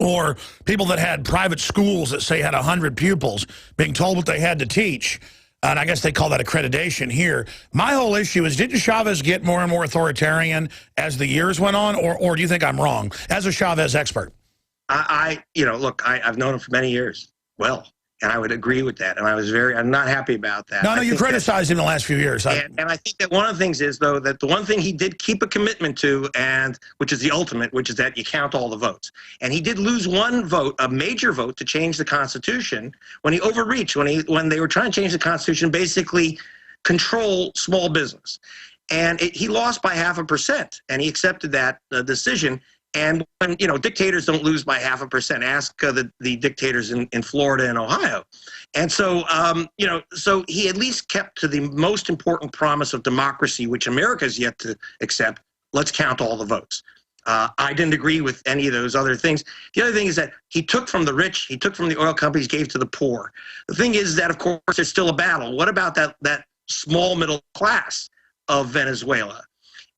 Or people that had private schools that, say, had 100 pupils being told what they had to teach. And I guess they call that accreditation here. My whole issue is, didn't Chavez get more and more authoritarian as the years went on? Or do you think I'm wrong, as a Chavez expert? You know, look, I've known him for many years. Well, and I would agree with that. And I'm not happy about that. No, you criticized him in the last few years. And I think that one of the things is, though, that the one thing he did keep a commitment to, and which is the ultimate, which is that you count all the votes. And he did lose one vote, a major vote, to change the Constitution when he overreached, when they were trying to change the Constitution, basically control small business. And he lost by 0.5%, and he accepted that decision. And when, you know, dictators don't lose by 0.5%. Ask the dictators in Florida and Ohio. And so, you know, so he at least kept to the most important promise of democracy, which America has yet to accept. Let's count all the votes. I didn't agree with any of those other things. The other thing is that he took from the rich, he took from the oil companies, gave to the poor. The thing is that, of course, there's still a battle. What about that small middle class of Venezuela?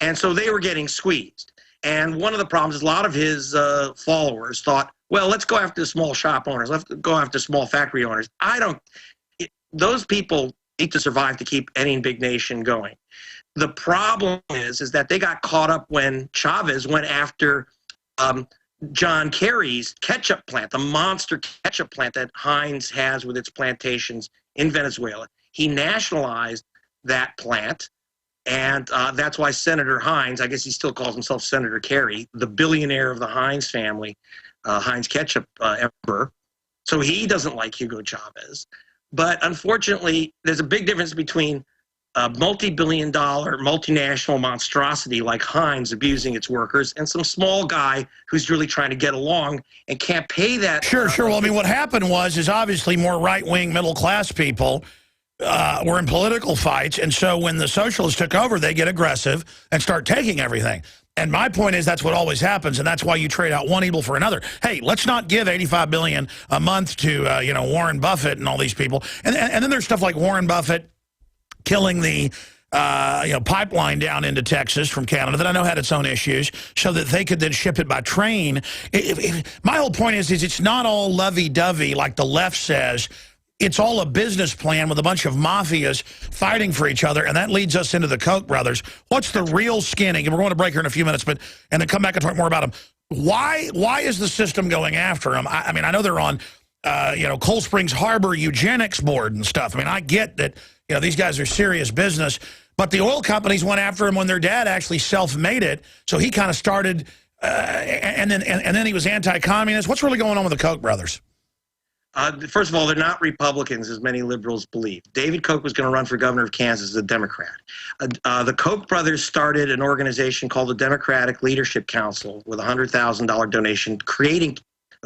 And so they were getting squeezed. And one of the problems is a lot of his followers thought, well, let's go after the small shop owners. Let's go after small factory owners. Those people need to survive to keep any big nation going. The problem is that they got caught up when Chavez went after John Kerry's ketchup plant, the monster ketchup plant that Heinz has with its plantations in Venezuela. He nationalized that plant. And that's why Senator Heinz, I guess he still calls himself Senator Kerry, the billionaire of the Heinz family, Heinz ketchup emperor. So he doesn't like Hugo Chavez. But unfortunately, there's a big difference between a multi-billion-dollar multinational monstrosity like Heinz abusing its workers and some small guy who's really trying to get along and can't pay that. Sure. Well, I mean, what happened is obviously more right-wing middle-class people were in political fights, and so when the socialists took over, they get aggressive and start taking everything. And my point is that's what always happens, and that's why you trade out one evil for another. Hey, let's not give $85 billion a month to you know, Warren Buffett and all these people. And then there's stuff like Warren Buffett killing the you know, pipeline down into Texas from Canada that I know had its own issues, so that they could then ship it by train. My whole point is it's not all lovey-dovey like the left says. It's all a business plan with a bunch of mafias fighting for each other, and that leads us into the Koch brothers. What's the real skinning? And we're going to break here in a few minutes, and then come back and talk more about them. Why is the system going after them? I mean, I know they're on, you know, Cold Springs Harbor Eugenics Board and stuff. I mean, I get that, you know, these guys are serious business, but the oil companies went after him when their dad actually self-made it, so he kind of started, and then he was anti-communist. What's really going on with the Koch brothers? First of all, they're not Republicans, as many liberals believe. David Koch was going to run for governor of Kansas as a Democrat. The Koch brothers started an organization called the Democratic Leadership Council with a $100,000 donation, creating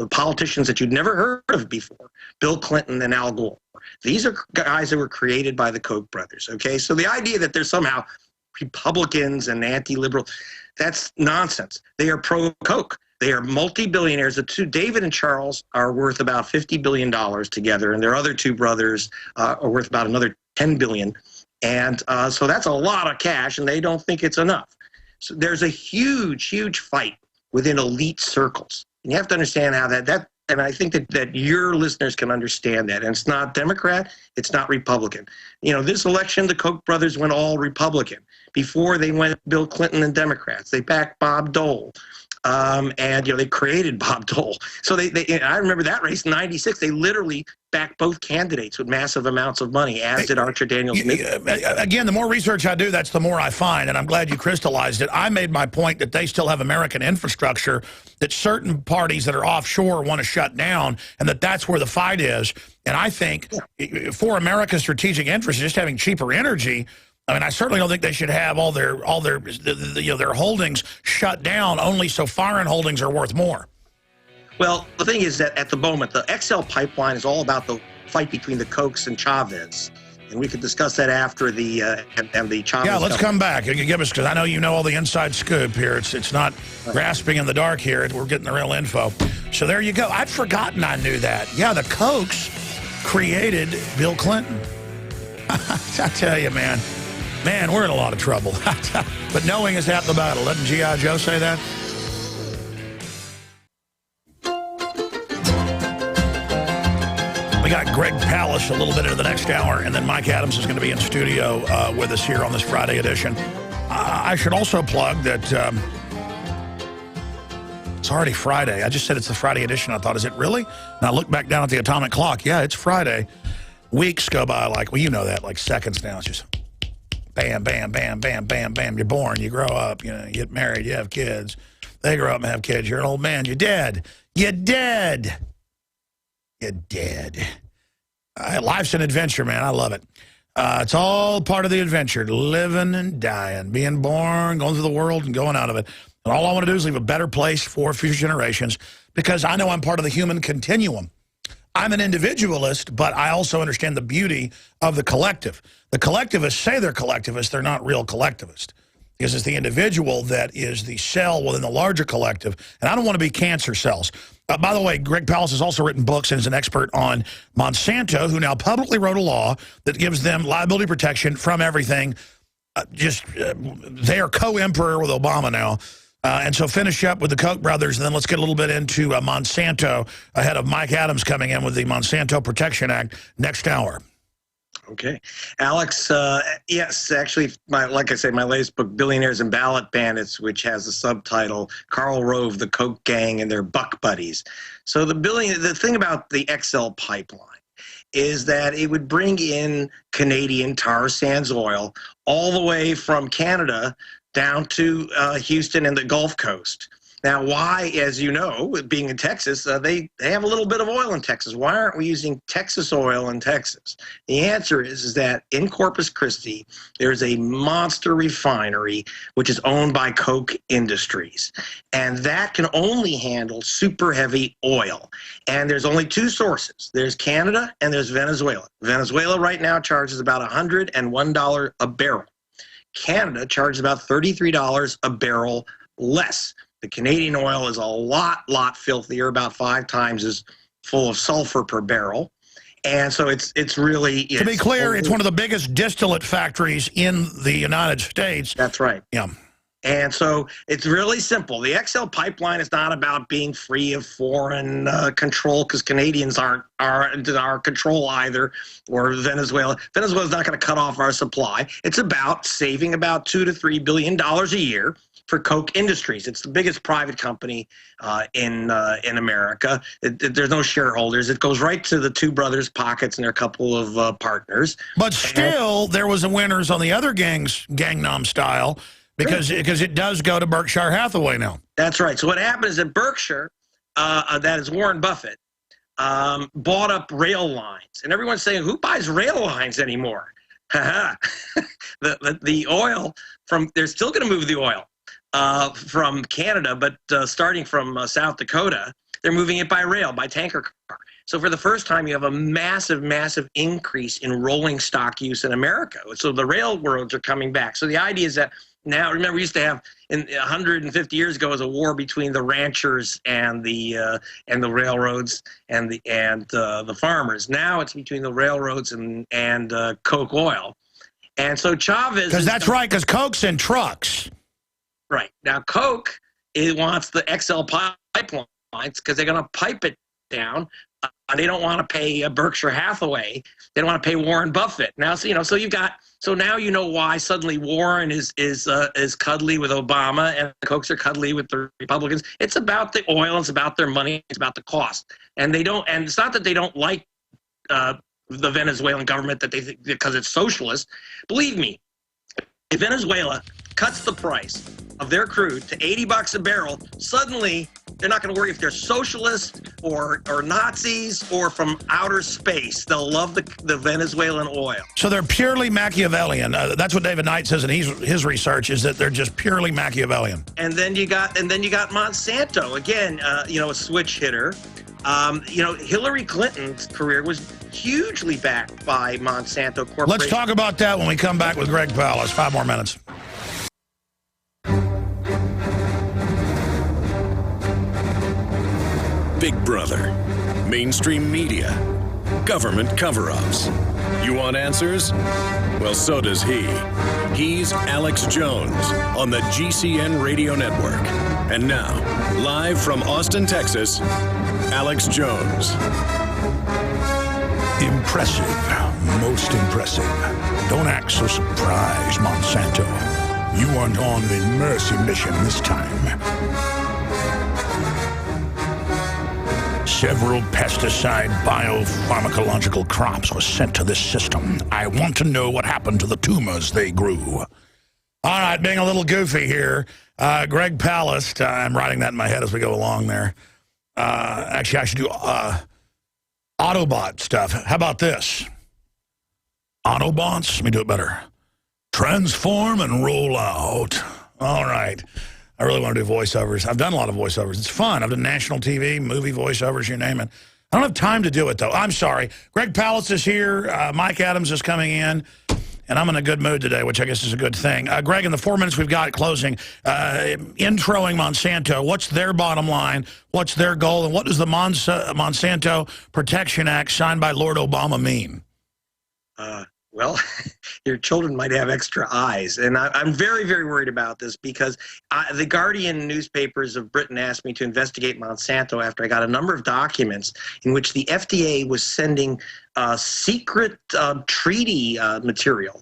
politicians that you'd never heard of before, Bill Clinton and Al Gore. These are guys that were created by the Koch brothers, okay? So the idea that they're somehow Republicans and anti-liberal, that's nonsense. They are pro-Koch. They are multi-billionaires. The two, David and Charles, are worth about $50 billion together, and their other two brothers are worth about another $10 billion. And so that's a lot of cash, and they don't think it's enough. So there's a huge, huge fight within elite circles. And you have to understand how that and I think that your listeners can understand that. And it's not Democrat, it's not Republican. You know, this election, the Koch brothers went all Republican. Before they went Bill Clinton and Democrats. They backed Bob Dole. And, you know, they created Bob Dole. So I remember that race in '96. They literally backed both candidates with massive amounts of money, as did Archer Daniels. Again, the more research I do, that's the more I find, and I'm glad you crystallized it. I made my point that they still have American infrastructure that certain parties that are offshore want to shut down, and that's where the fight is. And I think for America's strategic interest, just having cheaper energy, I mean, I certainly don't think they should have all their you know, their holdings shut down only so foreign holdings are worth more. Well, the thing is that at the moment, the XL pipeline is all about the fight between the Kochs and Chavez. And we could discuss that after the and the Chavez. Yeah, let's come back. You can give us, because I know you know all the inside scoop here. It's not grasping in the dark here. We're getting the real info. So there you go. I'd forgotten I knew that. Yeah, the Kochs created Bill Clinton. I tell you, man, we're in a lot of trouble. But knowing is half the battle. Doesn't G.I. Joe say that? We got Greg Palast a little bit into the next hour, and then Mike Adams is going to be in studio with us here on this Friday edition. I should also plug that it's already Friday. I just said it's the Friday edition. I thought, is it really? And I look back down at the atomic clock. Yeah, it's Friday. Weeks go by like, well, you know that, like seconds now. It's just bam, bam, bam, bam, bam, bam. You're born, you grow up, you know, you get married, you have kids. They grow up and have kids. You're an old man. You're dead. You're dead. You're dead. Life's an adventure, man. I love it. It's all part of the adventure, living and dying, being born, going through the world and going out of it. And all I want to do is leave a better place for future generations, because I know I'm part of the human continuum. I'm an individualist, but I also understand the beauty of the collective. The collectivists say they're collectivists. They're not real collectivists, because it's the individual that is the cell within the larger collective. And I don't want to be cancer cells. By the way, Greg Palast has also written books and is an expert on Monsanto, who now publicly wrote a law that gives them liability protection from everything. They are co-emperor with Obama now. And so finish up with the Koch brothers, and then let's get a little bit into Monsanto ahead of Mike Adams coming in with the Monsanto Protection Act next hour. Okay. Alex, yes, actually, like I said, my latest book, Billionaires and Ballot Bandits, which has the subtitle, Karl Rove, the Koch Gang, and their Buck Buddies. So the thing about the XL pipeline is that it would bring in Canadian tar sands oil all the way from Canada down to Houston and the Gulf Coast. Now, why, as you know, being in Texas, they have a little bit of oil in Texas. Why aren't we using Texas oil in Texas? The answer is that in Corpus Christi, there's a monster refinery which is owned by Koch Industries. And that can only handle super heavy oil. And there's only two sources. There's Canada and there's Venezuela. Venezuela right now charges about $101 a barrel. Canada charges about $33 a barrel less. The Canadian oil is a lot filthier, about 5 times as full of sulfur per barrel. And so it's really... To be clear, it's one of the biggest distillate factories in the United States. That's right. Yeah. And so it's really simple. The XL pipeline is not about being free of foreign control, because Canadians aren't our control either, or Venezuela. Venezuela's not going to cut off our supply. It's about saving about $2 to $3 billion a year for Koch Industries. It's the biggest private company in America. There's no shareholders. It goes right to the two brothers' pockets and their couple of partners. But still, there was a winners on the other Gangnam style, because it does go to Berkshire Hathaway now. That's right. So what happened is that Berkshire, that is Warren Buffett, bought up rail lines. And everyone's saying, who buys rail lines anymore? the oil from, they're still going to move the oil from Canada, but starting from South Dakota, they're moving it by rail, by tanker car. So for the first time, you have a massive increase in rolling stock use in America. So the railroads are coming back. So the idea is that now, remember, we used to have, 150 years ago, was a war between the ranchers and the railroads and the farmers. Now it's between the railroads and Koch oil. And so Chavez... Because that's right, because Koch's in trucks. Right. Now, Koch wants the XL pipelines because they're going to pipe it down. They don't want to pay Berkshire Hathaway. They don't want to pay Warren Buffett. Now, so you've got... So now you know why suddenly Warren is cuddly with Obama and the Kochs are cuddly with the Republicans. It's about the oil. It's about their money. It's about the cost. And they don't. And it's not that they don't like the Venezuelan government, that they think because it's socialist. Believe me, if Venezuela cuts the price of their crude to $80 a barrel, suddenly They're not going to worry if they're socialists or Nazis or from outer space. They'll love the Venezuelan oil. So they're purely Machiavellian. That's what David Knight says in his research, is that they're just purely Machiavellian. And then you got Monsanto again. A switch hitter. Hillary Clinton's career was hugely backed by Monsanto Corporation. Let's talk about that when we come back with Greg Palast. 5 more minutes. Big Brother, mainstream media, government cover-ups. You want answers? Well, so does he. He's Alex Jones on the GCN Radio Network. And now, live from Austin, Texas, Alex Jones. Impressive. Most impressive. Don't act so surprised, Monsanto. You aren't on the mercy mission this time. Several pesticide biopharmacological crops were sent to this system. I want to know what happened to the tumors they grew. All right, being a little goofy here, Greg Palast, I'm writing that in my head as we go along there. Actually, I should do Autobot stuff. How about this? Autobots? Let me do it better. Transform and roll out. All right. I really want to do voiceovers. I've done a lot of voiceovers. It's fun. I've done national TV, movie voiceovers, you name it. I don't have time to do it, though. I'm sorry. Greg Palast is here. Mike Adams is coming in. And I'm in a good mood today, which I guess is a good thing. Greg, in the 4 minutes we've got closing, introing Monsanto, what's their bottom line? What's their goal? And what does the Monsanto Protection Act signed by Lord Obama mean? Well, your children might have extra eyes. And I'm very, very worried about this because the Guardian newspapers of Britain asked me to investigate Monsanto after I got a number of documents in which the FDA was sending secret treaty material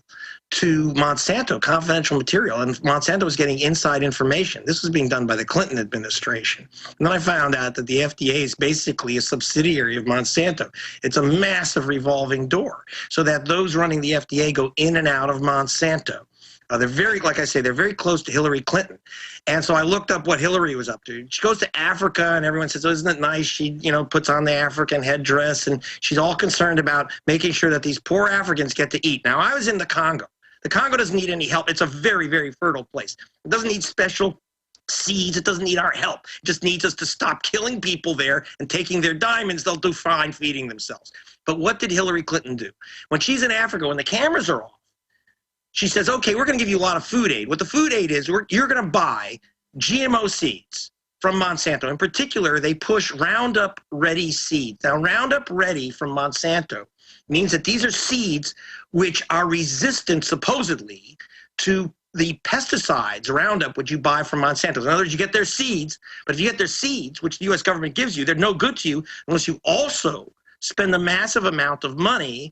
to Monsanto, confidential material, and Monsanto was getting inside information. This was being done by the Clinton administration. And then I found out that the FDA is basically a subsidiary of Monsanto. It's a massive revolving door, so that those running the FDA go in and out of Monsanto. They're very, like I say, they're very close to Hillary Clinton. And so I looked up what Hillary was up to. She goes to Africa, and everyone says, oh, isn't it nice? She, puts on the African headdress, and she's all concerned about making sure that these poor Africans get to eat. Now, I was in the Congo. The Congo doesn't need any help. It's a very, very fertile place. It doesn't need special seeds. It doesn't need our help. It just needs us to stop killing people there and taking their diamonds. They'll do fine feeding themselves. But what did Hillary Clinton do? When she's in Africa, when the cameras are off, she says, okay, we're going to give you a lot of food aid. What the food aid is, you're going to buy GMO seeds from Monsanto. In particular, they push Roundup Ready seeds. Now, Roundup Ready from Monsanto means that these are seeds which are resistant, supposedly, to the pesticides, Roundup, which you buy from Monsanto. In other words, you get their seeds, but if you get their seeds, which the U.S. government gives you, they're no good to you unless you also spend a massive amount of money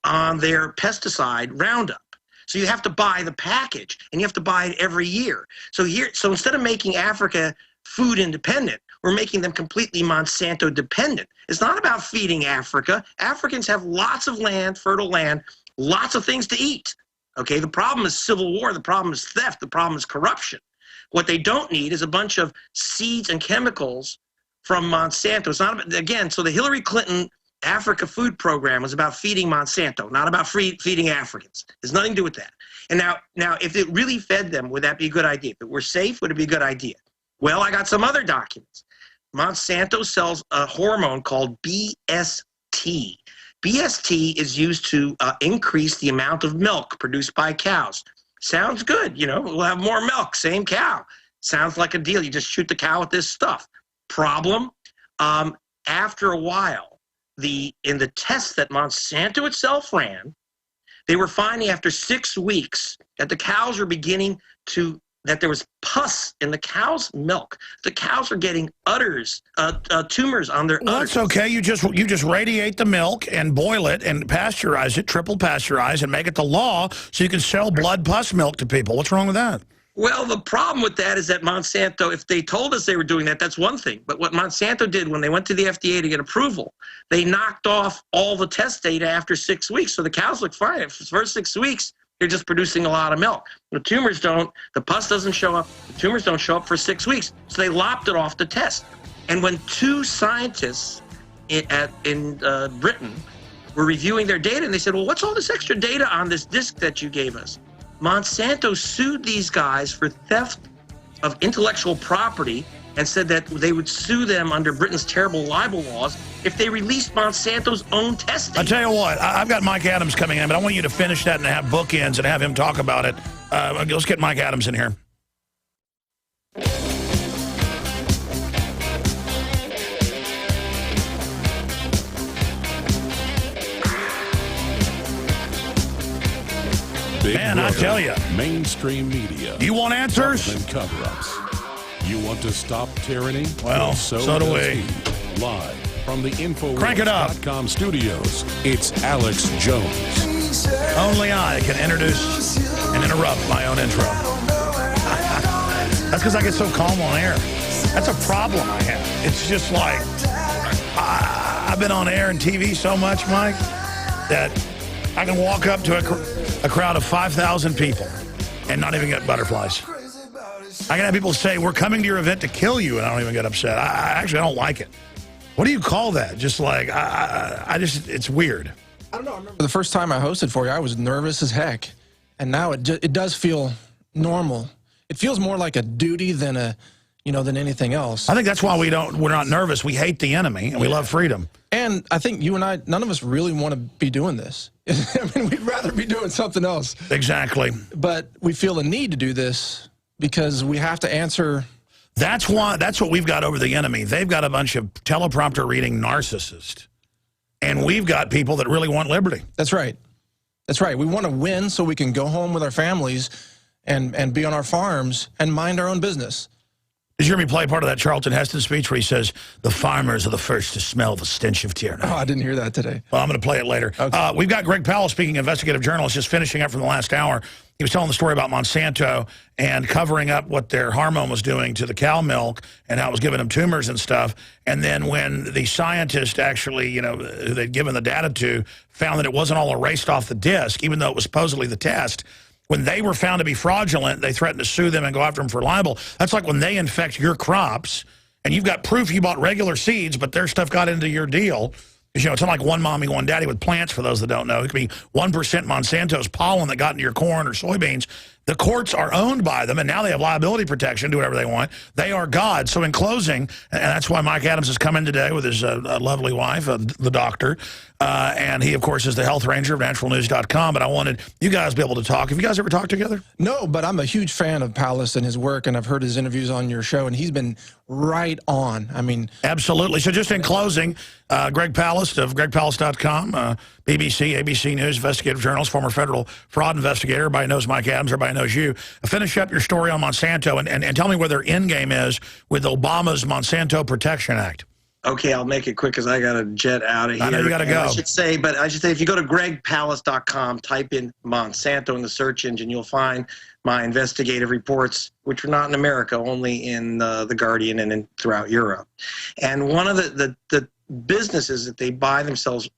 on their pesticide, Roundup. So you have to buy the package, and you have to buy it every year. So instead of making Africa food independent, we're making them completely Monsanto dependent. It's not about feeding Africa. Africans have lots of land, fertile land, lots of things to eat. Okay, the problem is civil war. The problem is theft. The problem is corruption. What they don't need is a bunch of seeds and chemicals from Monsanto. It's not, again, so the Hillary Clinton Africa food program was about feeding Monsanto, not about feeding Africans. There's nothing to do with that. And now, if it really fed them, would that be a good idea? If it were safe, would it be a good idea? Well, I got some other documents. Monsanto sells a hormone called BST. BST is used to increase the amount of milk produced by cows. Sounds good, we'll have more milk, same cow. Sounds like a deal. You just shoot the cow with this stuff. Problem, after a while, in the tests that Monsanto itself ran, they were finding after 6 weeks that the cows were that there was pus in the cow's milk. The cows are getting tumors on their udders. That's okay. You just radiate the milk and boil it and pasteurize it, triple pasteurize, and make it the law so you can sell blood pus milk to people. What's wrong with that? Well, the problem with that is that Monsanto, if they told us they were doing that, that's one thing. But what Monsanto did when they went to the FDA to get approval, they knocked off all the test data after 6 weeks. So the cows look fine. For the first 6 weeks, they're just producing a lot of milk. The tumors don't, the pus doesn't show up, the tumors don't show up for 6 weeks. So they lopped it off the test. And when two scientists in Britain were reviewing their data, and they said, well, what's all this extra data on this disc that you gave us? Monsanto sued these guys for theft of intellectual property and said that they would sue them under Britain's terrible libel laws if they released Monsanto's own testing. I'll tell you what, I've got Mike Adams coming in, but I want you to finish that and have bookends and have him talk about it. Let's get Mike Adams in here. Big Man, I brother, tell you. Mainstream media. You want answers? Government cover-ups. You want to stop tyranny? Well, so do does we. he. Live from the Crank it up. Infowars.com studios, it's Alex Jones. Only I can introduce and interrupt my own intro. That's because I get so calm on air. That's a problem I have. It's just like, I've been on air and TV so much, Mike, that I can walk up to a crowd of 5,000 people and not even get butterflies. I can have people say, we're coming to your event to kill you, and I don't even get upset. I don't like it. What do you call that? Just like, it's weird. I don't know. I remember the first time I hosted for you, I was nervous as heck. And now it does feel normal. It feels more like a duty than than anything else. I think that's why we're not nervous. We hate the enemy, and we love freedom. And I think you and I, none of us really want to be doing this. I mean, we'd rather be doing something else. Exactly. But we feel a need to do this because we have to answer. That's what we've got over the enemy. They've got a bunch of teleprompter reading narcissists. And we've got people that really want liberty. That's right. That's right. We want to win so we can go home with our families and be on our farms and mind our own business. Did you hear me play part of that Charlton Heston speech where he says, the farmers are the first to smell the stench of tyranny? Oh, I didn't hear that today. Well, I'm going to play it later. Okay. We've got Greg Palast, speaking investigative journalist, just finishing up from the last hour. He was telling the story about Monsanto and covering up what their hormone was doing to the cow milk and how it was giving them tumors and stuff. And then when the scientist actually, who they'd given the data to, found that it wasn't all erased off the disk, even though it was supposedly the test, when they were found to be fraudulent, they threatened to sue them and go after them for libel. That's like when they infect your crops, and you've got proof you bought regular seeds, but their stuff got into your deal. Because, it's not like one mommy, one daddy with plants, for those that don't know. It could be 1% Monsanto's pollen that got into your corn or soybeans. The courts are owned by them, and now they have liability protection, do whatever they want. They are God. So in closing, and that's why Mike Adams has come in today with his lovely wife, the doctor, and he, of course, is the health ranger of naturalnews.com. But I wanted you guys to be able to talk. Have you guys ever talked together? No, but I'm a huge fan of Palast and his work, and I've heard his interviews on your show, and he's been right on. I mean, absolutely. So just in closing, Greg Palast of gregpalast.com, BBC, ABC News, investigative journalist, former federal fraud investigator. Everybody knows Mike Adams. Everybody knows you. Finish up your story on Monsanto and tell me where their end game is with Obama's Monsanto Protection Act. Okay, I'll make it quick because I got to jet out of here. I know you got to go. I should say if you go to gregpalast.com, type in Monsanto in the search engine, you'll find my investigative reports, which are not in America, only in The Guardian and throughout Europe. And one of the businesses that they buy themselves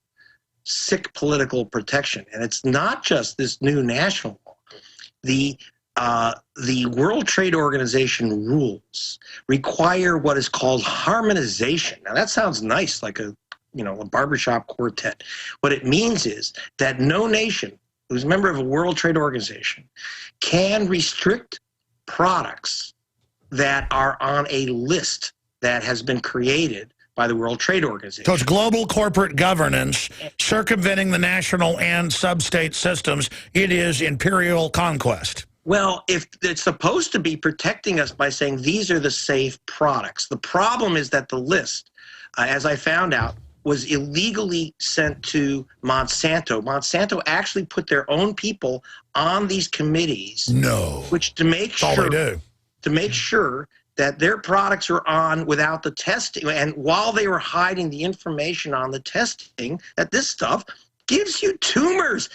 sick political protection, and it's not just this new national law. The World Trade Organization rules require what is called harmonization. Now that sounds nice, like a barbershop quartet. What it means is that no nation who's a member of a World Trade Organization can restrict products that are on a list that has been created by the World Trade Organization. So it's global corporate governance, circumventing the national and sub-state systems. It is imperial conquest. Well, if it's supposed to be protecting us by saying these are the safe products. The problem is that the list, as I found out, was illegally sent to Monsanto. Monsanto actually put their own people on these committees. No. Which to make That's all they do. To make sure that their products are on without the testing. And while they were hiding the information on the testing, that this stuff gives you tumors.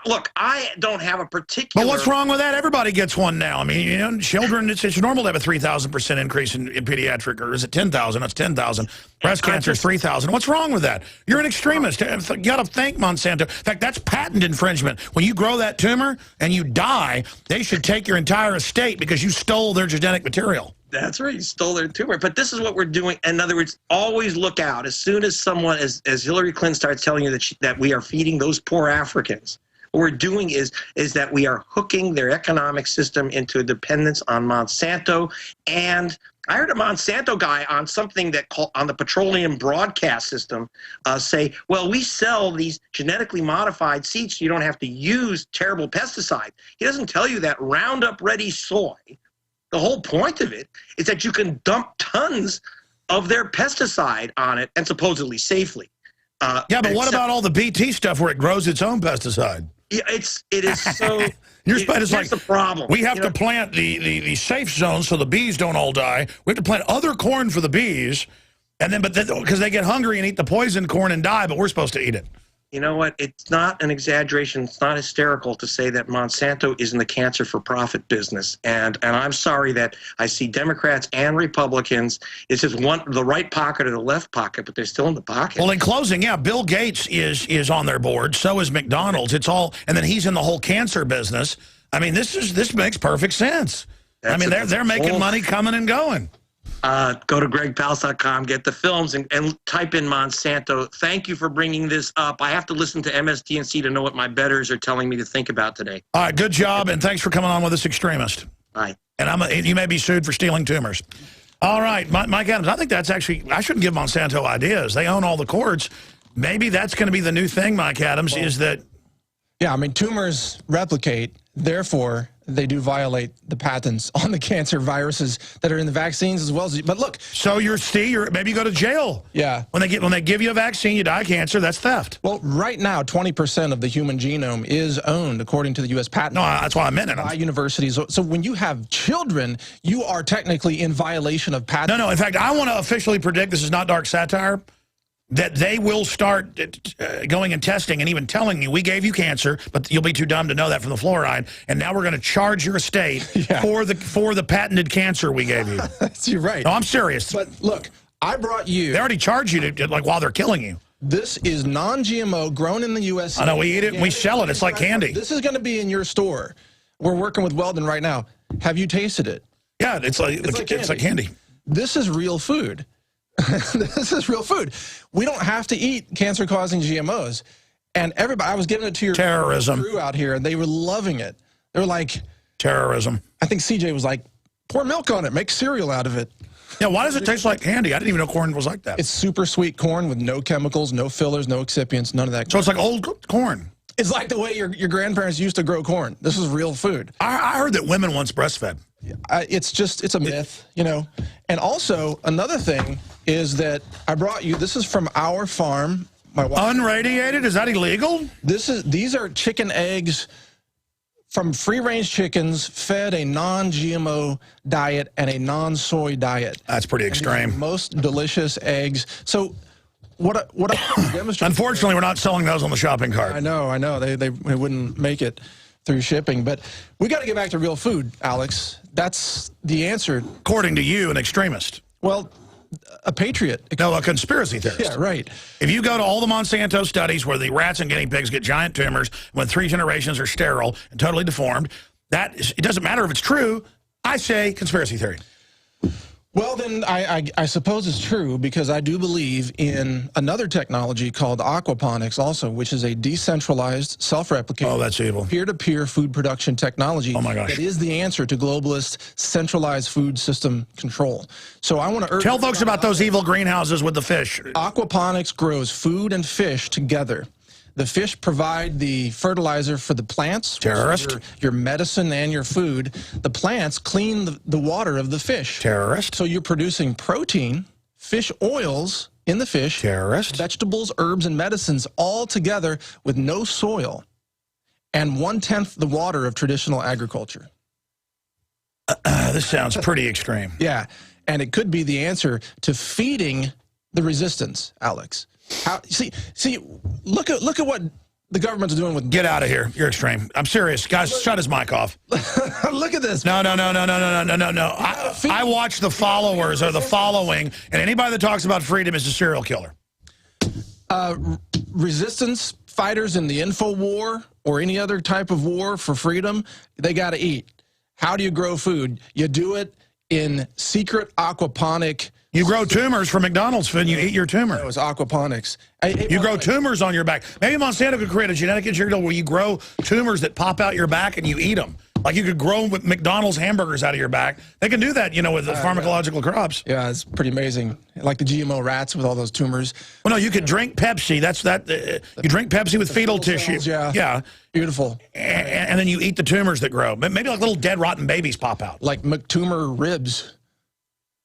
Look, I don't have a particular... But what's wrong with that? Everybody gets one now. I mean, children, it's normal to have a 3,000% increase in pediatric, or is it 10,000? That's 10,000. Breast cancer is 3,000. What's wrong with that? You're an extremist. You got to thank Monsanto. In fact, that's patent infringement. When you grow that tumor and you die, they should take your entire estate because you stole their genetic material. That's right. You stole their tumor. But this is what we're doing. In other words, always look out. As soon as someone, as Hillary Clinton starts telling you that we are feeding those poor Africans, what we're doing is that we are hooking their economic system into a dependence on Monsanto. And I heard a Monsanto guy on something on the petroleum broadcast system say, well, we sell these genetically modified seeds so you don't have to use terrible pesticides. He doesn't tell you that Roundup Ready soy, the whole point of it is that you can dump tons of their pesticide on it, and supposedly safely. Yeah, but what about all the BT stuff where it grows its own pesticide? Yeah, it is so. Here's like the problem. We have to plant the safe zones so the bees don't all die. We have to plant other corn for the bees, and then because they get hungry and eat the poison corn and die, but we're supposed to eat it. You know what? It's not an exaggeration. It's not hysterical to say that Monsanto is in the cancer for profit business. And I'm sorry that I see Democrats and Republicans. It's just the right pocket or the left pocket, but they're still in the pocket. Well, in closing, yeah, Bill Gates is on their board. So is McDonald's. It's all, and then he's in the whole cancer business. I mean, this makes perfect sense. I mean, they're making money coming and going. Go to gregpalast.com, get the films, and type in Monsanto. Thank you for bringing this up. I have to listen to MSDNC to know what my betters are telling me to think about today. All right, good job, and thanks for coming on with us, extremist. Bye. And you may be sued for stealing tumors. All right, Mike Adams, I think that's actually, I shouldn't give Monsanto ideas. They own all the courts. Maybe that's going to be the new thing, Mike Adams, is that... Yeah, I mean, tumors replicate, therefore... they do violate the patents on the cancer viruses that are in the vaccines as well as. But look, so maybe you go to jail. Yeah, when they give you a vaccine, you die of cancer. That's theft. Well, right now, 20% of the human genome is owned, according to the U.S. patent. No, that's why I meant it. By universities. So when you have children, you are technically in violation of patent. No. In fact, I want to officially predict, this is not dark satire, that they will start going and testing and even telling you, we gave you cancer, but you'll be too dumb to know that from the fluoride, and now we're going to charge your estate for the patented cancer we gave you. You're right. No, I'm serious. But look, I brought you... They already charge you like while they're killing you. This is non-GMO, grown in the USA. I know, we eat it and we sell it. It's like candy. This is going to be in your store. We're working with Weldon right now. Have you tasted it? Yeah, it's like candy. This is real food. This is real food. We don't have to eat cancer-causing GMOs. And everybody, I was giving it to your terrorism crew out here, and they were loving it. They were like... terrorism. I think CJ was like, pour milk on it, make cereal out of it. Yeah, why does it taste like candy? I didn't even know corn was like that. It's super sweet corn with no chemicals, no fillers, no excipients, none of that. So it's like old corn. It's like the way your grandparents used to grow corn. This is real food. I heard that women once breastfed. It's a myth, you know. And also, another thing is that I brought you, this is from our farm. My wife, unradiated? Is that illegal? These are chicken eggs from free-range chickens fed a non-GMO diet and a non-soy diet. That's pretty extreme. Most delicious eggs. So what I demonstrate. Unfortunately, we're not selling those on the shopping cart. I know. They wouldn't make it through shipping. But we got to get back to real food, Alex. That's the answer. According to you, an extremist. Well, a patriot. No, a conspiracy theorist. Yeah, right. If you go to all the Monsanto studies where the rats and guinea pigs get giant tumors when 3 generations are sterile and totally deformed, it doesn't matter if it's true. I say conspiracy theory. Well, then I suppose it's true, because I do believe in another technology called aquaponics also, which is a decentralized, self-replicating, peer-to-peer food production technology. Oh my gosh. That is the answer to globalist centralized food system control. So I want to urge... Tell folks about those evil greenhouses with the fish. Aquaponics grows food and fish together. The fish provide the fertilizer for the plants. Terrorist. Your medicine and your food. The plants clean the water of the fish. Terrorist. So you're producing protein, fish oils in the fish. Terrorist. Vegetables, herbs, and medicines all together with no soil and 1/10 the water of traditional agriculture. This sounds pretty extreme. Yeah, and it could be the answer to feeding the resistance, Alex. See, look at what the government's doing with... Get out of here. You're extreme. I'm serious. Guys, shut his mic off. Look at this. No. I watch the followers or the following, and anybody that talks about freedom is a serial killer. Resistance fighters in the info war or any other type of war for freedom, they got to eat. How do you grow food? You do it in secret aquaponic. You grow tumors from McDonald's food and you eat your tumor. It was aquaponics. You grow tumors on your back. Maybe Monsanto could create a genetic engineering where you grow tumors that pop out your back and you eat them. Like you could grow with McDonald's hamburgers out of your back. They can do that, you know, with the pharmacological crops. Yeah, it's pretty amazing. Like the GMO rats with all those tumors. Well, no, you could drink Pepsi. You drink Pepsi with fetal tissue. Cells, yeah. Beautiful. And then you eat the tumors that grow. Maybe like little dead, rotten babies pop out. Like McTumor ribs.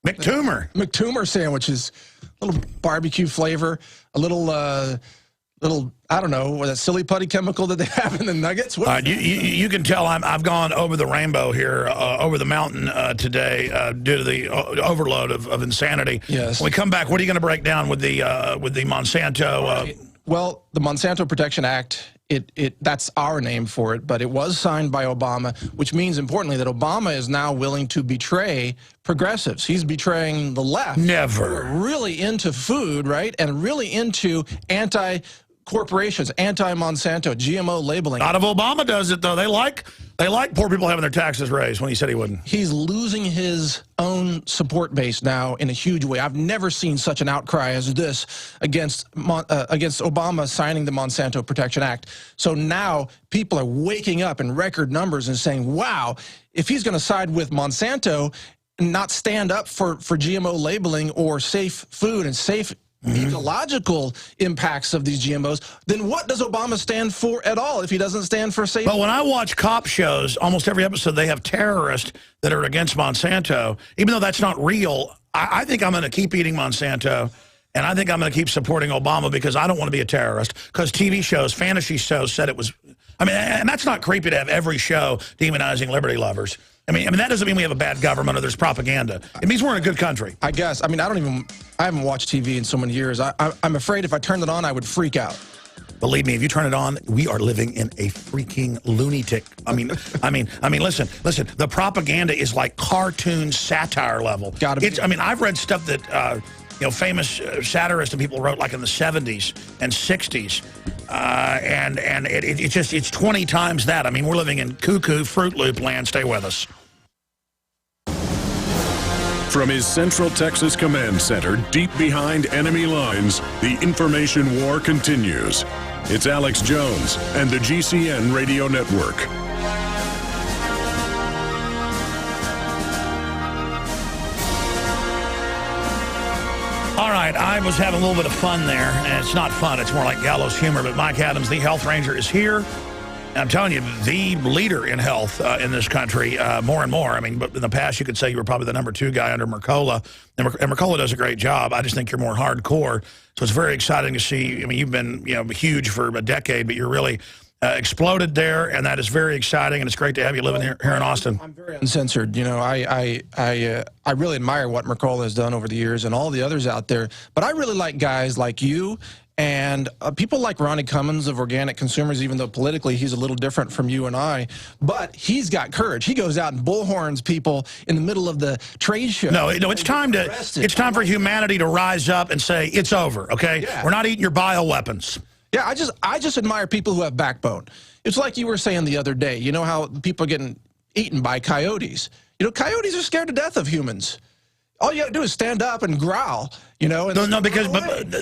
McTumor sandwiches, a little barbecue flavor, a little I don't know, that silly putty chemical that they have in the nuggets. You can tell I've gone over the rainbow here, over the mountain today due to the overload of insanity. Yes. When we come back, what are you going to break down with the Monsanto? Well, the Monsanto Protection Act, that's our name for it, but it was signed by Obama, which means, importantly, that Obama is now willing to betray progressives. He's betraying the left. Never. Really into food, right? And really into anti-corporations, anti-Monsanto, GMO labeling. Not if Obama does it, though. They like poor people having their taxes raised when he said he wouldn't. He's losing his own support base now in a huge way. I've never seen such an outcry as this against Obama signing the Monsanto Protection Act. So now people are waking up in record numbers and saying, wow, if he's going to side with Monsanto and not stand up for GMO labeling or safe food and safe ecological impacts of these GMOs, then what does Obama stand for at all if he doesn't stand for safety? But when I watch cop shows, almost every episode they have terrorists that are against Monsanto. Even though that's not real, I think I'm going to keep eating Monsanto, and I think I'm going to keep supporting Obama because I don't want to be a terrorist. Because TV shows, fantasy shows said it was. I mean, and that's not creepy to have every show demonizing liberty lovers. I mean, that doesn't mean we have a bad government or there's propaganda. It means we're in a good country. I guess. I mean, I haven't watched TV in so many years. I'm afraid if I turned it on, I would freak out. Believe me, if you turn it on, we are living in a freaking lunatic. I mean, listen. The propaganda is like cartoon satire level. I mean, I've read stuff that famous satirists and people wrote like in the 70s and 60s, and it's 20 times that. I mean, we're living in cuckoo Fruit Loop land. Stay with us. From his Central Texas Command Center, deep behind enemy lines, the information war continues. It's Alex Jones and the GCN Radio Network. All right, I was having a little bit of fun there, and it's not fun. It's more like gallows humor, but Mike Adams, the health ranger, is here. I'm telling you, the leader in health in this country, more and more. I mean, but in the past, you could say you were probably the #2 guy under Mercola. And Mercola does a great job. I just think you're more hardcore. So it's very exciting to see. I mean, you've been huge for a decade, but you're really exploded there, and that is very exciting. And it's great to have you living here in Austin. I'm very uncensored. You know, I really admire what Mercola has done over the years and all the others out there. But I really like guys like you. And people like Ronnie Cummins of Organic Consumers, even though politically he's a little different from you and I, but he's got courage. He goes out and bullhorns people in the middle of the trade show. No, it's time for humanity to rise up and say it's over. Okay, yeah. We're not eating your bioweapons. Yeah, I just admire people who have backbone. It's like you were saying the other day. You know how people are getting eaten by coyotes. You know, coyotes are scared to death of humans. All you got to do is stand up and growl, you know. And no, because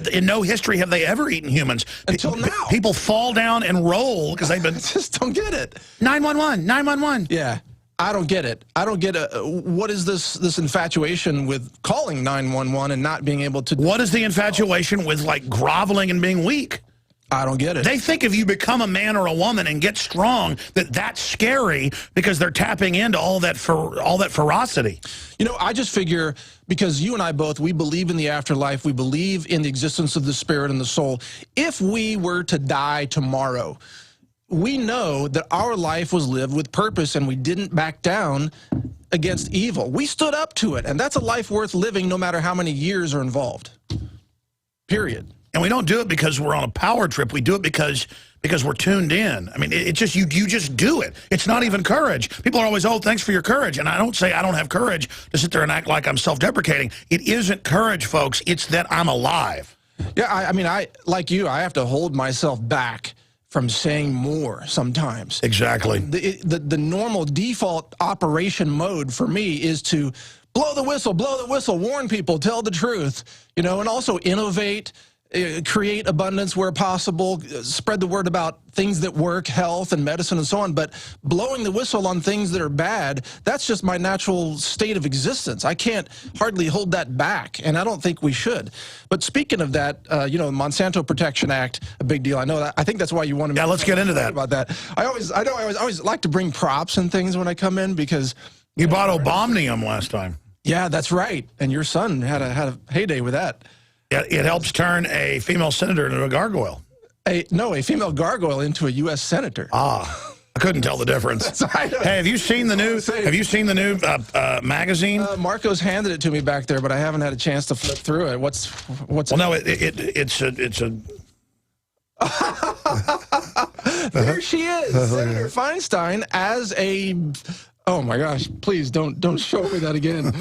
in no history have they ever eaten humans. Until now. People fall down and roll because they've been... I just don't get it. 911, 911. Yeah, I don't get it. I don't get what is this infatuation with calling 911 and not being able to... What is the infatuation with, like, groveling and being weak? I don't get it. They think if you become a man or a woman and get strong, that's scary because they're tapping into all that ferocity. You know, I just figure because you and I both, we believe in the afterlife. We believe in the existence of the spirit and the soul. If we were to die tomorrow, we know that our life was lived with purpose and we didn't back down against evil. We stood up to it, and that's a life worth living no matter how many years are involved. Period. And we don't do it because we're on a power trip. We do it because we're tuned in. I mean, it's just you just do it. It's not even courage. People are always, oh, thanks for your courage. And I don't say I don't have courage to sit there and act like I'm self-deprecating. It isn't courage, folks. It's that I'm alive. Yeah, I mean, like you, I have to hold myself back from saying more sometimes. Exactly. The normal default operation mode for me is to blow the whistle, warn people, tell the truth, you know, and also innovate, create abundance where possible, spread the word about things that work, health and medicine and so on. But blowing the whistle on things that are bad, that's just my natural state of existence. I can't hardly hold that back, and I don't think we should. But speaking of that, you know, Monsanto Protection Act, a big deal. I know that. I think that's why you wanted me. Yeah, let's get into that. About that. I always like to bring props and things when I come in because you bought Obamnium last time. Yeah, that's right. And your son had a heyday with that. Yeah, it helps turn a female senator into a gargoyle. A female gargoyle into a U.S. senator. Ah, I couldn't tell the difference. Hey, have you seen the new? Have you seen the new magazine? Marco's handed it to me back there, but I haven't had a chance to flip through it. What's? Well, no, it's a. There she is, Senator Feinstein as a. Oh my gosh! Please don't show me that again.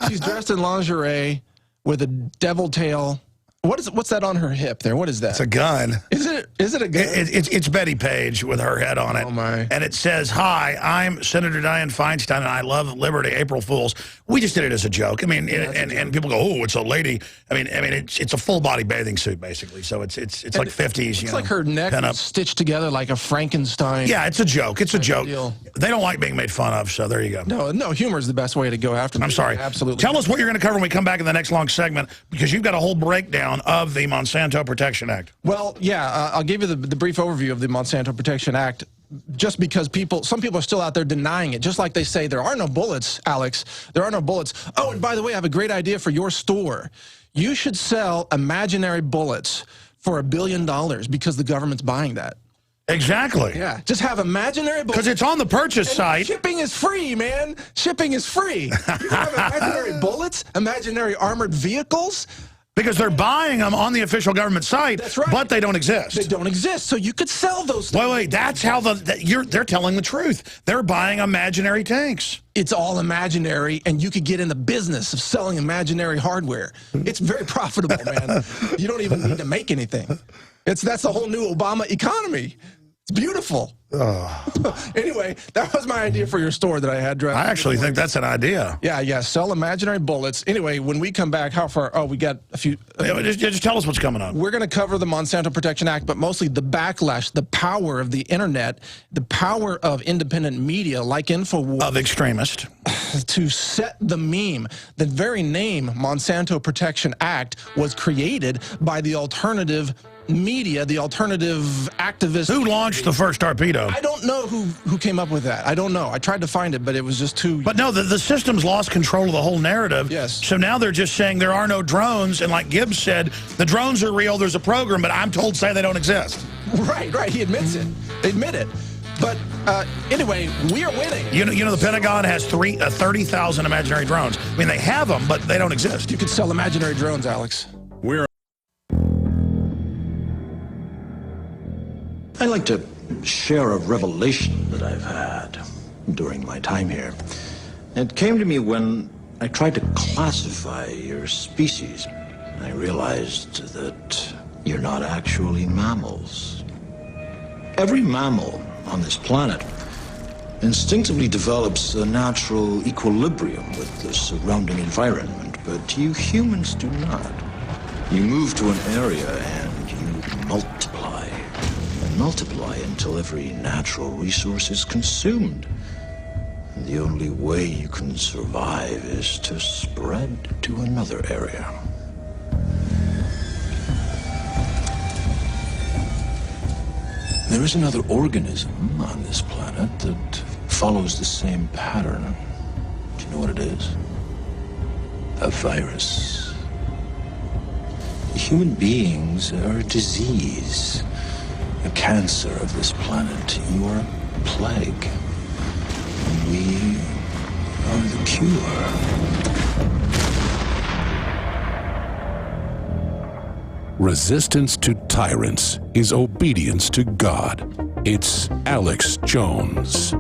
She's dressed in lingerie with a devil tail. What's that on her hip there? What is that? It's a gun. Is it a gun? It's Betty Page with her head on it. Oh my! And it says, "Hi, I'm Senator Dianne Feinstein, and I love liberty. April Fools." We just did it as a joke. I mean, and people go, "Oh, it's a lady." I mean, it's a full body bathing suit basically. So it's like 50s. It's like her neck is stitched together like a Frankenstein. Yeah, it's a joke. It's a joke. Deal. They don't like being made fun of, so there you go. No, humor is the best way to go after them. I'm sorry. Absolutely. Tell us what you're going to cover when we come back in the next long segment, because you've got a whole breakdown of the Monsanto Protection Act. Well, yeah, I'll give you the brief overview of the Monsanto Protection Act, just because some people are still out there denying it, just like they say there are no bullets, Alex. There are no bullets. Oh, and by the way, I have a great idea for your store. You should sell imaginary bullets for $1 billion because the government's buying that. Exactly. Yeah, just have imaginary bullets. Because it's on the purchase site. Shipping is free, man. Shipping is free. You have imaginary bullets, imaginary armored vehicles. Because they're buying them on the official government site, that's right, but they don't exist. They don't exist, so you could sell those things. Wait, that's how they're telling the truth. They're buying imaginary tanks. It's all imaginary, and you could get in the business of selling imaginary hardware. It's very profitable, man. You don't even need to make anything. That's the whole new Obama economy. It's beautiful. Anyway, that was my idea for your store that I had. I actually think that's an idea. Yeah, sell imaginary bullets. Anyway, when we come back, how far? Oh, we got a few. Just tell us what's coming up. We're going to cover the Monsanto Protection Act, but mostly the backlash, the power of the internet, the power of independent media like InfoWars. Of extremists. To set the meme. The very name Monsanto Protection Act was created by the alternative media, the alternative activists. Who launched the first torpedo? I don't know who came up with that. I don't know. I tried to find it, but it was just too... But no, the system's lost control of the whole narrative. Yes. So now they're just saying there are no drones, and like Gibbs said, the drones are real, there's a program, but I'm told say they don't exist. Right, he admits it. They admit it. But anyway, we are winning. You know the Pentagon has 30,000 imaginary drones. I mean, they have them, but they don't exist. You could sell imaginary drones, Alex. I'd like to share a revelation that I've had during my time here. It came to me when I tried to classify your species. I realized that you're not actually mammals. Every mammal on this planet instinctively develops a natural equilibrium with the surrounding environment, but you humans do not. You move to an area and you multiply until every natural resource is consumed. And the only way you can survive is to spread to another area. There is another organism on this planet that follows the same pattern. Do you know what it is? A virus. Human beings are a disease. A cancer of this planet. You are a plague. And we are the cure. Resistance to tyrants is obedience to God. It's Alex Jones.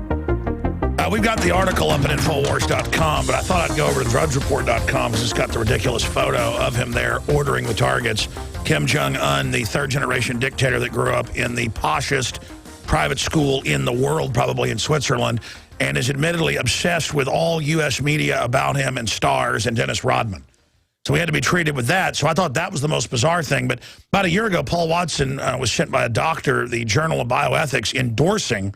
We've got the article up at Infowars.com, but I thought I'd go over to DrudgeReport.com because it's got the ridiculous photo of him there ordering the targets. Kim Jong-un, the third-generation dictator that grew up in the poshest private school in the world, probably in Switzerland. and is admittedly obsessed with all U.S. media about him and stars and Dennis Rodman. So we had to be treated with that. So I thought that was the most bizarre thing. But about a year ago, Paul Watson was sent by a doctor, the Journal of Bioethics, endorsing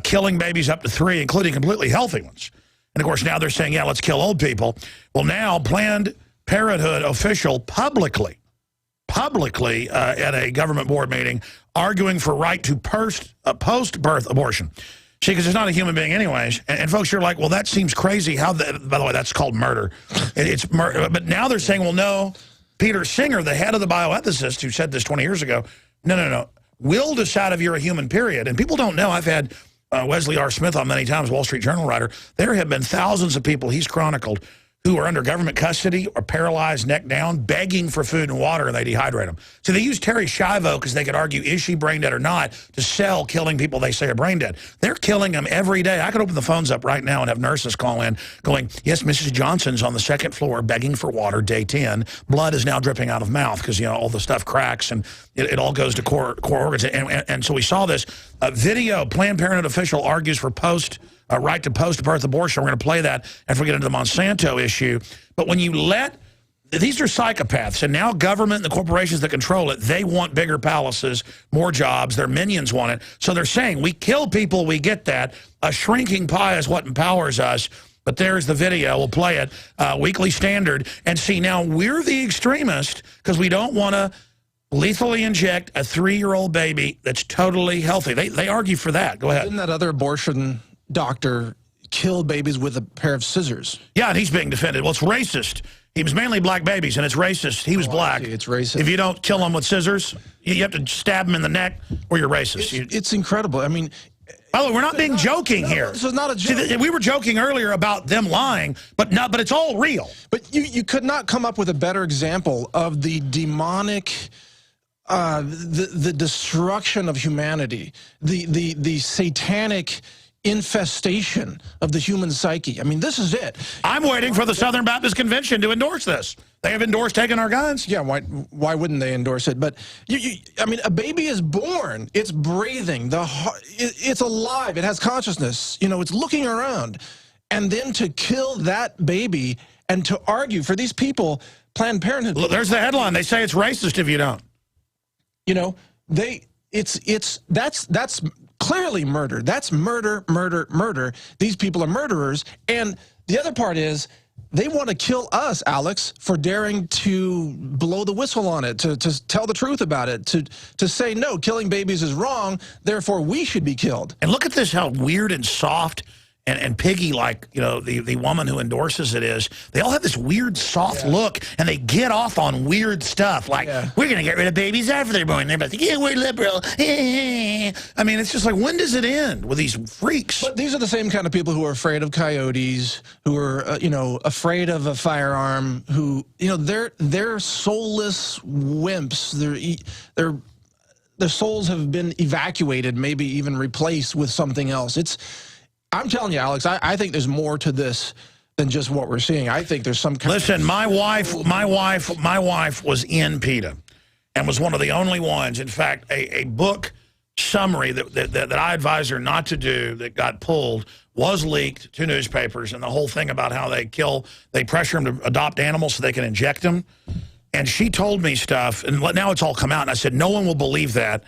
killing babies up to 3, including completely healthy ones. And, of course, now they're saying, yeah, let's kill old people. Well, now Planned Parenthood official publicly at a government board meeting arguing for right to post-birth abortion. See, because it's not a human being anyways. And folks, you're like, well, that seems crazy. By the way, that's called murder. It's murder. But now they're saying, well, no, Peter Singer, the head of the bioethicist who said this 20 years ago, no, we'll decide if you're a human, period. And people don't know. I've had Wesley R. Smith on many times, Wall Street Journal writer. There have been thousands of people he's chronicled who are under government custody or paralyzed, neck down, begging for food and water, and they dehydrate them. So they use Terry Schiavo, because they could argue, is she brain dead or not, to sell killing people they say are brain dead. They're killing them every day. I could open the phones up right now and have nurses call in going, yes, Mrs. Johnson's on the 2nd floor begging for water, day 10. Blood is now dripping out of mouth because, you know, all the stuff cracks and it all goes to core organs. And so we saw this video. Planned Parenthood official argues for right to post-birth abortion. We're going to play that after we get into the Monsanto issue. But when you these are psychopaths, and now government and the corporations that control it, they want bigger palaces, more jobs, their minions want it. So they're saying, we kill people, we get that. A shrinking pie is what empowers us. But there's the video. We'll play it. Weekly Standard. And see, now we're the extremist because we don't want to lethally inject a 3-year-old baby that's totally healthy. They argue for that. Go ahead. Didn't that other abortion doctor kill babies with a pair of scissors? Yeah, and he's being defended. Well, it's racist. He was mainly black babies, and it's racist. He was black. It's racist. If you don't kill them with scissors, you have to stab them in the neck, or you're racist. It's incredible. I mean, by the way, we're not being joking here. This is not a joke. See, we were joking earlier about them lying, but it's all real. But you could not come up with a better example of the demonic, the destruction of humanity, the satanic infestation of the human psyche. I mean, this is it. I'm waiting for the Southern Baptist Convention to endorse this. They have endorsed taking our guns. Yeah, why wouldn't they endorse it? But I mean, a baby is born. It's breathing. It's alive. It has consciousness. You know, it's looking around. And then to kill that baby and to argue for these people, Planned Parenthood. Look, there's the headline. They say it's racist if you don't. You know, that's clearly murder. That's murder, murder, murder. These people are murderers. And the other part is they want to kill us, Alex, for daring to blow the whistle on it, to tell the truth about it, to say, no, killing babies is wrong, therefore we should be killed. And look at this, how weird and soft and piggy, like, you know, the woman who endorses it is. They all have this weird, soft look, and they get off on weird stuff. Like, we're going to get rid of babies after they're born. They're like, yeah, we're liberal. I mean, it's just like, when does it end with these freaks? But these are the same kind of people who are afraid of coyotes, who are, you know, afraid of a firearm, who, you know, they're soulless wimps. Their souls have been evacuated, maybe even replaced with something else. I'm telling you, Alex, I think there's more to this than just what we're seeing. I think there's some kind Listen, my wife was in PETA and was one of the only ones. In fact, a book summary that I advised her not to do that got pulled was leaked to newspapers, and the whole thing about how they pressure them to adopt animals so they can inject them. And she told me stuff, and now it's all come out, and I said, no one will believe that.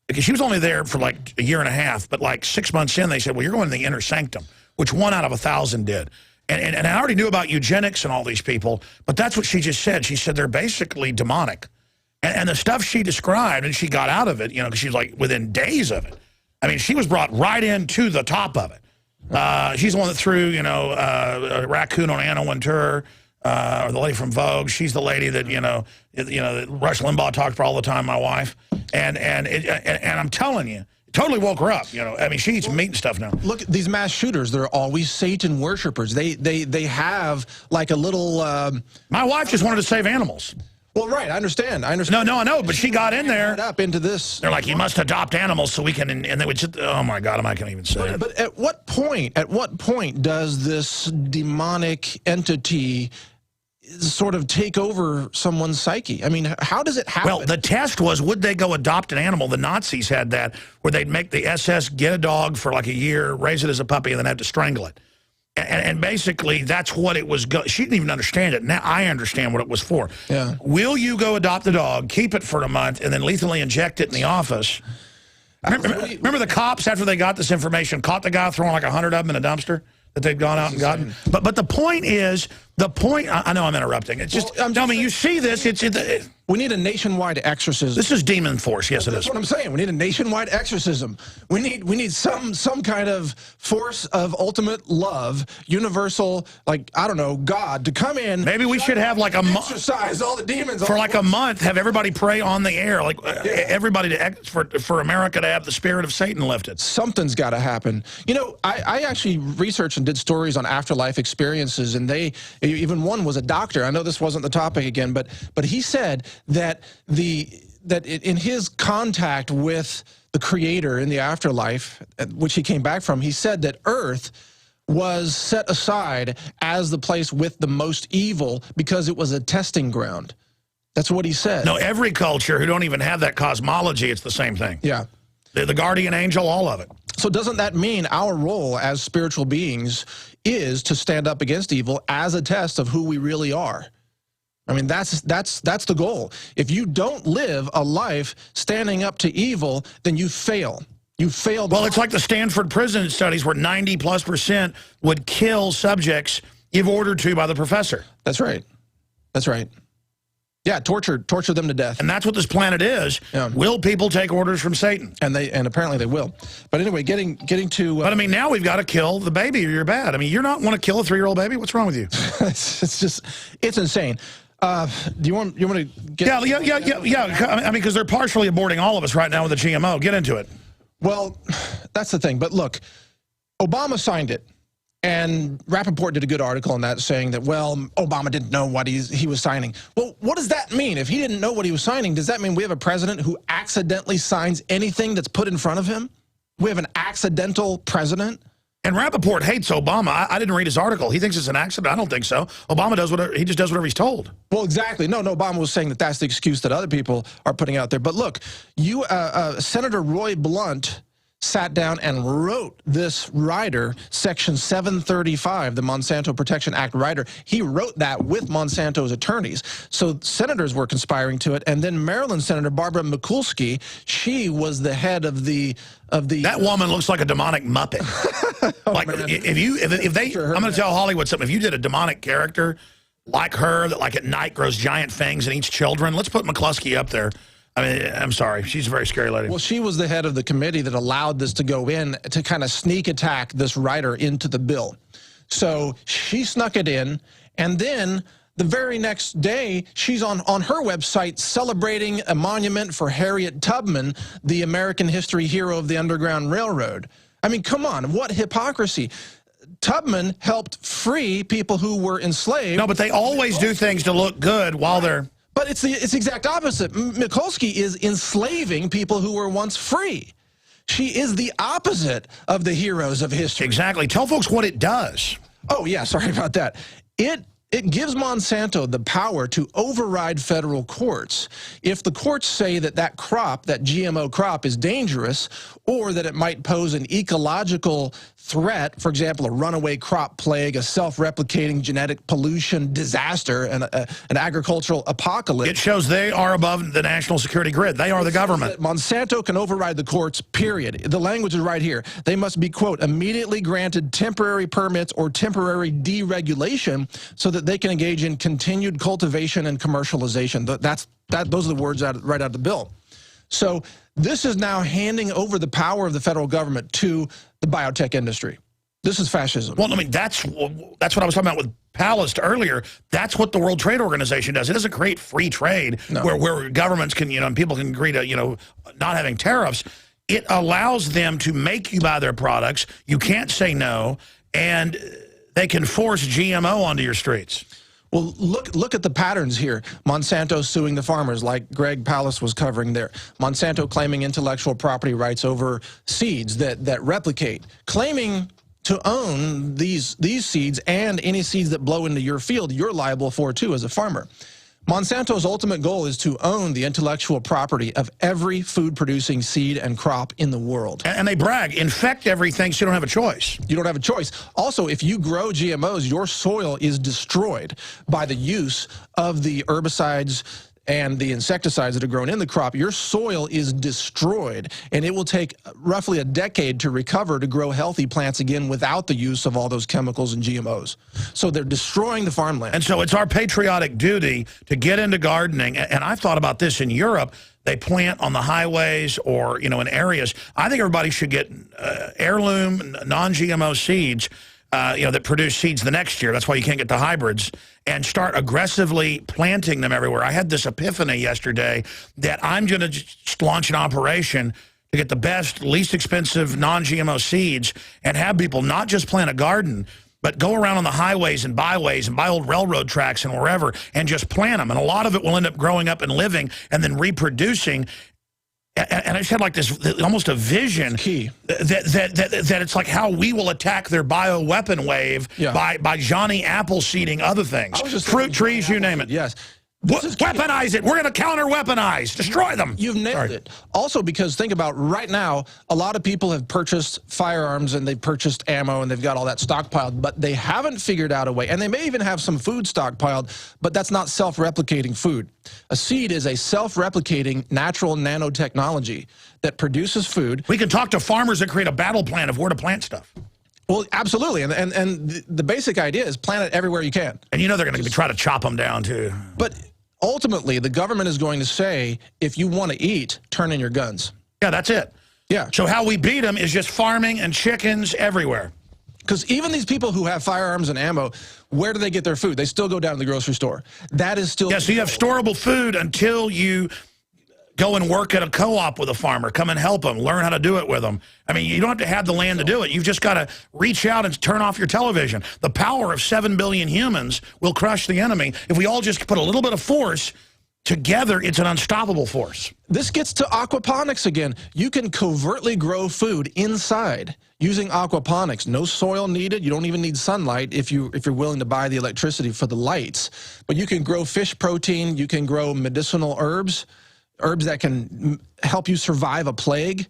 Because she was only there for like a year and a half, but like 6 months in, they said, well, you're going to the inner sanctum, which 1 out of 1,000 did. And I already knew about eugenics and all these people, but that's what she just said. She said they're basically demonic. And the stuff she described, and she got out of it, you know, because she was like within days of it. I mean, she was brought right into the top of it. She's the one that threw, you know, a raccoon on Anna Wintour. Or the lady from Vogue. She's the lady that, you know, that Rush Limbaugh talked for all the time, my wife. And I'm telling you, it totally woke her up. You know, I mean, she eats meat and stuff now. Look at these mass shooters. They're always Satan worshipers. They have like a little... My wife just wanted to save animals. Well, right, I understand. No, I know, but she got in there. Up into this. They're like, you must adopt animals so we can, and they would just, oh my God, I can't even say it. But at what point does this demonic entity sort of take over someone's psyche? I mean, how does it happen? Well, the test was, would they go adopt an animal? The Nazis had that, where they'd make the SS get a dog for like a year, raise it as a puppy, and then have to strangle it. And basically, that's what it was. She didn't even understand it. Now I understand what it was for. Yeah. Will you go adopt the dog, keep it for a month, and then lethally inject it in the office? Remember the cops, after they got this information, caught the guy throwing like 100 of them in a dumpster that they'd gone out and gotten? But the point is, I know I'm interrupting. It's just, I mean, you see this, we need a nationwide exorcism. This is demon force, yes it is. That's what I'm saying. We need a nationwide exorcism. We need some kind of force of ultimate love, universal, like, I don't know, God, to come in. Maybe we should have like a month. Exorcise all the demons. For like a month, have everybody pray on the air, like everybody for America to have the spirit of Satan lifted. Something's got to happen. You know, I actually researched and did stories on afterlife experiences, and even one was a doctor. I know this wasn't the topic again, but he said that in his contact with the Creator in the afterlife, which he came back from, he said that Earth was set aside as the place with the most evil because it was a testing ground. That's what he said. No, every culture who don't even have that cosmology, it's the same thing. Yeah. The guardian angel, all of it. So doesn't that mean our role as spiritual beings is to stand up against evil as a test of who we really are? I mean, that's the goal. If you don't live a life standing up to evil, then you fail. You failed. Well, it's like the Stanford prison studies where 90+% would kill subjects if ordered to by the professor. That's right. That's right. Yeah, torture them to death. And that's what this planet is. Yeah. Will people take orders from Satan? And apparently they will. But anyway, getting to... but I mean, now we've got to kill the baby or you're bad. I mean, you're not want to kill a 3-year-old baby? What's wrong with you? It's insane. Do you want to get... Yeah. I mean, because they're partially aborting all of us right now with the GMO. Get into it. Well, that's the thing. But look, Obama signed it. And Rappaport did a good article on that saying that, well, Obama didn't know what he was signing. Well, what does that mean? If he didn't know what he was signing, does that mean we have a president who accidentally signs anything that's put in front of him? We have an accidental president? And Rappaport hates Obama. I didn't read his article. He thinks it's an accident. I don't think so. Obama does whatever, he just does whatever he's told. Well, exactly. No, Obama was saying that that's the excuse that other people are putting out there. But look, Senator Roy Blunt sat down and wrote this rider, Section 735, the Monsanto Protection Act rider. He wrote that with Monsanto's attorneys. So senators were conspiring to it. And then Maryland Senator Barbara Mikulski, she was the head of the... That woman looks like a demonic Muppet. Like, if they, I'm going to tell Hollywood something. If you did a demonic character like her that like at night grows giant fangs and eats children, let's put McCluskey up there. I mean, I'm sorry. She's a very scary lady. Well, she was the head of the committee that allowed this to go in to kind of sneak attack this rider into the bill. So she snuck it in, and then the very next day, she's on her website celebrating a monument for Harriet Tubman, the American history hero of the Underground Railroad. I mean, come on, what hypocrisy. Tubman helped free people who were enslaved. No, but they always do things to look good while they're... But it's the exact opposite. Mikulski is enslaving people who were once free. She is the opposite of the heroes of history. Exactly. Tell folks what it does. Oh, yeah, sorry about that. It gives Monsanto the power to override federal courts if the courts say that that GMO crop is dangerous, or that it might pose an ecological threat, for example, a runaway crop plague, a self-replicating genetic pollution disaster, and an agricultural apocalypse. It shows they are above the national security grid. They are the government. Monsanto can override the courts, period. The language is right here. They must be, quote, immediately granted temporary permits or temporary deregulation so that they can engage in continued cultivation and commercialization. Those are the words right out of the bill. So this is now handing over the power of the federal government to the biotech industry. This is fascism. Well, I mean, that's what I was talking about with Palast earlier. That's what the World Trade Organization does. It doesn't create free trade where governments can, and people can agree to, not having tariffs. It allows them to make you buy their products. You can't say no, and they can force GMO onto your streets. Well, look at the patterns here. Monsanto suing the farmers, like Greg Palast was covering there. Monsanto claiming intellectual property rights over seeds that replicate, claiming to own these seeds, and any seeds that blow into your field, you're liable for too as a farmer. Monsanto's ultimate goal is to own the intellectual property of every food-producing seed and crop in the world. And they brag, infect everything so you don't have a choice. You don't have a choice. Also, if you grow GMOs, your soil is destroyed by the use of the herbicides and the insecticides that are grown in the crop. Your soil is destroyed, and it will take roughly a decade to recover to grow healthy plants again without the use of all those chemicals and GMOs. So they're destroying the farmland. And so it's our patriotic duty to get into gardening. And I've thought about this in Europe. They plant on the highways or, you know, in areas. I think everybody should get heirloom, non-GMO seeds, you know, that produce seeds the next year. That's why you can't get the hybrids, and start aggressively planting them everywhere. I had this epiphany yesterday that I'm going to just launch an operation to get the best, least expensive non-GMO seeds and have people not just plant a garden, but go around on the highways and byways and buy old railroad tracks and wherever and just plant them. And a lot of it will end up growing up and living and then reproducing. And I just had like this, almost a vision that it's like how we will attack their bioweapon wave by Johnny Appleseeding other things. Fruit trees, you name it. Yes. Weaponize it. We're going to counter-weaponize. Destroy them. You've nailed it. Also, because think about right now, a lot of people have purchased firearms and they've purchased ammo and they've got all that stockpiled, but they haven't figured out a way. And they may even have some food stockpiled, but that's not self-replicating food. A seed is a self-replicating natural nanotechnology that produces food. We can talk to farmers that create a battle plan of where to plant stuff. Well, absolutely, and the basic idea is plant it everywhere you can. And you know they're going to try to chop them down, too. But ultimately, the government is going to say, if you want to eat, turn in your guns. Yeah, that's it. Yeah. So how we beat them is just farming and chickens everywhere. Because even these people who have firearms and ammo, where do they get their food? They still go down to the grocery store. That is still... Yeah, so you have storable food until you go and work at a co-op with a farmer. Come and help them. Learn how to do it with them. I mean, you don't have to have the land to do it. You've just got to reach out and turn off your television. The power of 7 billion humans will crush the enemy. If we all just put a little bit of force together, it's an unstoppable force. This gets to aquaponics again. You can covertly grow food inside using aquaponics. No soil needed. You don't even need sunlight if you're willing to buy the electricity for the lights. But you can grow fish protein. You can grow medicinal herbs that can help you survive a plague.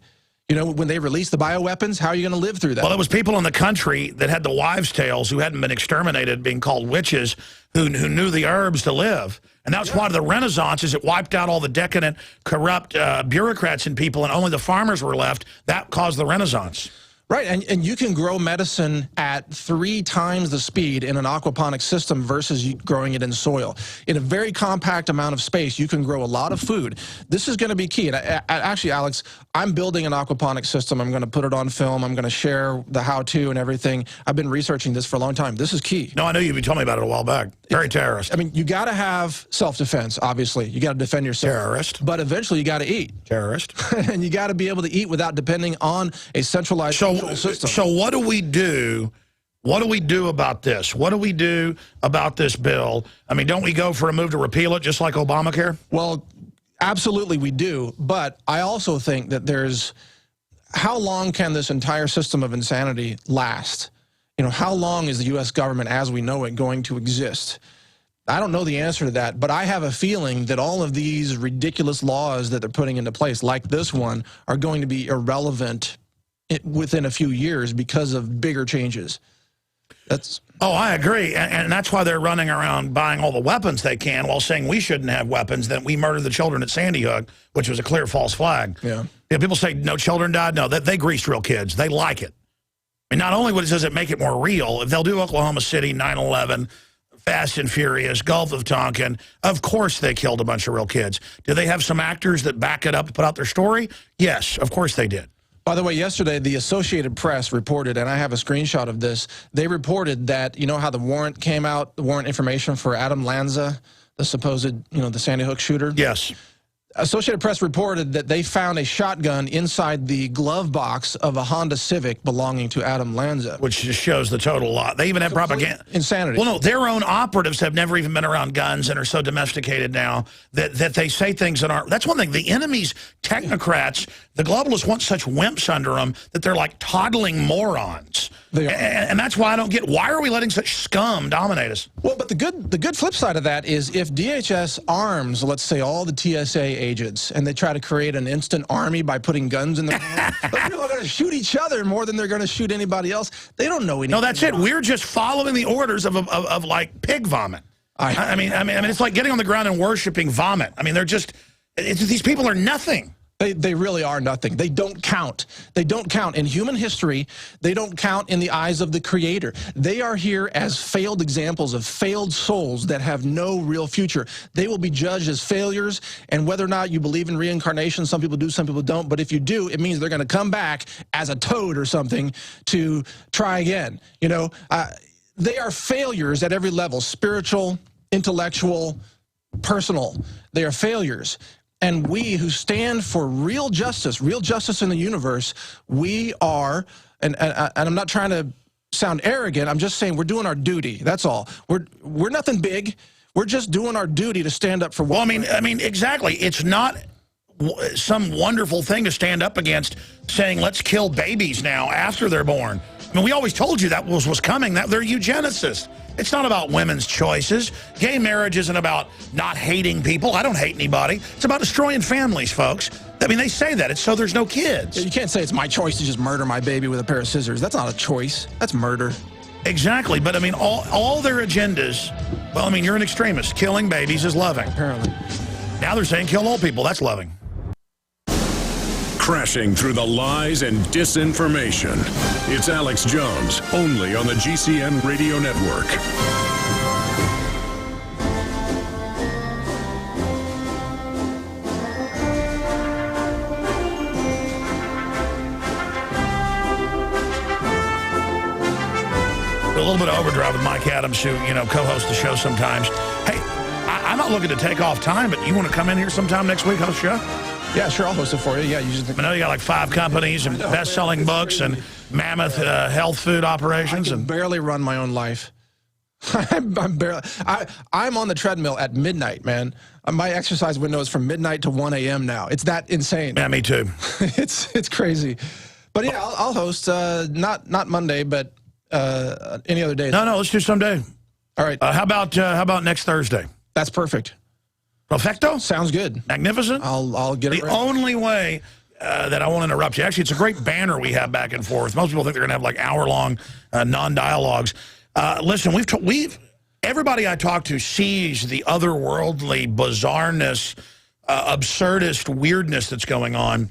You know, when they release the bioweapons, how are you going to live through that? Well, there was people in the country that had the wives' tales who hadn't been exterminated, being called witches, who knew the herbs to live. And that's why the Renaissance is it wiped out all the decadent, corrupt bureaucrats and people, and only the farmers were left. That caused the Renaissance. Right, and you can grow medicine at 3 times the speed in an aquaponic system versus you growing it in soil. In a very compact amount of space, you can grow a lot of food. This is going to be key. And actually, Alex, I'm building an aquaponic system. I'm going to put it on film. I'm going to share the how-to and everything. I've been researching this for a long time. This is key. No, I know you told me about it a while back. Very terrorist. I mean, you got to have self-defense, obviously. You got to defend yourself. Terrorist. But eventually, you got to eat. Terrorist. And you got to be able to eat without depending on a centralized system. So what do we do? What do we do about this? What do we do about this bill? I mean, don't we go for a move to repeal it just like Obamacare? Well, absolutely we do. But I also think that there's, how long can this entire system of insanity last? You know, how long is the U.S. government as we know it going to exist? I don't know the answer to that, but I have a feeling that all of these ridiculous laws that they're putting into place, like this one, are going to be irrelevant within a few years because of bigger changes. Oh, I agree. And that's why they're running around buying all the weapons they can while saying we shouldn't have weapons, that we murdered the children at Sandy Hook, which was a clear false flag. Yeah. People say no children died. No, they greased real kids. They like it. And not only does it make it more real, if they'll do Oklahoma City, 9/11, Fast and Furious, Gulf of Tonkin, of course they killed a bunch of real kids. Do they have some actors that back it up and put out their story? Yes, of course they did. By the way, yesterday, the Associated Press reported, and I have a screenshot of this, they reported that, you know how the warrant came out, the warrant information for Adam Lanza, the supposed, you know, the Sandy Hook shooter? Yes. Associated Press reported that they found a shotgun inside the glove box of a Honda Civic belonging to Adam Lanza. Which just shows the total lot. They even have propaganda. Insanity. Well, no, their own operatives have never even been around guns and are so domesticated now that they say things that aren't. That's one thing. The enemy's technocrats, the globalists want such wimps under them that they're like toddling morons. And that's why I don't get, why are we letting such scum dominate us? Well, but the good flip side of that is if DHS arms, let's say, all the TSA agents, and they try to create an instant army by putting guns in their hands, but people are going to shoot each other more than they're going to shoot anybody else. They don't know anything. No, that's it. We're just following the orders of like pig vomit. I mean, it's like getting on the ground and worshiping vomit. I mean, they're just, these people are nothing. They really are nothing. They don't count. They don't count in human history. They don't count in the eyes of the Creator. They are here as failed examples of failed souls that have no real future. They will be judged as failures, and whether or not you believe in reincarnation, some people do, some people don't, but if you do, it means they're going to come back as a toad or something to try again. You know, they are failures at every level, spiritual, intellectual, personal. They are failures. And we who stand for real justice in the universe, we are, and I'm not trying to sound arrogant, I'm just saying we're doing our duty. That's all. We're nothing big. We're just doing our duty to stand up for what. Well, I mean, exactly. It's not some wonderful thing to stand up against, saying let's kill babies now after they're born. I mean, we always told you that was coming, that they're eugenicists. It's not about women's choices. Gay marriage isn't about not hating people. I don't hate anybody. It's about destroying families, folks. I mean, they say that. It's so there's no kids. You can't say it's my choice to just murder my baby with a pair of scissors. That's not a choice. That's murder. Exactly. But, I mean, all their agendas, well, I mean, you're an extremist. Killing babies is loving. Apparently. Now they're saying kill old people. That's loving. Crashing through the lies and disinformation. It's Alex Jones, only on the GCN Radio Network. A little bit of overdrive with Mike Adams, who, you know, co-hosts the show sometimes. Hey, I'm not looking to take off time, but you want to come in here sometime next week, host show? Yeah, sure, I'll host it for you. Yeah, I know you got like 5 companies and best-selling books and mammoth health food operations. I can barely run my own life. I'm on the treadmill at midnight, man. My exercise window is from midnight to 1 a.m. now. It's that insane. Yeah, me too. It's crazy. But yeah, I'll host not Monday, but any other day. No, let's do someday. All right. How about next Thursday? That's perfect. Perfecto? Sounds good. Magnificent? I'll get it The right. only way that I won't interrupt you, actually, it's a great banner we have back and forth. Most people think they're going to have like hour-long non-dialogues. Listen, everybody I talk to sees the otherworldly bizarreness, absurdist weirdness that's going on.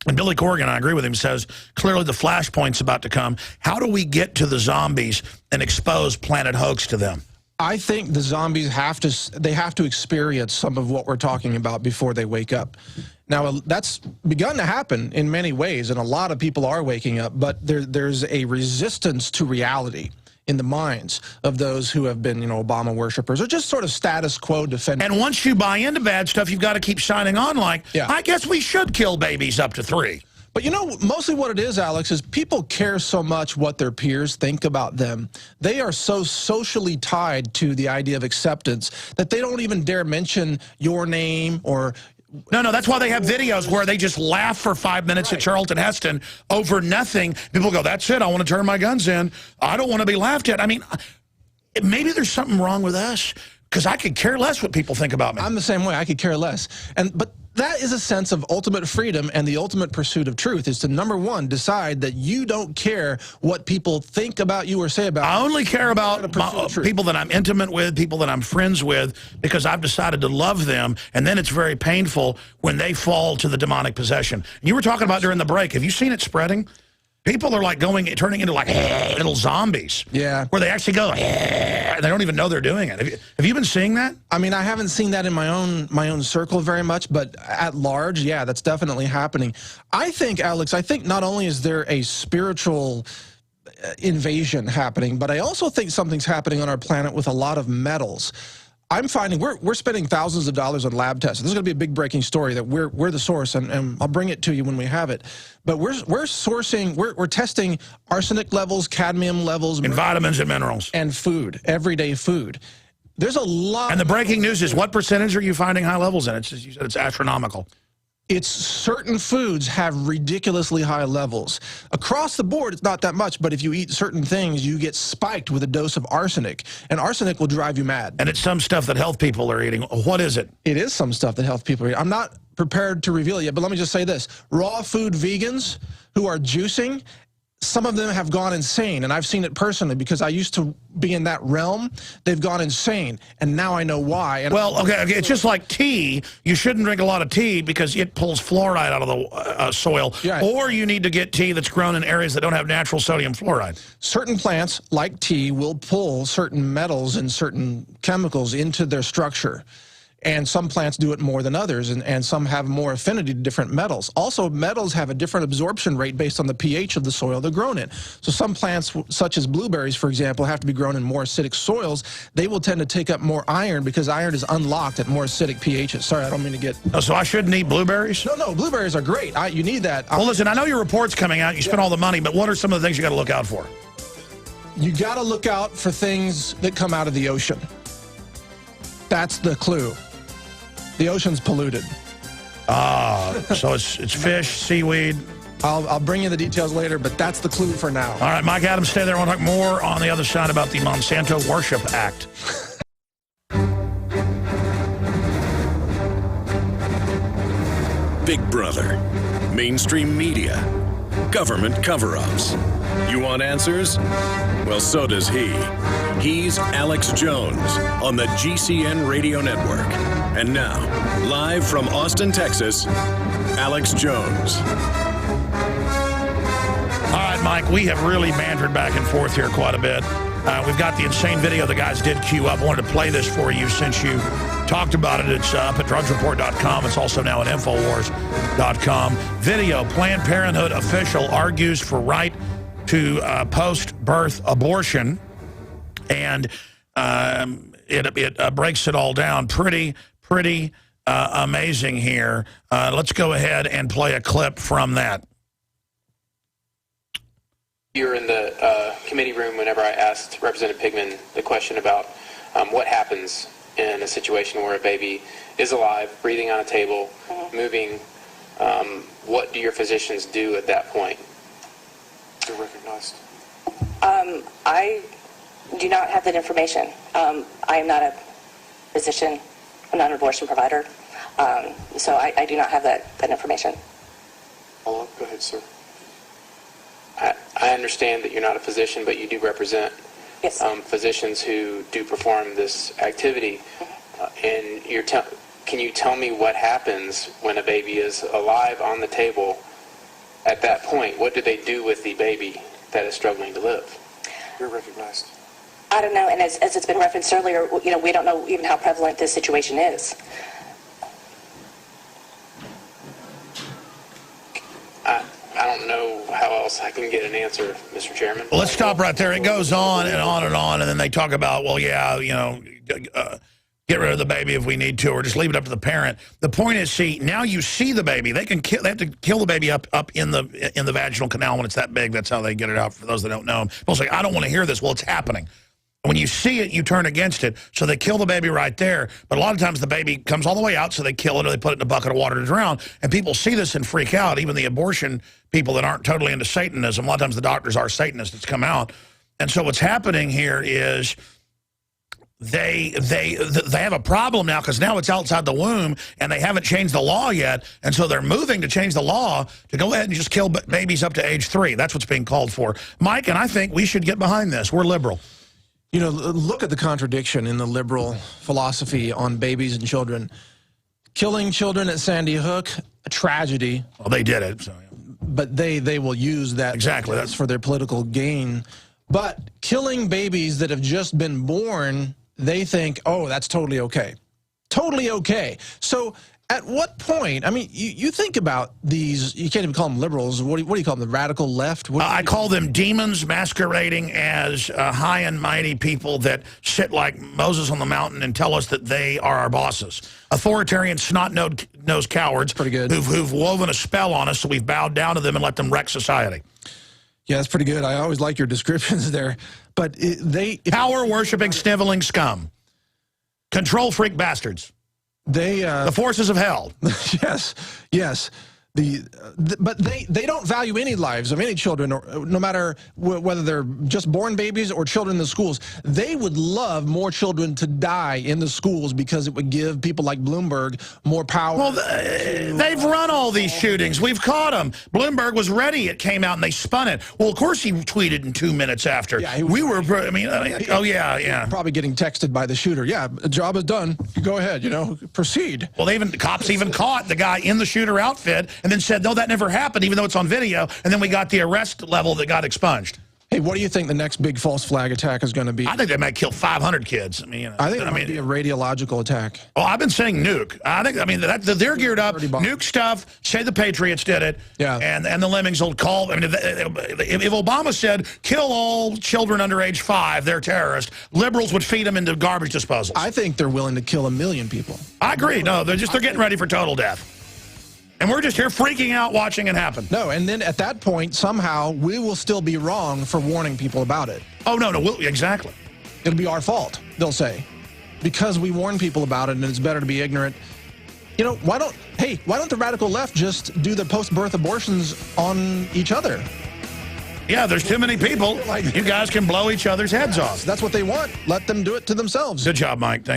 And Billy Corgan, I agree with him, says, clearly the flashpoint's about to come. How do we get to the zombies and expose Planet Hoax to them? I think the zombies have to experience some of what we're talking about before they wake up. Now, that's begun to happen in many ways, and a lot of people are waking up, but there's a resistance to reality in the minds of those who have been, you know, Obama worshipers or just sort of status quo defenders. And once you buy into bad stuff, you've got to keep signing on like, yeah, I guess we should kill babies up to 3. But you know, mostly what it is, Alex, is people care so much what their peers think about them. They are so socially tied to the idea of acceptance that they don't even dare mention your name or... No, that's why they have videos where they just laugh for 5 minutes at Charlton Heston over nothing. People go, that's it, I want to turn my guns in. I don't want to be laughed at. I mean, maybe there's something wrong with us, because I could care less what people think about me. I'm the same way. I could care less. But that is a sense of ultimate freedom, and the ultimate pursuit of truth is to, number one, decide that you don't care what people think about you or say about you. I only care about people that I'm intimate with, people that I'm friends with, because I've decided to love them, and then it's very painful when they fall to the demonic possession. And you were talking about during the break. Have you seen it spreading? People are like turning into like little zombies. Yeah. Where they actually go, and they don't even know they're doing it. Have you been seeing that? I mean, I haven't seen that in my own circle very much, but at large, yeah, that's definitely happening. I think, Alex, not only is there a spiritual invasion happening, but I also think something's happening on our planet with a lot of metals. I'm finding we're spending thousands of dollars on lab tests. This is going to be a big breaking story that we're the source, and I'll bring it to you when we have it. But we're testing arsenic levels, cadmium levels, in vitamins and minerals, and food, everyday food. There's a lot. And the breaking news is, what percentage are you finding high levels in? You said it's astronomical. It's certain foods have ridiculously high levels. Across the board, it's not that much, but if you eat certain things, you get spiked with a dose of arsenic, and arsenic will drive you mad. And it's some stuff that health people are eating. What is it? It is some stuff that health people are eating. I'm not prepared to reveal it yet, but let me just say this. Raw food vegans who are juicing, some of them have gone insane, and I've seen it personally because I used to be in that realm. They've gone insane, and now I know why. And well, okay, it's just like tea. You shouldn't drink a lot of tea because it pulls fluoride out of the soil, yeah. Or you need to get tea that's grown in areas that don't have natural sodium fluoride. Certain plants, like tea, will pull certain metals and certain chemicals into their structure. And some plants do it more than others, and some have more affinity to different metals. Also, metals have a different absorption rate based on the pH of the soil they're grown in. So some plants, such as blueberries, for example, have to be grown in more acidic soils. They will tend to take up more iron because iron is unlocked at more acidic pHs. Sorry, I don't mean to get... Oh, so I shouldn't eat blueberries? No, blueberries are great. You need that. Well, listen, I know your report's coming out. You spent all the money, but what are some of the things you got to look out for? You got to look out for things that come out of the ocean. That's the clue. The ocean's polluted. So it's fish, seaweed. I'll bring you the details later, but that's the clue for now. All right, Mike Adams, stay there. I want to talk more on the other side about the Monsanto Worship Act. Big Brother, mainstream media, government cover-ups. You want answers? Well, so does he. He's Alex Jones on the GCN Radio Network. And now, live from Austin, Texas, Alex Jones. All right, Mike, we have really bantered back and forth here quite a bit. We've got the insane video the guys did queue up. I wanted to play this for you since you talked about it. It's up at drugsreport.com. It's also now at infowars.com. Video, Planned Parenthood official argues for right to post-birth abortion. And it breaks it all down. Pretty amazing here. Let's go ahead and play a clip from that. You were in the committee room whenever I asked Representative Pigman the question about what happens in a situation where a baby is alive, breathing on a table, moving. What do your physicians do at that point? You're recognized. I do not have that information. I am not a physician. I'm not an abortion provider. So I do not have that information. Go ahead, sir. I understand that you're not a physician, but you do represent physicians who do perform this activity. And can you tell me what happens when a baby is alive on the table? At that point, what do they do with the baby that is struggling to live? You're recognized. I don't know, and as it's been referenced earlier, we don't know even how prevalent this situation is. I don't know how else I can get an answer, Mr. Chairman. Well, let's stop right there. It goes on and on and on, and then they talk about, well, yeah, get rid of the baby if we need to, or just leave it up to the parent. The point is, see, now you see the baby. They have to kill the baby up in the vaginal canal when it's that big. That's how they get it out. For those that don't know, people say, I don't want to hear this. Well, it's happening. When you see it, you turn against it. So they kill the baby right there. But a lot of times the baby comes all the way out, so they kill it or they put it in a bucket of water to drown. And people see this and freak out, even the abortion people that aren't totally into Satanism. A lot of times the doctors are Satanists that's come out. And so what's happening here is they have a problem now because now it's outside the womb and they haven't changed the law yet. And so they're moving to change the law to go ahead and just kill babies up to age 3. That's what's being called for. Mike, and I think we should get behind this. We're liberal. You know, look at the contradiction in the liberal philosophy on babies and children. Killing children at Sandy Hook, a tragedy. Well, they did it. So, yeah. But they will use that exactly. That's for their political gain. But killing babies that have just been born, they think, oh, that's totally okay. Totally okay. So at what point, I mean, you think about these, you can't even call them liberals. What do you call them, the radical left? I call them demons masquerading as high and mighty people that sit like Moses on the mountain and tell us that they are our bosses. Authoritarian, snot-nosed cowards. Pretty good. Who've woven a spell on us, so we've bowed down to them and let them wreck society. Yeah, that's pretty good. I always like your descriptions there. But power-worshipping, sniveling scum. Control freak bastards. The forces of hell. Yes. But they don't value any lives of any children, no matter whether they're just born babies or children in the schools. They would love more children to die in the schools because it would give people like Bloomberg more power. Well, they've run all these shootings. We've caught them. Bloomberg was ready. It came out and they spun it. Well, of course he tweeted in 2 minutes after. Yeah, oh yeah. Probably getting texted by the shooter. Yeah, the job is done. Go ahead, proceed. Well, cops even caught the guy in the shooter outfit and then said, no, that never happened, even though it's on video. And then we got the arrest level that got expunged. Hey, what do you think the next big false flag attack is going to be? I think they might kill 500 kids. I think it might be a radiological attack. Oh, I've been saying nuke. They're geared up. Nuke stuff. Say the Patriots did it. Yeah. And the lemmings will call. If Obama said kill all children under age 5, they're terrorists, liberals would feed them into garbage disposals. I think they're willing to kill 1 million people. I agree. No, they're getting ready for total death. And we're just here freaking out watching it happen. No, and then at that point, somehow, we will still be wrong for warning people about it. Oh, no, exactly. It'll be our fault, they'll say. Because we warn people about it and it's better to be ignorant. Why don't the radical left just do the post-birth abortions on each other? Yeah, there's too many people. You guys can blow each other's heads off. That's what they want. Let them do it to themselves. Good job, Mike. Thank you.